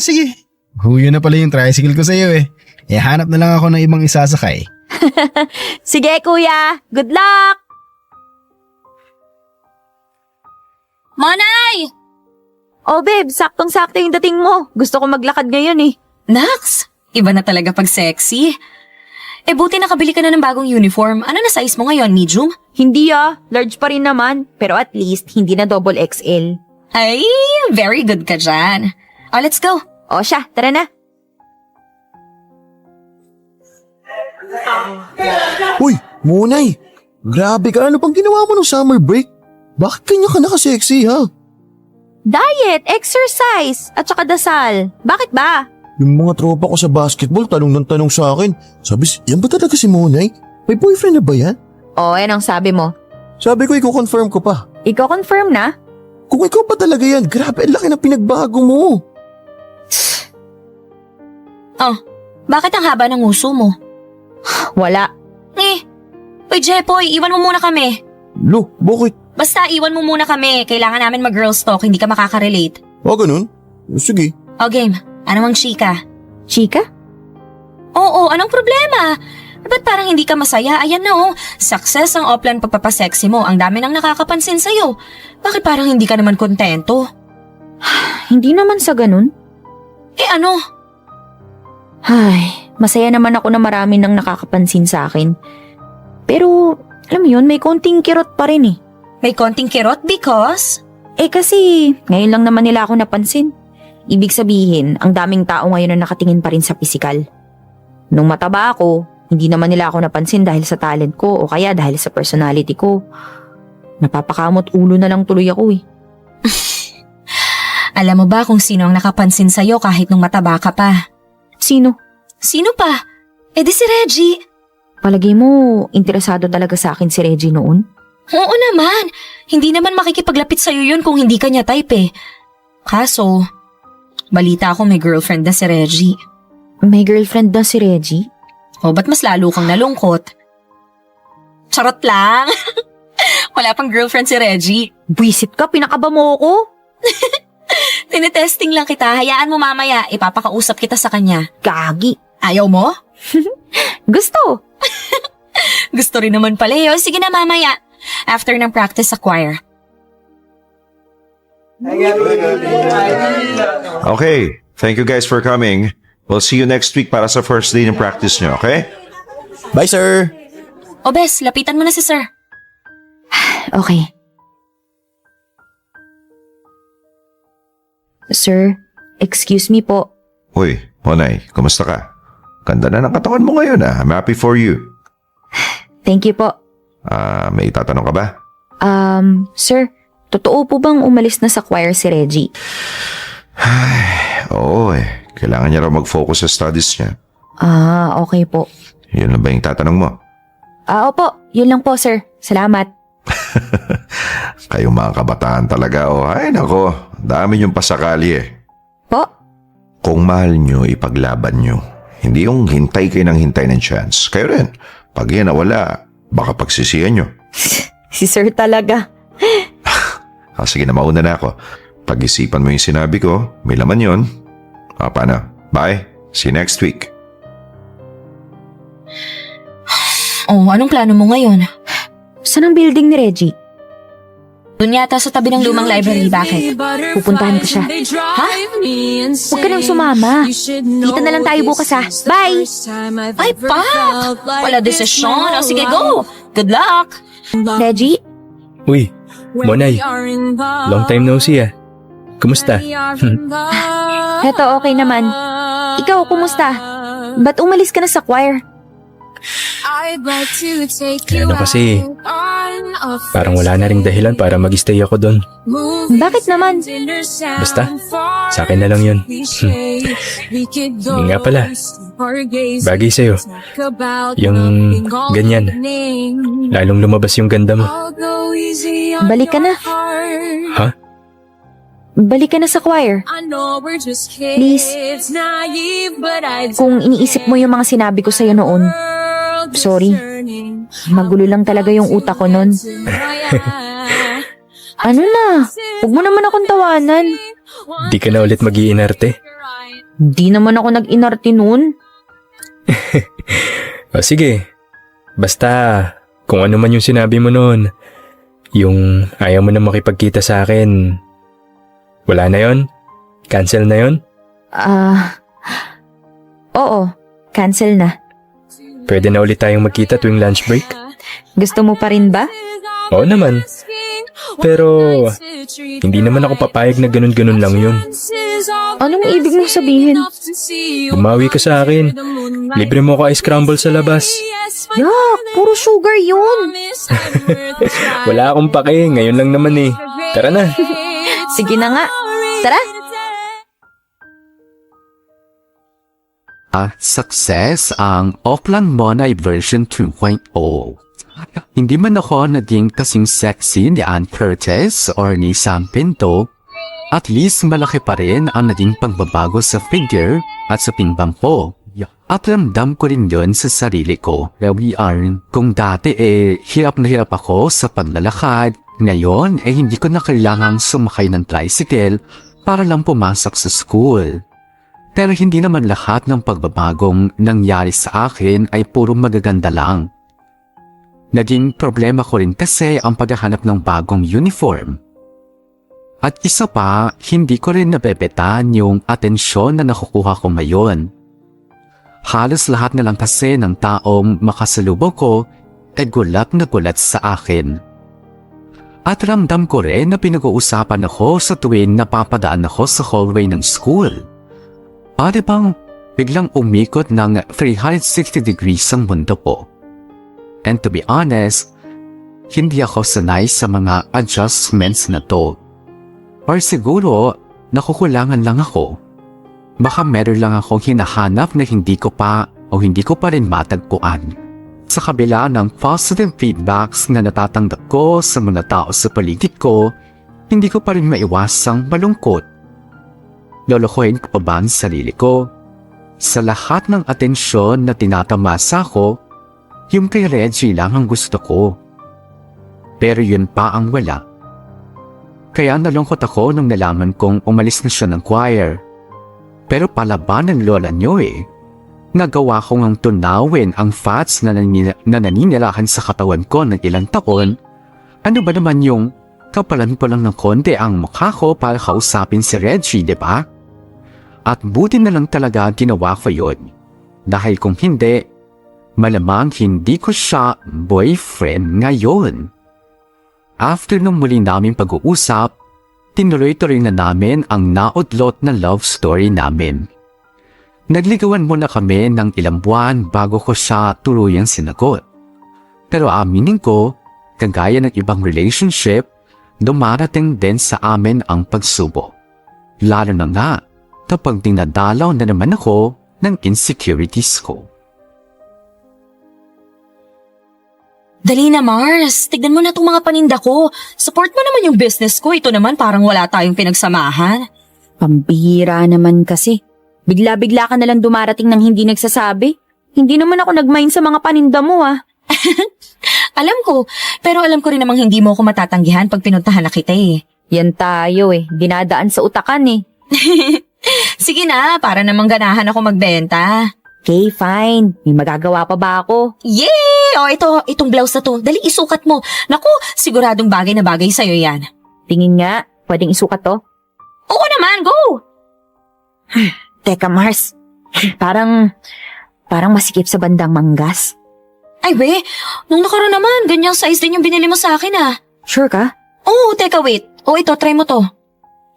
Sige. Huyo na pala yung tricycle ko sa'yo eh. Hanap na lang ako ng ibang isasakay. Sige kuya, good luck! Monay! Oh babe, saktong-sakto yung dating mo. Gusto ko maglakad ngayon eh. Nax, iba na talaga pag sexy. Eh buti nakabili ka na ng bagong uniform. Ano na size mo ngayon, medium? Hindi large pa rin naman. Pero at least, hindi na double XL. Ay, very good ka dyan. Oh, let's go. O siya, tara na. Uy, Monay! Grabe ka, ano pang ginawa mo ng summer break? Bakit kanya ka naka-sexy ha? Diet, exercise, at saka dasal. Bakit ba? Yung mga tropa ko sa basketball tanong ng tanong sa akin. Sabi, yan ba talaga si Monay? May boyfriend na ba yan? O, yan ang sabi mo. Sabi ko, i-confirm ko pa. Ikaw confirm na? Kung ikaw pa talaga yan, grabe, ang laki ng pinagbago mo. Oh, bakit ang haba ng uso mo? Wala. Uy Jepoy, iwan mo muna kami. Lo, bakit? Basta iwan mo muna kami. Kailangan namin mag-girls talk, hindi ka makaka-relate. O, ganun? Sige. O game, ano ang chika? Chika? Oo, anong problema? Ba't parang hindi ka masaya? Ayan na oh, success ang offline pagpapasexy mo. Ang dami nang nakakapansin sa'yo. Bakit parang hindi ka naman kontento? Hindi naman sa ganun. Eh ano? Ay, masaya naman ako na marami nang nakakapansin sa akin. Pero, alam mo yun, may konting kirot pa rin eh. May konting kirot because? Eh kasi, ngayon lang naman nila ako napansin. Ibig sabihin, ang daming tao ngayon na nakatingin pa rin sa pisikal. Nung mataba ako, hindi naman nila ako napansin dahil sa talent ko o kaya dahil sa personality ko. Napapakamot ulo na lang tuloy ako eh. Alam mo ba kung sino ang nakapansin sa'yo kahit nung mataba ka pa? Sino? Sino pa? Eh di si Reggie. Palagay mo, interesado talaga sa akin si Reggie noon? Oo naman. Hindi naman makikipaglapit sa'yo yun kung hindi ka niya type eh. Kaso, balita ko may girlfriend na si Reggie. May girlfriend na si Reggie? O ba't mas lalo kang nalungkot? Charot lang. Wala pang girlfriend si Reggie. Buisit ka, pinakaba mo ako. Tinetesting lang kita. Hayaan mo mamaya. Ipapakausap kita sa kanya. Gagi. Ayaw mo? Gusto. Gusto rin naman pala yun. Sige na mamaya. After ng practice sa choir. Okay, thank you guys for coming. We'll see you next week para sa first day ng practice nyo, okay? Bye, sir! O Bes, lapitan mo na si sir. Okay. Sir, excuse me po. Uy, Monay, kumusta ka? Ganda na ng katawan mo ngayon ah. I'm happy for you. Thank you po. May tatanong ka ba? Sir, totoo po bang umalis na sa choir si Reggie? Oo kailangan niya raw mag-focus sa studies niya. Ah, okay po. Yun na ba yung tatanong mo? Opo, yun lang po sir. Salamat. Kayong mga kabataan talaga ay nako, dami niyong pasakali Po? Kung mahal niyo, ipaglaban niyo. Hindi yung hintay kayo ng hintay ng chance. Kayo rin, pag yan nawala, baka pagsisiyan niyo. Si sir talaga. Sige na, mauna na ako. Pag-isipan mo yung sinabi ko, may laman yun. Paano? Bye. See you next week. Oh, anong plano mo ngayon? Saan ang building ni Reggie? Doon yata sa tabi ng lumang library. Bakit? Pupuntahan ko siya. Ha? Huwag ka nang sumama. Kita na lang tayo bukas ha. Bye! Ay, pa! Wala desisyon. O, sige, go! Good luck! Reggie? Uy, Monay. Long time no see ah. Kumusta? Heto, okay naman. Ikaw, kumusta? Ba't umalis ka na sa choir? Ano kasi, parang wala na ring dahilan para mag-stay ako doon. Bakit naman? Basta, sa akin na lang yun. Yun nga pala, bagay sa'yo. Yung ganyan, lalong lumabas yung ganda mo. Balik ka na. Ha? Balik ka na sa choir. Please. Kung iniisip mo yung mga sinabi ko sa'yo noon, sorry. Magulo lang talaga yung utak ko noon. Ano na? Huwag mo naman akong tawanan. Di ka na ulit mag-iinarte? Di naman ako nag-inarte noon. O sige, basta kung ano man yung sinabi mo noon, yung ayaw mo na makipagkita sa akin, wala na yon? Cancel na yon? Oo, cancel na. Pwede na ulit tayong magkita tuwing lunch break? Gusto mo pa rin ba? Oo naman. Pero, hindi naman ako papayag na ganun-ganun lang yun. Anong ibig mong sabihin? Bumawi ka sa akin. Libre mo ko ice crumble sa labas. Yak, puro sugar yun. Wala akong pake, ngayon lang naman eh. Tara na. Sige na nga. Tara. Success ang Auckland Monay version 2.0. Hindi man ako naging kasing sexy ni Ann Curtis or ni Sam Pinto, at least malaki pa rin ang naging pagbabago sa figure at sa pingbang ko. At ramdam ko rin yun sa sarili ko. Kung dati hirap na hirap ako sa paglalakad, ngayon hindi ko na kailangang sumakay ng tricycle para lang pumasok sa school. Pero hindi naman lahat ng pagbabagong nangyari sa akin ay puro magaganda lang. Naging problema ko rin kasi ang paghahanap ng bagong uniform. At isa pa, hindi ko rin nabebetan yung atensyon na nakukuha ko ngayon. Halos lahat na lang kasi ng taong makasalubong ko gulat na gulat sa akin. At ramdam ko rin na pinag-uusapan ako sa tuwing napapadaan ako sa hallway ng school. Pare bang biglang umikot ng 360 degrees ang mundo ko. And to be honest, hindi ako sanay sa mga adjustments na to. Or siguro, nakukulangan lang ako. Baka meron lang akong hinahanap na hindi ko pa rin matagpuan. Sa kabila ng positive feedbacks na natatanggap ko sa mga tao sa paligid ko, hindi ko pa rin maiwasang malungkot. Lolokohin ko pa ba ang sarili ko? Sa lahat ng atensyon na tinatamasa ko, yung kay Reggie lang ang gusto ko. Pero yun pa ang wala. Kaya nalungkot ako nung nalaman kong umalis na siya ng choir. Pero palaban ng lola niyo eh. Nagawa ko ngang tunawin ang fats na naninirahan sa katawan ko ng ilang taon. Ano ba naman yung kapalan ko lang ng konti ang mukha ko para kausapin si Reggie, di ba? At buti na lang talaga ginawa ko yun. Dahil kung hindi, malamang hindi ko siya boyfriend ngayon. After nung muli naming pag-uusap, tinuloy-tuloy na namin ang naudlot na love story namin. Nagligawan muna kami ng ilang buwan bago ko siya tuluyang sinagot. Pero aminin ko, kagaya ng ibang relationship, dumarating din sa amin ang pagsubok. Lalo na nga kapag dinadalaw na naman ako ng insecurities ko. Dali na, Mars. Tignan mo na itong mga paninda ko. Support mo naman yung business ko. Ito naman parang wala tayong pinagsamahan. Pambihira naman kasi. Bigla-bigla ka nalang dumarating ng hindi nagsasabi. Hindi naman ako nag-mind sa mga paninda mo ah. Alam ko, pero alam ko rin namang hindi mo ako matatanggihan pag pinuntahan na kita eh. Yan tayo eh. Dinadaan sa utakan eh. Sige na, para namang ganahan ako magbenta. Okay, fine. May magagawa pa ba ako? Yay! O itong blouse na to. Dali isukat mo. Naku, siguradong bagay na bagay sa'yo yan. Tingin nga, pwedeng isukat to? Oo naman, go! Teka, Mars. Parang masikip sa bandang manggas. Ay, we, nung nakaraan naman, ganyang size din yung binili mo sa akin ah. Sure ka? Oo, teka, wait. O ito, try mo to.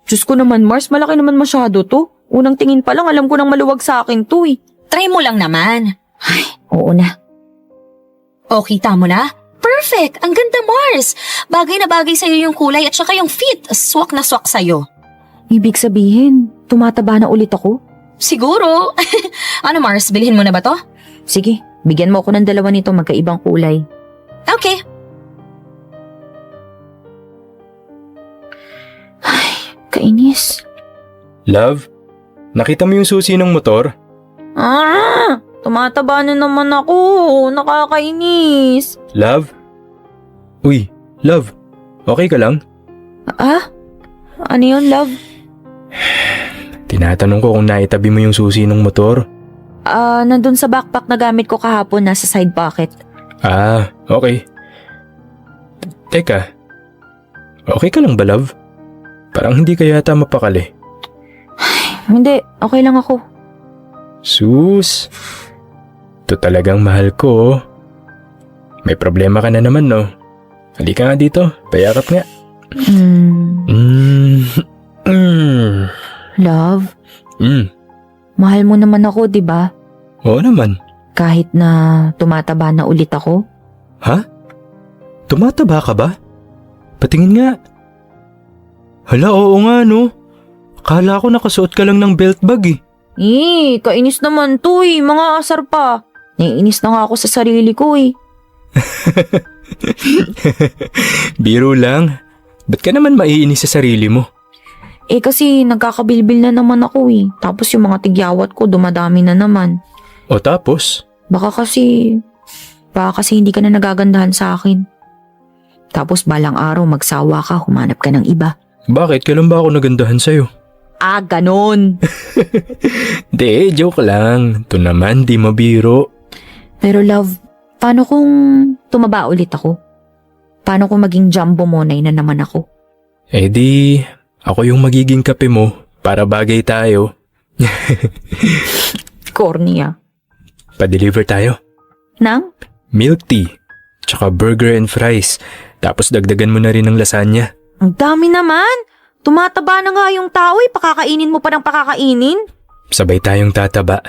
Diyos ko naman, Mars, malaki naman masyado to. Unang tingin pa lang, alam ko nang maluwag sa akin to eh. Try mo lang naman. Ay, oo na. O, kita mo na? Perfect! Ang ganda, Mars! Bagay na bagay sa'yo yung kulay at saka yung fit. Swak na swak sa'yo. Ibig sabihin, tumataba na ulit ako? Siguro. Ano, Mars? Bilhin mo na ba to? Sige, bigyan mo ako ng dalawa nito magkaibang kulay. Okay. Ay, kainis. Love, nakita mo yung susi ng motor? Tumataba na naman ako. Nakakainis. Love? Uy, Love, okay ka lang? Ano yun, love? Tinatanong ko kung naitabi mo yung susi ng motor. Nandun sa backpack na gamit ko kahapon, nasa side pocket. Okay. Teka, okay ka lang ba, Love? Parang hindi ka yata mapakali. Hindi, okay lang ako. Sus, ito talagang mahal ko. May problema ka na naman, no? Halika nga dito, payakap nga. Love, mahal mo naman ako, di ba? Oo naman. Kahit na tumataba na ulit ako? Ha? Tumataba ka ba? Patingin nga. Hala, oo nga, no? Akala ko nakasuot ka lang ng belt bag eh. Kainis naman to eh. Mga asar pa. Naiinis na nga ako sa sarili ko eh. Biro lang. Ba't ka naman maiinis sa sarili mo? Kasi nagkakabilbil na naman ako eh. Tapos yung mga tigyawat ko dumadami na naman. O tapos? Baka kasi hindi ka na nagagandahan sa akin. Tapos balang araw magsawa ka, humanap ka ng iba. Bakit? Kailan ba ako nagandahan sa'yo? Ganon. Di, joke lang. Ito naman, di mabiro. Pero love, paano kung tumaba ulit ako? Paano kung maging jumbo monay na naman ako? Di, ako yung magiging kape mo para bagay tayo. Corny ah. Pa-deliver tayo. Nang? Milk tea, tsaka burger and fries. Tapos dagdagan mo na rin ng lasagna. Ang dami naman! Tumataba na nga yung tao eh. Pakakainin mo pa ng pakakainin. Sabay tayong tataba.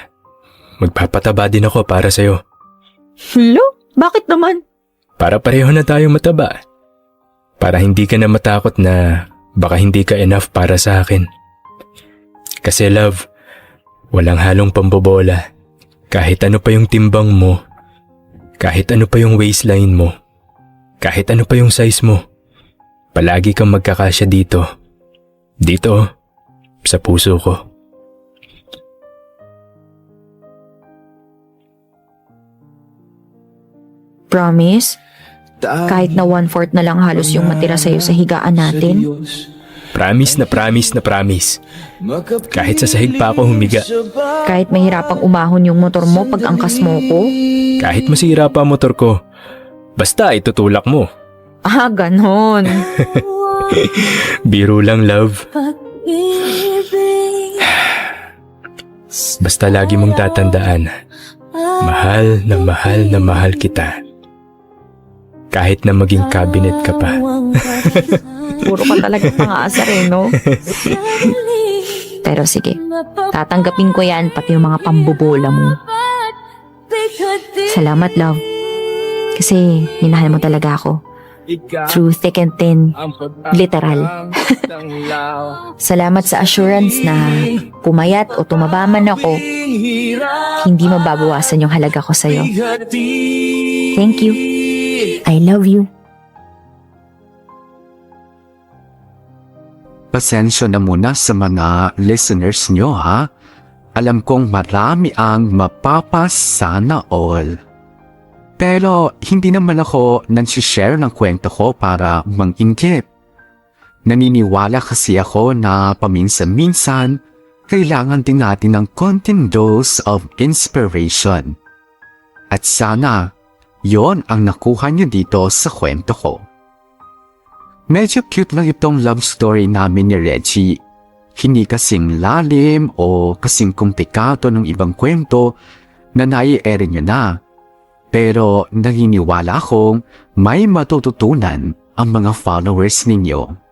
Magpapataba din ako para sa'yo. Hello? Bakit naman? Para pareho na tayo mataba. Para hindi ka na matakot na baka hindi ka enough para sa akin. Kasi love, walang halong pambobola. Kahit ano pa yung timbang mo, kahit ano pa yung waistline mo, kahit ano pa yung size mo, palagi kang magkakasya dito. Dito, sa puso ko. Promise? Kahit na 1/4 na lang halos yung matira sa'yo sa higaan natin? Promise na promise na promise. Kahit sa sahig pa ako humiga. Kahit mahirapang umahon yung motor mo pag angkas mo ko? Kahit masira pa ang motor ko. Basta itutulak mo. Ganon. Biro lang, love. Basta lagi mong tatandaan. Mahal na mahal na mahal kita. Kahit na maging cabinet ka pa. Puro ka talaga pang-aasar eh, no? Pero sige, tatanggapin ko yan pati yung mga pambobola mo. Salamat, love. Kasi minahal mo talaga ako. Through thick and thin, literal. Salamat sa assurance na pumayat o tumaba man ako, hindi mababawasan yung halaga ko sa'yo. Thank you. I love you. Pasensya na muna sa mga listeners nyo ha. Alam kong marami ang mapapasana all. Pero hindi naman ako nansishare ng kwento ko para mang-inggit. Naniniwala kasi ako na paminsan-minsan kailangan din natin ng konting dose of inspiration. At sana, yon ang nakuha niyo dito sa kwento ko. Medyo cute lang itong love story namin ni Reggie. Hindi kasing lalim o kasing komplikado ng ibang kwento na nai-air nyo na. Pero naniniwala akong may matututunan ang mga followers ninyo.